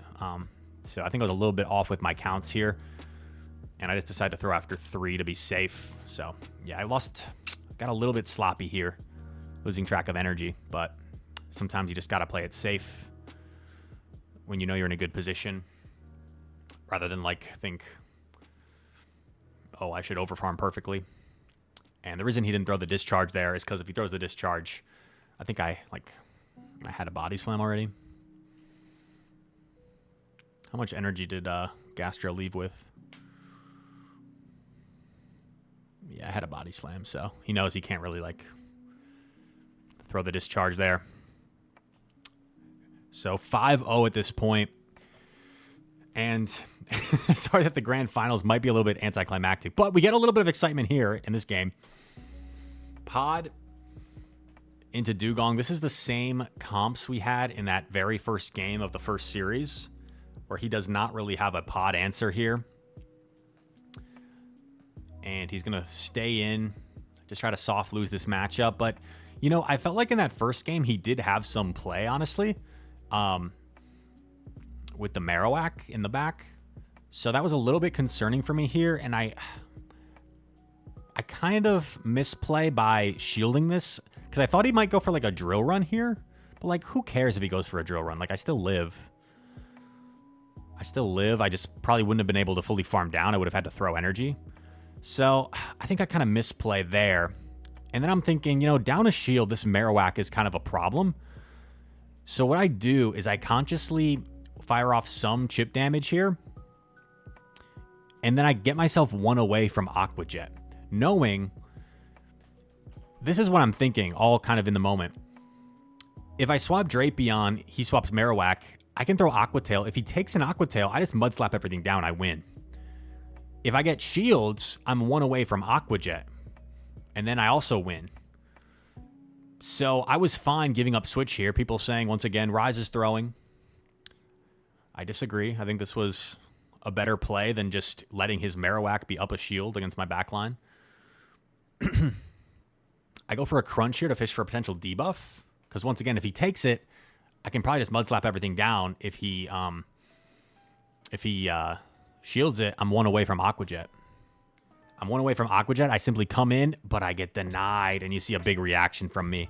So I think I was a little bit off with my counts here. And I just decided to throw after 3 to be safe. So, yeah, got a little bit sloppy here, losing track of energy. But sometimes you just got to play it safe when you know you're in a good position, rather than, like, think, oh, I should overfarm perfectly. And the reason he didn't throw the discharge there is because if he throws the discharge, I think I had a body slam already. How much energy did Gastro leave with? Yeah, I had a body slam, so he knows he can't really, like, throw the discharge there. So 5-0 at this point. And sorry that the grand finals might be a little bit anticlimactic, but we get a little bit of excitement here in this game. Pod into Dugong. This is the same comps we had in that very first game of the first series, where he does not really have a pod answer here. And he's going to stay in, just try to soft lose this matchup. But, you know, I felt like in that first game, he did have some play, honestly, with the Marowak in the back. So that was a little bit concerning for me here. And I kind of misplay by shielding this, because I thought he might go for, like, a drill run here. But, like, who cares if he goes for a drill run? Like, I still live. I just probably wouldn't have been able to fully farm down. I would have had to throw energy. So I think I kind of misplay there. And then I'm thinking, you know, down a shield, this Marowak is kind of a problem. So what I do is I consciously fire off some chip damage here. And then I get myself 1 away from Aqua Jet, knowing this is what I'm thinking, all kind of in the moment. If I swap Drapion, he swaps Marowak, I can throw Aqua Tail. If he takes an Aqua Tail, I just mud slap everything down, I win. If I get shields, I'm 1 away from Aqua Jet. And then I also win. So I was fine giving up switch here. People saying, once again, Rise is throwing. I disagree. I think this was a better play than just letting his Marowak be up a shield against my backline. I go for a Crunch here to fish for a potential debuff. Because once again, if he takes it, I can probably just mud slap everything down. If he shields it, I'm 1 away from Aqua Jet. I'm 1 away from Aqua Jet. I simply come in, but I get denied, and you see a big reaction from me.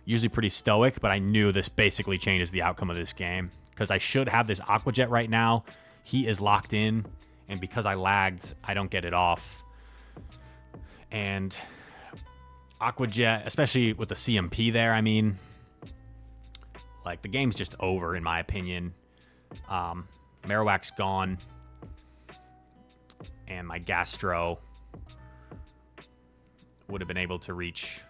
Usually pretty stoic, but I knew this basically changes the outcome of this game, because I should have this Aqua Jet right now. He is locked in, and because I lagged, I don't get it off. And Aqua Jet, especially with the CMP there, I mean, like, the game's just over, in my opinion. Marowak's gone. And my Gastro would have been able to reach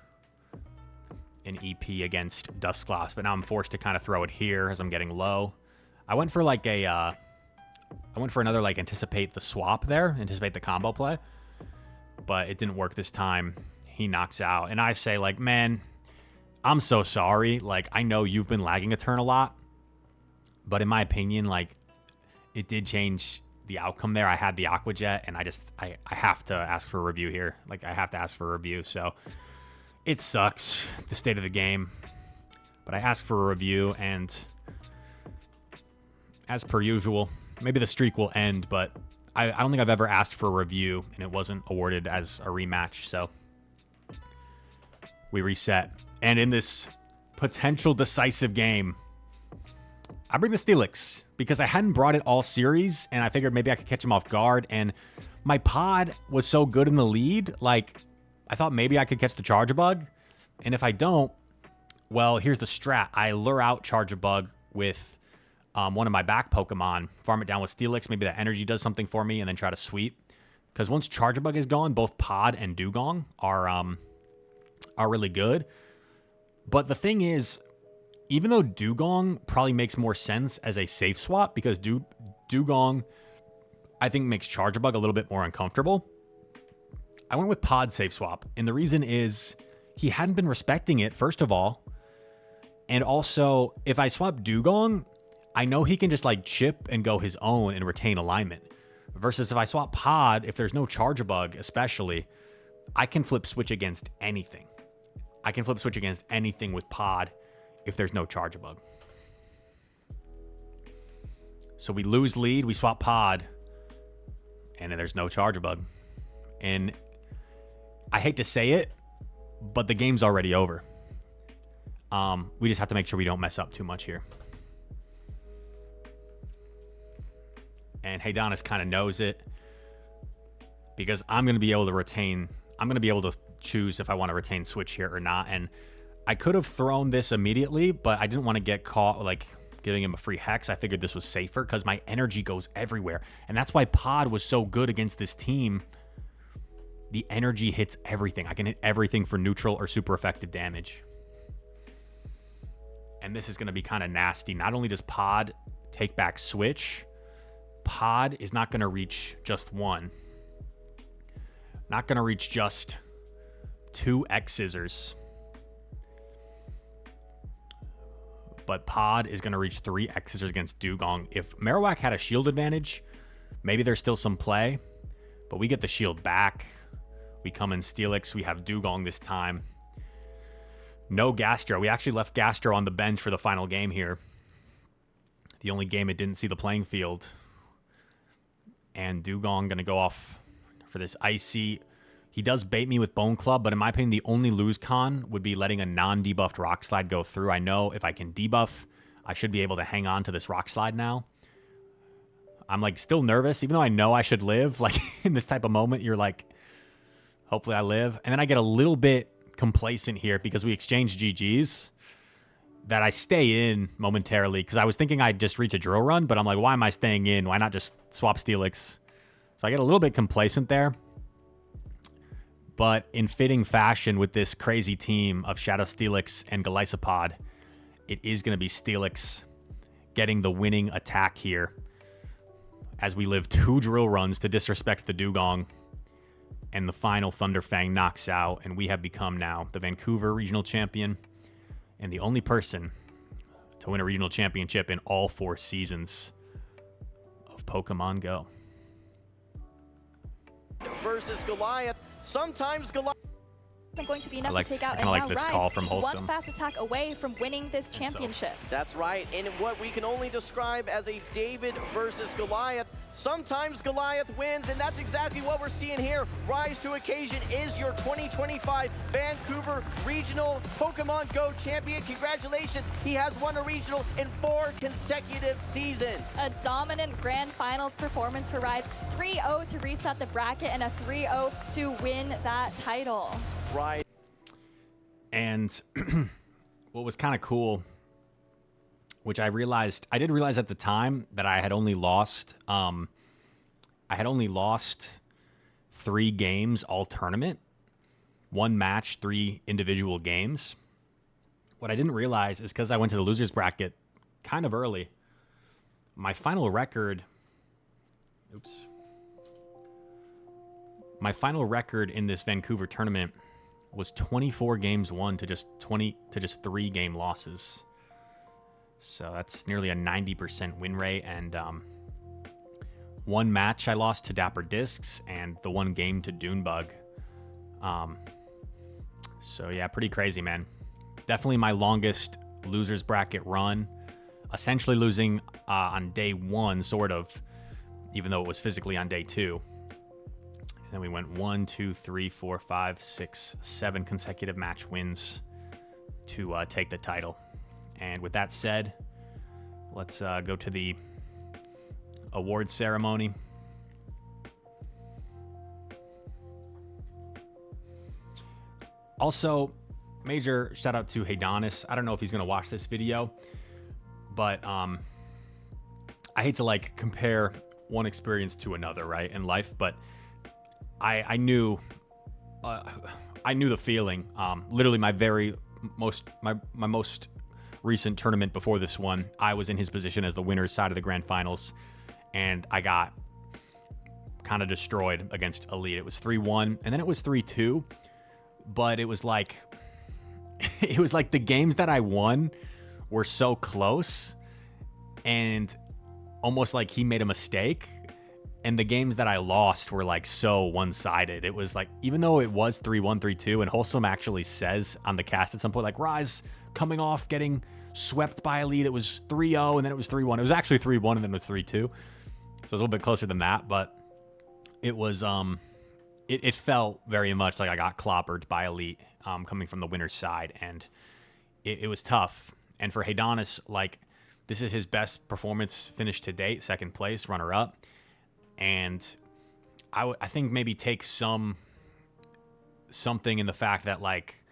an EP against Dusclops. But now I'm forced to kind of throw it here as I'm getting low. I went for, like, I went for another, like, anticipate the swap there. Anticipate the combo play. But it didn't work this time. He knocks out. And I say, like, man, I'm so sorry. Like, I know you've been lagging a turn a lot, but in my opinion, like, it did change the outcome there. I had the Aqua Jet, and I have to ask for a review here. Like, I have to ask for a review. So it sucks, the state of the game, but I asked for a review, and as per usual, maybe the streak will end, but I don't think I've ever asked for a review and it wasn't awarded as a rematch. So we reset. And in this potential decisive game, I bring the Steelix because I hadn't brought it all series, and I figured maybe I could catch him off guard. And my pod was so good in the lead, like, I thought maybe I could catch the Charjabug. And if I don't, well, here's the strat. I lure out Charjabug with one of my back Pokemon, farm it down with Steelix. Maybe that energy does something for me, and then try to sweep. Because once Charjabug is gone, both Pod and Dugong are really good. But the thing is, even though Dugong probably makes more sense as a safe swap, because Dugong, I think, makes Charjabug a little bit more uncomfortable, I went with Pod safe swap. And the reason is he hadn't been respecting it, first of all. And also, if I swap Dugong, I know he can just, like, chip and go his own and retain alignment. Versus if I swap Pod, if there's no Charjabug especially, I can flip switch against anything. I can flip switch against anything with Pod if there's no Charjabug. So we lose lead, we swap Pod, And then there's no charge bug. And I hate to say it, but the game's already over. We just have to make sure we don't mess up too much here. And Haydonus kind of knows it, because I'm going to be able to retain. I'm going to be able to choose if I want to retain switch here or not. And I could have thrown this immediately, but I didn't want to get caught like giving him a free hex. I figured this was safer because my energy goes everywhere. And that's why Pod was so good against this team. The energy hits everything. I can hit everything for neutral or super effective damage. And this is going to be kind of nasty. Not only does Pod take back switch, Pod is not going to reach just one. Not going to reach just 2 X scissors. But Pod is going to reach 3 X scissors against Dugong. If Marowak had a shield advantage, maybe there's still some play. But we get the shield back. We come in Steelix. We have Dugong this time. No Gastro. We actually left Gastro on the bench for the final game here. The only game it didn't see the playing field. And Dugong going to go off for this icy. He does bait me with Bone Club, but in my opinion, the only lose con would be letting a non-debuffed Rock Slide go through. I know if I can debuff, I should be able to hang on to this Rock Slide now. I'm like still nervous, even though I know I should live. Like in this type of moment, you're like, hopefully I live. And then I get a little bit complacent here because we exchange GGs that I stay in momentarily because I was thinking I'd just reach a drill run, but I'm like, why am I staying in? Why not just swap Steelix? So I get a little bit complacent there. But in fitting fashion with this crazy team of Shadow Steelix and Golisopod, it is going to be Steelix getting the winning attack here as we live 2 drill runs to disrespect the Dugong. And the final Thunderfang knocks out, and we have become now the Vancouver Regional Champion and the only person to win a regional championship in all 4 seasons of Pokemon Go. Versus Goliath. Sometimes Goliath isn't going to be enough I to take out. kind of like this Rise call from just Wholesome. one fast attack away from winning this championship. That's right, in what we can only describe as a David versus Goliath. Sometimes Goliath wins, and that's exactly what we're seeing here. Rise to Occasion is your 2025 Vancouver Regional Pokemon Go champion. Congratulations, he has won a regional in 4 consecutive seasons. A dominant grand finals performance for Rise. 3-0 to reset the bracket and a 3-0 to win that title. Right. And what was kind of cool, which I did realize at the time that I had only lost 3 games all tournament, 1 match, 3 individual games. What I didn't realize is because I went to the losers bracket kind of early, my final record in this Vancouver tournament was 24 games won to just 3 game losses. So that's nearly a 90% win rate. And 1 match I lost to Dapperdiscs and the 1 game to Dunebug. So yeah, pretty crazy, man. Definitely my longest losers bracket run. Essentially losing on day 1, sort of, even though it was physically on day 2. Then we went 1, 2, 3, 4, 5, 6, 7 consecutive match wins to take the title. And with that said, let's go to the award ceremony. Also, major shout out to Haydonus. I don't know if he's going to watch this video, but I hate to like compare one experience to another, right, in life, but I knew the feeling. Literally my most recent tournament before this one, I was in his position as the winner's side of the grand finals, and I got kind of destroyed against Elite. It was 3-1, and then it was 3-2, but it was like the games that I won were so close, and almost like he made a mistake. And the games that I lost were like so one-sided. It was like, even though it was 3-1, 3-2, and Wholesome actually says on the cast at some point, like, Rise coming off getting swept by Elite, it was 3-0, and then it was 3-1. It was actually 3-1, and then it was 3-2. So it was a little bit closer than that. But it was it felt very much like I got clobbered by Elite coming from the winner's side, and it was tough. And for Haydonus, like, this is his best performance finish to date, second place, runner-up. And I think maybe take something in the fact that, like,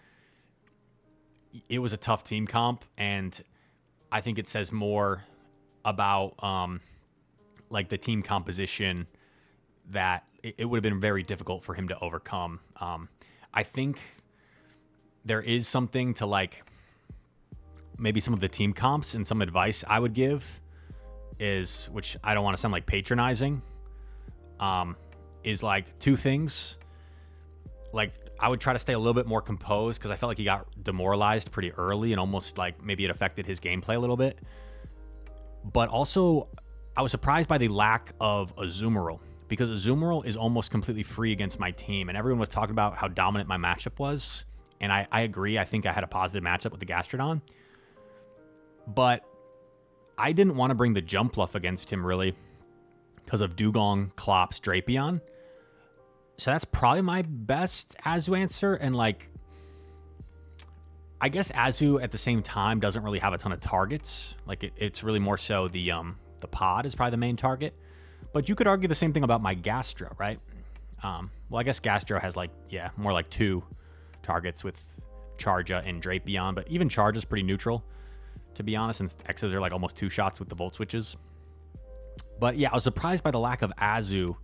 it was a tough team comp, and I think it says more about like the team composition that it would have been very difficult for him to overcome. I think there is something to, like, maybe some of the team comps, and some advice I would give is, which I don't want to sound like patronizing, is like two things. Like, I would try to stay a little bit more composed, because I felt like he got demoralized pretty early, and almost like maybe it affected his gameplay a little bit. But also, I was surprised by the lack of Azumarill, because Azumarill is almost completely free against my team, and everyone was talking about how dominant my matchup was, and I agree. I think I had a positive matchup with the Gastrodon, but I didn't want to bring the Jumpluff against him, really, because of Dugong, Klops, Drapion. So that's probably my best Azu answer, and, like, I guess Azu at the same time doesn't really have a ton of targets. Like, it's really more so the pod is probably the main target. But you could argue the same thing about my Gastro, right? Well, I guess Gastro has, like, yeah, more like 2 targets with Charja and Drapion, but even Charja's pretty neutral, to be honest, since X's are like almost 2 shots with the Volt Switches. But yeah, I was surprised by the lack of Azu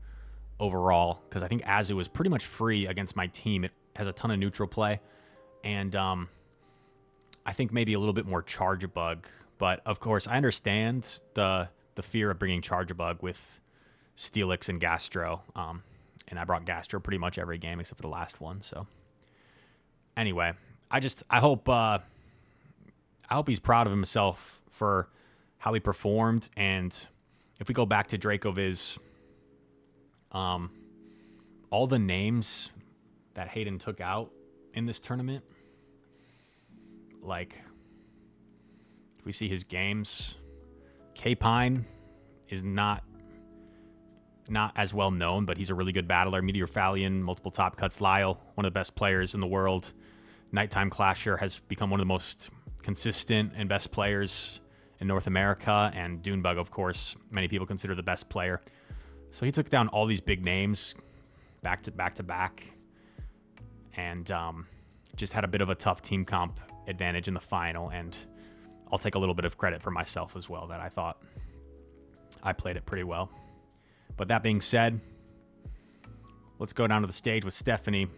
overall, because I think Azu was pretty much free against my team. It has a ton of neutral play, and I think maybe a little bit more Charge Bug. But of course, I understand the fear of bringing Charge Bug with Steelix and Gastro, and I brought Gastro pretty much every game except for the last one. So anyway, I hope he's proud of himself for how he performed. And if we go back to Dracoviz, all the names that Hayden took out in this tournament, like, if we see his games, K-Pine is not as well known, but he's a really good battler. Meteor Fallion, multiple top cuts. Lyle, one of the best players in the world. NiteTimeClasher has become one of the most consistent and best players in North America. And Dunebug, of course, many people consider the best player. So he took down all these big names back to back, and just had a bit of a tough team comp advantage in the final. And I'll take a little bit of credit for myself as well, that I thought I played it pretty well. But that being said, let's go down to the stage with Stephanie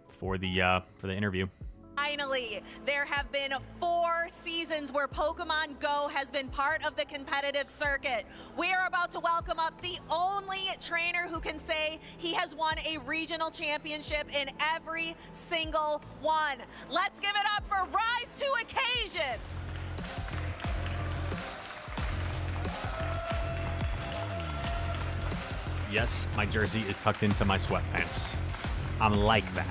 for the interview. Finally, there have been 4 seasons where Pokemon Go has been part of the competitive circuit. We are about to welcome up the only trainer who can say he has won a regional championship in every single one. Let's give it up for Rise to Occasion. Yes, my jersey is tucked into my sweatpants. I'm like that.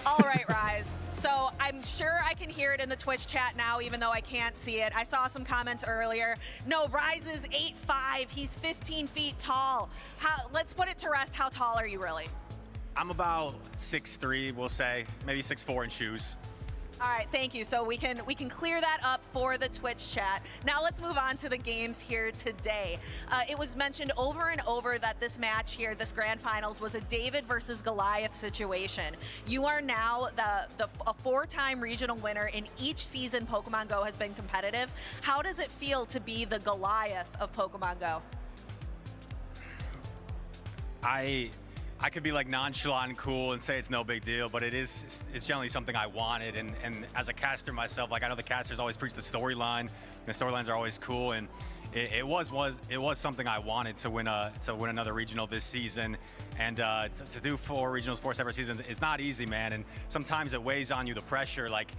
All right, Rise. So I'm sure I can hear it in the Twitch chat now, even though I can't see it. I saw some comments earlier. No, Rise is 8'5". He's 15 feet tall. Let's put it to rest. How tall are you really? I'm about 6'3", we'll say, maybe 6'4" in shoes. All right, thank you. So we can clear that up for the Twitch chat. Now let's move on to the games here today. It was mentioned over and over that this match here, this grand finals, was a David versus Goliath situation. You are now a 4-time regional winner in each season Pokemon Go has been competitive. How does it feel to be the Goliath of Pokemon Go? I could be like nonchalant and cool and say it's no big deal, but it's generally something I wanted. And as a caster myself, like, I know the casters always preach the storyline. The storylines are always cool, and it was something I wanted to win another regional this season. And to do 4 regional sports every season is not easy, man. And sometimes it weighs on you, the pressure, like,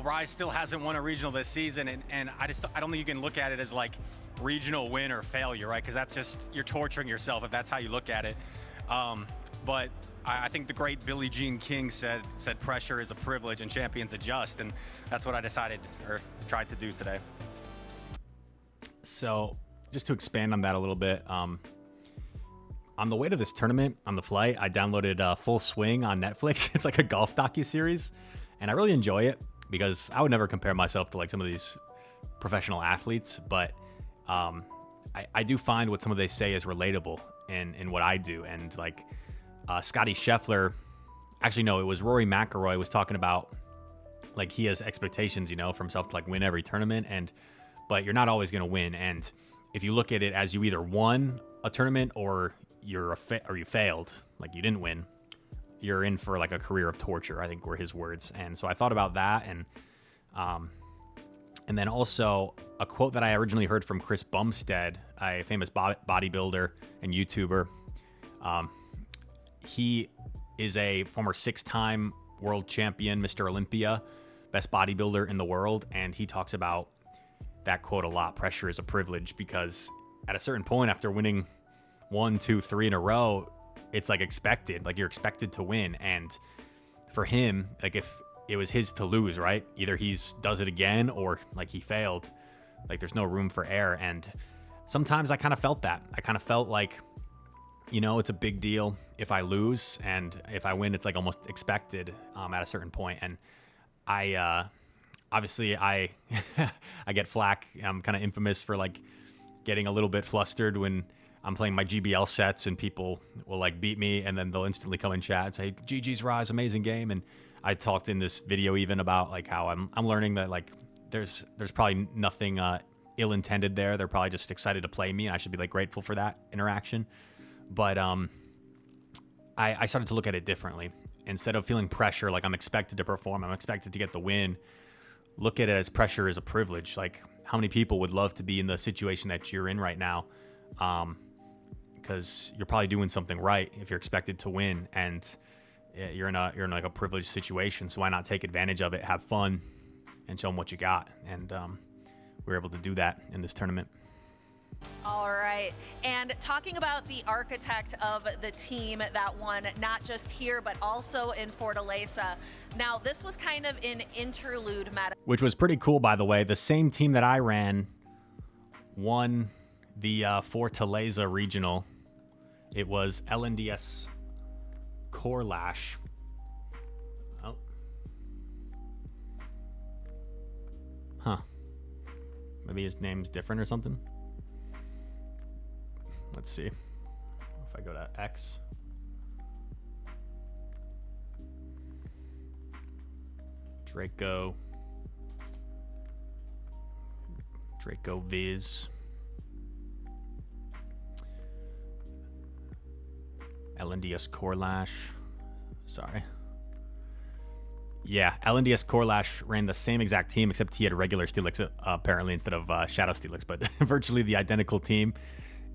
Rise still hasn't won a regional this season, and I don't think you can look at it as like regional win or failure, right? Because that's just, you're torturing yourself if that's how you look at it. But I think the great Billie Jean King said pressure is a privilege and champions adjust, and that's what I decided or tried to do today. So just to expand on that a little bit, on the way to this tournament, on the flight, I downloaded Full Swing on Netflix. It's like a golf docuseries, and I really enjoy it because I would never compare myself to like some of these professional athletes, but I do find what some of they say is relatable in what I do. And like Scotty Scheffler, actually no, it was Rory McIlroy was talking about like he has expectations, you know, for himself to like win every tournament, but you're not always going to win. And if you look at it as you either won a tournament or you failed, like you didn't win, you're in for like a career of torture, I think were his words. And so I thought about that, and then also a quote that I originally heard from Chris Bumstead, a famous bodybuilder and YouTuber. He is a former 6-time world champion, Mr. Olympia, best bodybuilder in the world. And he talks about that quote a lot. Pressure is a privilege, because at a certain point after winning 1, 2, 3 in a row, it's like expected, like you're expected to win. And for him, like if it was his to lose, right? Either does it again or like he failed, like there's no room for error. And sometimes I kind of felt that. I kind of felt like, you know, it's a big deal if I lose, and if I win, it's like almost expected at a certain point. And I obviously I get flack. I'm kind of infamous for like getting a little bit flustered when I'm playing my GBL sets and people will like beat me, and then they'll instantly come in chat and say, GG's Rise, amazing game. And I talked in this video even about like how I'm learning that like there's probably nothing ill-intended there. They're probably just excited to play me, and I should be like grateful for that interaction. But I started to look at it differently. Instead of feeling pressure, like I'm expected to perform, I'm expected to get the win, look at it as pressure is a privilege. Like how many people would love to be in the situation that you're in right now? Because you're probably doing something right if you're expected to win, and you're in like a privileged situation. So why not take advantage of it, have fun, and show them what you got? And we were able to do that in this tournament. All right. And talking about the architect of the team that won, not just here, but also in Fortaleza. Now, this was kind of an interlude meta. Which was pretty cool, by the way. The same team that I ran won the Fortaleza regional. It was LNDS Corlash. Oh. Huh. Maybe his name's different or something. Let's see. If I go to X. Draco Viz. LNDS Corlash. Sorry. Yeah, LNDS Corlash ran the same exact team, except he had a regular Steelix apparently instead of Shadow Steelix, but virtually the identical team.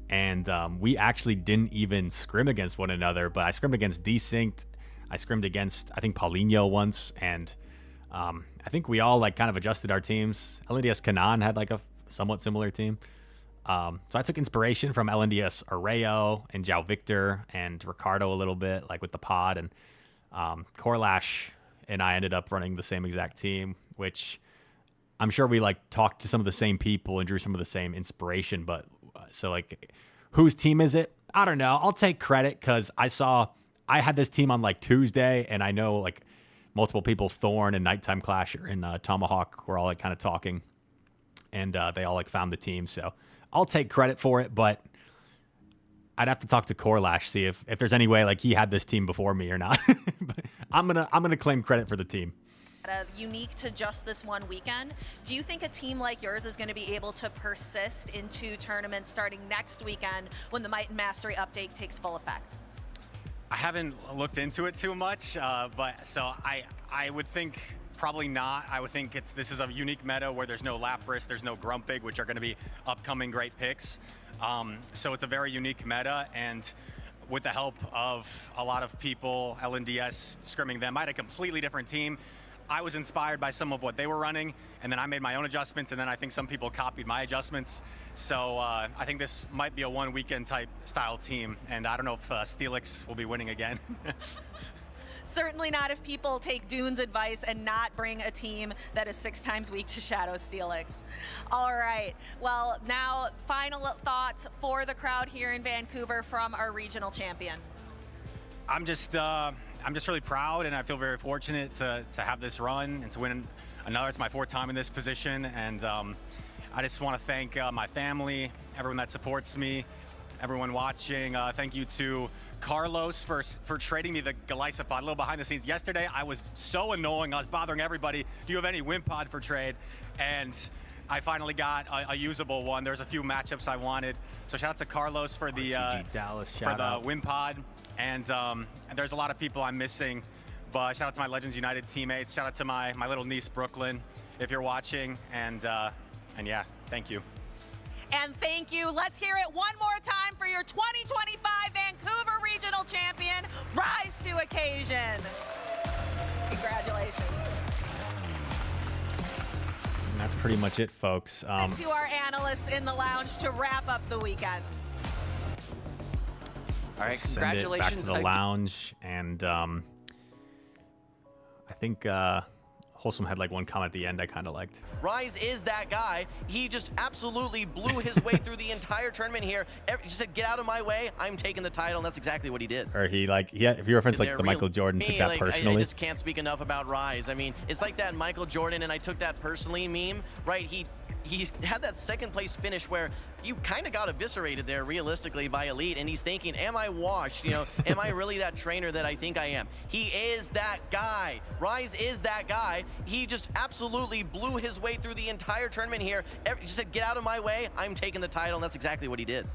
And we actually didn't even scrim against one another, but I scrimmed against Desynced. I scrimmed against, I think, Paulinho once, and I think we all like kind of adjusted our teams. LNDS Kanan had like a somewhat similar team. So I took inspiration from LNDS Arreo and João Victor and Ricardo a little bit, like with the pod. And Corlash and I ended up running the same exact team, which I'm sure we like talked to some of the same people and drew some of the same inspiration. But so like, whose team is it? I don't know. I'll take credit because I had this team on like Tuesday, and I know like multiple people, Ssthorn and NiteTimeClasher and Tomahawk, were all like kind of talking, and they all like found the team. So I'll take credit for it, but I'd have to talk to Corlash, see if there's any way like he had this team before me or not. But I'm gonna claim credit for the team. Unique to just this one weekend. Do you think a team like yours is going to be able to persist into tournaments starting next weekend when the Might and Mastery update takes full effect? I haven't looked into it too much, but so I would think probably not. I would think this is a unique meta where there's no Lapras, there's no Grumpig, which are going to be upcoming great picks. So it's a very unique meta, and with the help of a lot of people, LNDS scrimming them, I had a completely different team. I was inspired by some of what they were running, and then I made my own adjustments, and then I think some people copied my adjustments. So I think this might be a one weekend type style team, and I don't know if Steelix will be winning again. Certainly not if people take Dune's advice and not bring a team that is 6 times weak to Shadow Steelix. All right. Well, now final thoughts for the crowd here in Vancouver from our regional champion. I'm just really proud, and I feel very fortunate to have this run and to win another. It's my 4th time in this position, and I just want to thank my family, everyone that supports me, everyone watching. Thank you to Carlos for trading me the Golisopod. A little behind the scenes. Yesterday, I was so annoying. I was bothering everybody. Do you have any Wimpod for trade? And I finally got a usable one. There's a few matchups I wanted. So shout out to Carlos for the Dallas, for the Wimpod. And there's a lot of people I'm missing. But shout out to my Legends United teammates. Shout out to my little niece, Brooklyn, if you're watching. And yeah, thank you. And thank you. Let's hear it one more time for your 2025 Vancouver Regional Champion, Rise to Occasion. Congratulations. And that's pretty much it, folks. And to our analysts in the lounge to wrap up the weekend. All right, Send congratulations. it back to the lounge, and I think Wholesome had like one comment at the end I kind of liked. Rise is that guy. He just absolutely blew his way through the entire tournament here. He said, get out of my way. I'm taking the title, and that's exactly what he did. Or if you reference like the Michael Jordan, took that personally. I just can't speak enough about Rise. I mean, it's like that Michael Jordan, and I took that personally meme, right? He had that 2nd place finish where you kind of got eviscerated there realistically by Elite, and he's thinking, am I washed? You know, am I really that trainer that I think I am? He is that guy. Rise is that guy. He just absolutely blew his way through the entire tournament here. He said, get out of my way. I'm taking the title, and that's exactly what he did.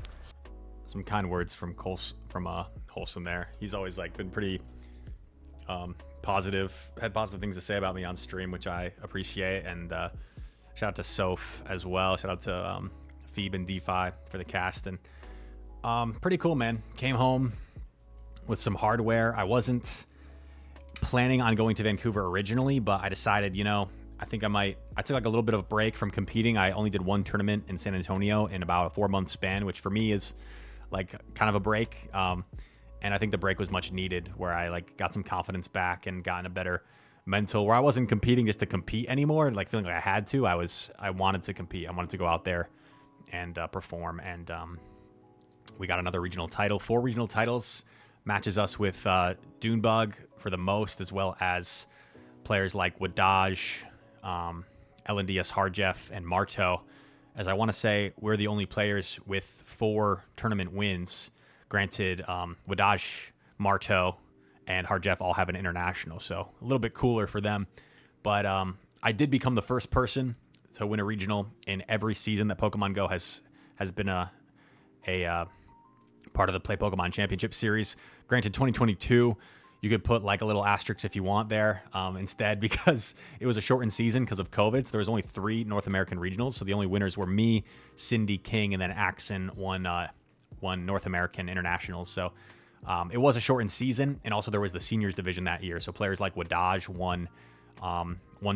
Some kind words from Wholesome there. He's always like been pretty positive, had positive things to say about me on stream, which I appreciate. And shout out to Soph as well. Shout out to Phoebe and DeFi for the cast. And pretty cool, man. Came home with some hardware. I wasn't planning on going to Vancouver originally, but I decided, I think I took like a little bit of a break from competing. I only did 1 tournament in San Antonio in about a 4-month span, which for me is like kind of a break. And I think the break was much needed, where I like got some confidence back and got in a better mental, where I wasn't competing just to compete anymore, like feeling like I had to. I wanted to compete. I wanted to go out there and perform. And we got another regional title. 4 regional titles, matches us with Dunebug for the most, as well as players like Wadaj, LNDS Harjeff, and Marto. As I want to say, we're the only players with 4 tournament wins. Granted, Wadaj, Marto, and Harjeff all have an international, so a little bit cooler for them. But I did become the first person to win a regional in every season that Pokemon Go has been a part of the Play Pokemon Championship Series. Granted, 2022, you could put like a little asterisk if you want there instead, because it was a shortened season because of COVID. So there was only 3 North American regionals. So the only winners were me, Cindy, King, and then Axon won North American internationals. So it was a shortened season, and also there was the seniors division that year. So players like Wadaj won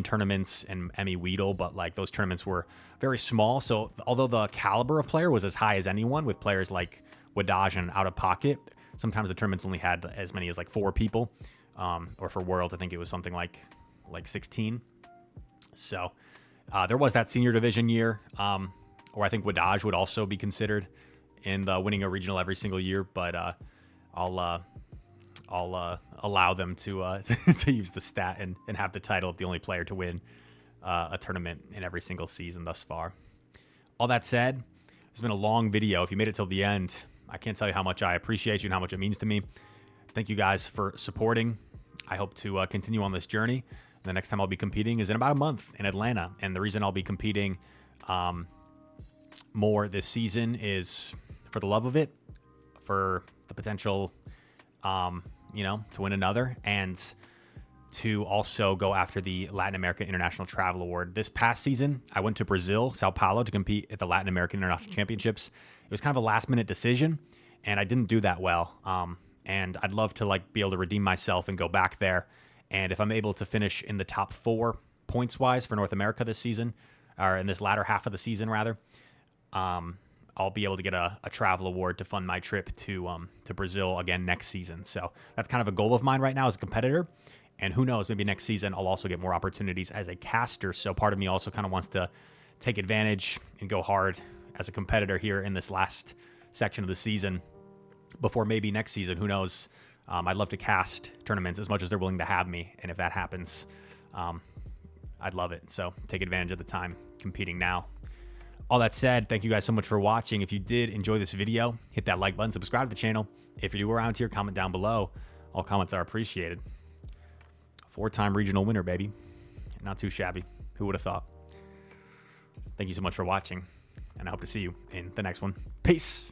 tournaments, and Emmy Weedle, but like those tournaments were very small. So although the caliber of player was as high as anyone, with players like Wadaj and Out of Pocket, sometimes the tournaments only had as many as like 4 people. Or for Worlds, I think it was something like 16. So there was that senior division year, or I think Wadaj would also be considered in the winning a regional every single year, but I'll allow them to to use the stat and have the title of the only player to win a tournament in every single season thus far. All that said, it's been a long video. If you made it till the end, I can't tell you how much I appreciate you and how much it means to me. Thank you guys for supporting. I hope to continue on this journey. The next time I'll be competing is in about a month in Atlanta, and the reason I'll be competing more this season is for the love of it, for the potential to win another, and to also go after the Latin American International Travel Award. This past season, I went to Brazil, Sao Paulo, to compete at the Latin American International Championships. It was kind of a last-minute decision, and I didn't do that well. And I'd love to be able to redeem myself and go back there. And if I'm able to finish in the top 4 points-wise for North America this season, or in this latter half of the season, rather, I'll I'll be able to get a travel award to fund my trip to Brazil again next season. So that's kind of a goal of mine right now as a competitor. And who knows, maybe next season I'll also get more opportunities as a caster. So part of me also kind of wants to take advantage and go hard as a competitor here in this last section of the season before maybe next season. Who knows? I'd love to cast tournaments as much as they're willing to have me. And if that happens, I'd love it. So take advantage of the time competing now. All that said, thank you guys so much for watching. If you did enjoy this video, hit that like button, subscribe to the channel. If you're new around here, comment down below. All comments are appreciated. 4-time regional winner, baby. Not too shabby. Who would have thought? Thank you so much for watching, and I hope to see you in the next one. Peace.